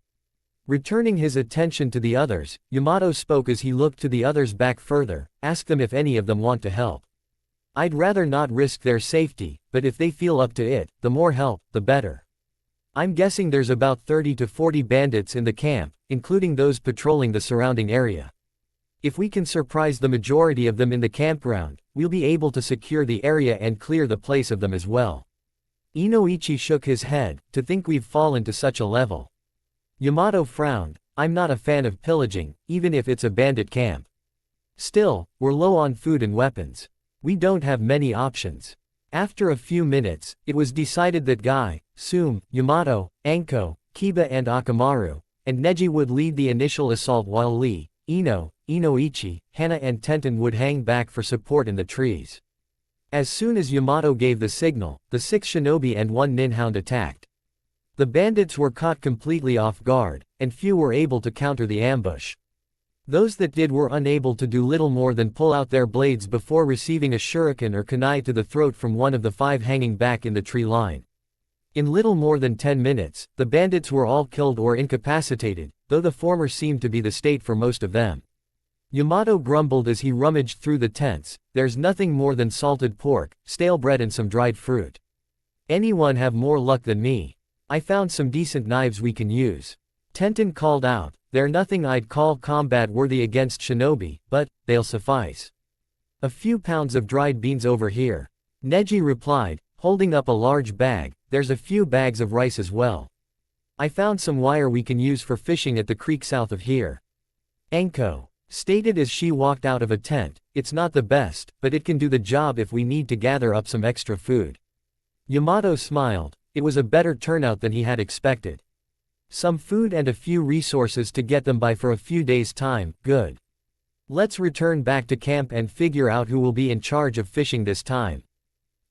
Returning his attention to the others, Yamato spoke as he looked to the others back further, asked them if any of them want to help. "I'd rather not risk their safety, but if they feel up to it, the more help, the better. I'm guessing there's about 30 to 40 bandits in the camp, including those patrolling the surrounding area. If we can surprise the majority of them in the campground, we'll be able to secure the area and clear the place of them as well." Inoichi shook his head, "To think we've fallen to such a level." Yamato frowned. "I'm not a fan of pillaging, even if it's a bandit camp. Still, we're low on food and weapons. We don't have many options. After a few minutes, it was decided that Guy, Sume, Yamato, Anko, Kiba and Akamaru, and Neji would lead the initial assault while Lee, Ino, Inoichi, Hana and Tenten would hang back for support in the trees. As soon as Yamato gave the signal, the 6 shinobi and 1 ninhound attacked. The bandits were caught completely off guard, and few were able to counter the ambush. Those that did were unable to do little more than pull out their blades before receiving a shuriken or kunai to the throat from one of the 5 hanging back in the tree line. In little more than 10 minutes, the bandits were all killed or incapacitated, though the former seemed to be the state for most of them. Yamato grumbled as he rummaged through the tents, "There's nothing more than salted pork, stale bread and some dried fruit. Anyone have more luck than me? I found some decent knives we can use." Tenten called out, "They're nothing I'd call combat-worthy against shinobi, but they'll suffice. A few pounds of dried beans over here." Neji replied, holding up a large bag, "There's a few bags of rice as well. I found some wire we can use for fishing at the creek south of here." Anko stated as she walked out of a tent, "It's not the best, but it can do the job if we need to gather up some extra food." Yamato smiled. It was a better turnout than he had expected. Some food and a few resources to get them by for a few days' time, good. Let's return back to camp and figure out who will be in charge of fishing this time.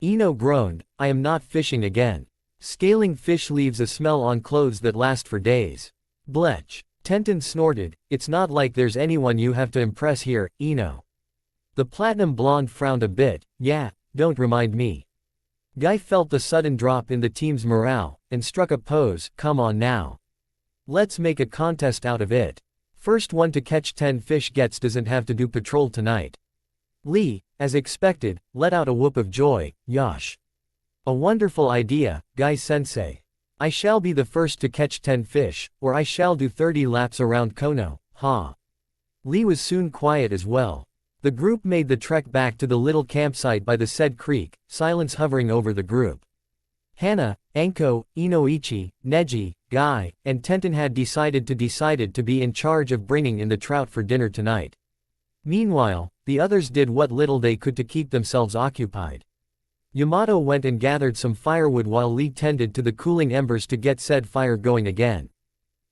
Ino groaned, "I am not fishing again. Scaling fish leaves a smell on clothes that last for days." Blech. Tenten snorted, "It's not like there's anyone you have to impress here, Ino." The platinum blonde frowned a bit, "Yeah, don't remind me." Guy felt the sudden drop in the team's morale, and struck a pose, "Come on now. Let's make a contest out of it. First one to catch 10 fish doesn't have to do patrol tonight." Lee, as expected, let out a whoop of joy, "Yosh. A wonderful idea, Guy-sensei. I shall be the first to catch 10 fish, or I shall do 30 laps around Kono, ha." Lee was soon quiet as well. The group made the trek back to the little campsite by the said creek, silence hovering over the group. Hana, Anko, Inoichi, Neji, Guy, and Tenten had decided to be in charge of bringing in the trout for dinner tonight. Meanwhile, the others did what little they could to keep themselves occupied. Yamato went and gathered some firewood while Lee tended to the cooling embers to get said fire going again.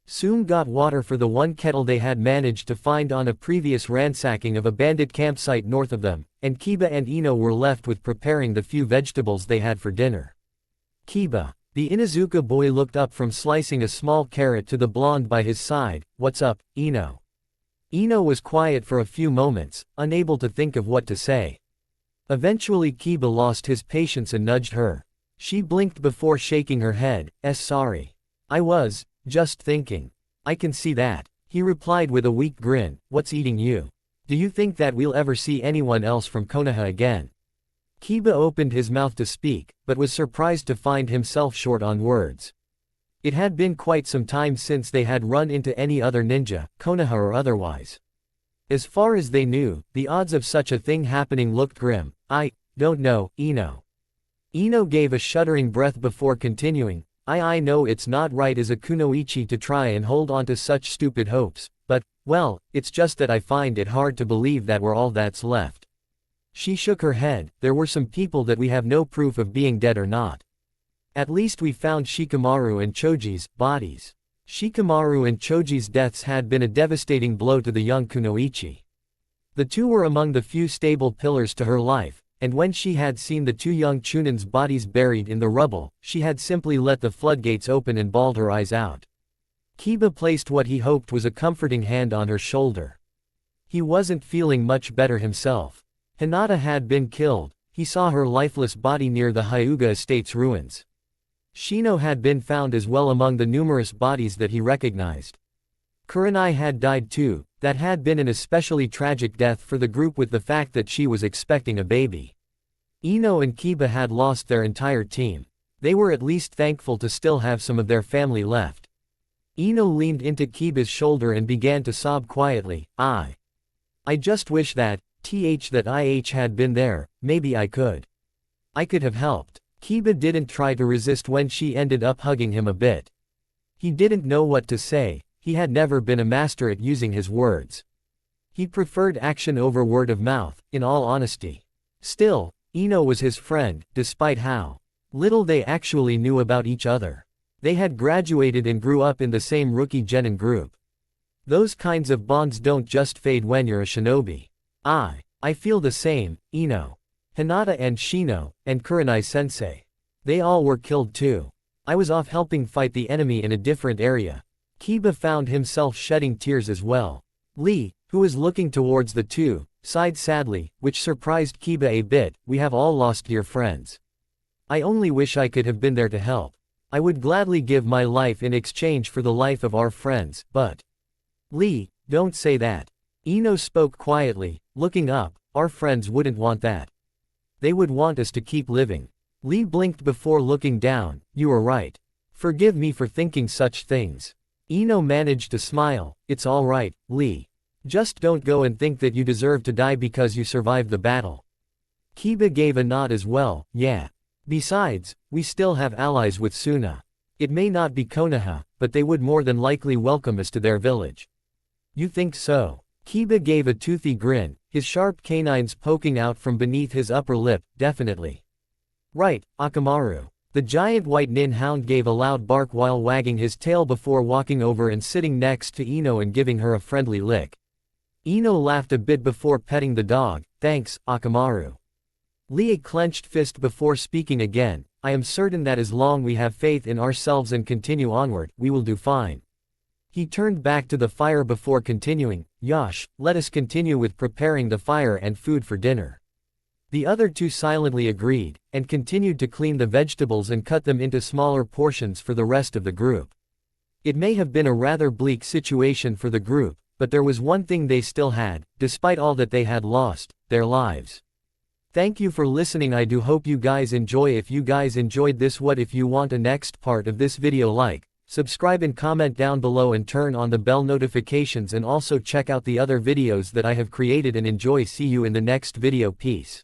Soon got water for the 1 kettle they had managed to find on a previous ransacking of a bandit campsite north of them, and Kiba and Ino were left with preparing the few vegetables they had for dinner. Kiba, the Inuzuka boy, looked up from slicing a small carrot to the blonde by his side, "What's up, Ino?" Ino was quiet for a few moments, unable to think of what to say. Eventually Kiba lost his patience and nudged her. She blinked before shaking her head, Sorry. I was just thinking." "I can see that," he replied with a weak grin, "What's eating you? Do you think that we'll ever see anyone else from Konoha again?" Kiba opened his mouth to speak, but was surprised to find himself short on words. It had been quite some time since they had run into any other ninja, Konoha or otherwise. As far as they knew, the odds of such a thing happening looked grim. "I don't know, Ino." Ino gave a shuddering breath before continuing, I know it's not right as a kunoichi to try and hold on to such stupid hopes, but, well, it's just that I find it hard to believe that we're all that's left." She shook her head, "There were some people that we have no proof of being dead or not. At least we found Shikamaru and Choji's bodies." Shikamaru and Choji's deaths had been a devastating blow to the young kunoichi. The two were among the few stable pillars to her life, and when she had seen the 2 young Chunins' bodies buried in the rubble, she had simply let the floodgates open and bawled her eyes out. Kiba placed what he hoped was a comforting hand on her shoulder. He wasn't feeling much better himself. Hinata had been killed, he saw her lifeless body near the Hyuga estate's ruins. Shino had been found as well among the numerous bodies that he recognized. Kurenai had died too, that had been an especially tragic death for the group with the fact that she was expecting a baby. Ino and Kiba had lost their entire team. They were at least thankful to still have some of their family left. Ino leaned into Kiba's shoulder and began to sob quietly, I just wish that I had been there, maybe I could have helped." Kiba didn't try to resist when she ended up hugging him a bit. He didn't know what to say, he had never been a master at using his words. He preferred action over word of mouth, in all honesty. Still, Ino was his friend, despite how little they actually knew about each other. They had graduated and grew up in the same rookie genin group. Those kinds of bonds don't just fade when you're a shinobi. I feel the same, Ino. Hinata and Shino, and Kurenai-sensei. They all were killed too. I was off helping fight the enemy in a different area. Kiba found himself shedding tears as well. Lee, who was looking towards the two, sighed sadly, which surprised Kiba a bit. We have all lost dear friends. I only wish I could have been there to help. I would gladly give my life in exchange for the life of our friends, but… Lee, don't say that. Ino spoke quietly, looking up. Our friends wouldn't want that. They would want us to keep living. Lee blinked before looking down. You are right. Forgive me for thinking such things. Ino managed to smile. It's all right, Lee. Just don't go and think that you deserve to die because you survived the battle. Kiba gave a nod as well. Yeah. Besides, we still have allies with Suna. It may not be Konoha, but they would more than likely welcome us to their village. You think so? Kiba gave a toothy grin, his sharp canines poking out from beneath his upper lip. Definitely. Right, Akamaru. The giant white nin hound gave a loud bark while wagging his tail before walking over and sitting next to Ino and giving her a friendly lick. Ino laughed a bit before petting the dog. Thanks, Akamaru. Lee clenched fist before speaking again. I am certain that as long we have faith in ourselves and continue onward, we will do fine. He turned back to the fire before continuing. Yosh, let us continue with preparing the fire and food for dinner. The other two silently agreed, and continued to clean the vegetables and cut them into smaller portions for the rest of the group. It may have been a rather bleak situation for the group, but there was one thing they still had, despite all that they had lost, their lives. Thank you for listening. I do hope you guys enjoy. If you guys enjoyed this, what if you want a next part of this video, like, subscribe and comment down below and turn on the bell notifications, and also check out the other videos that I have created and enjoy. See you in the next video. Peace.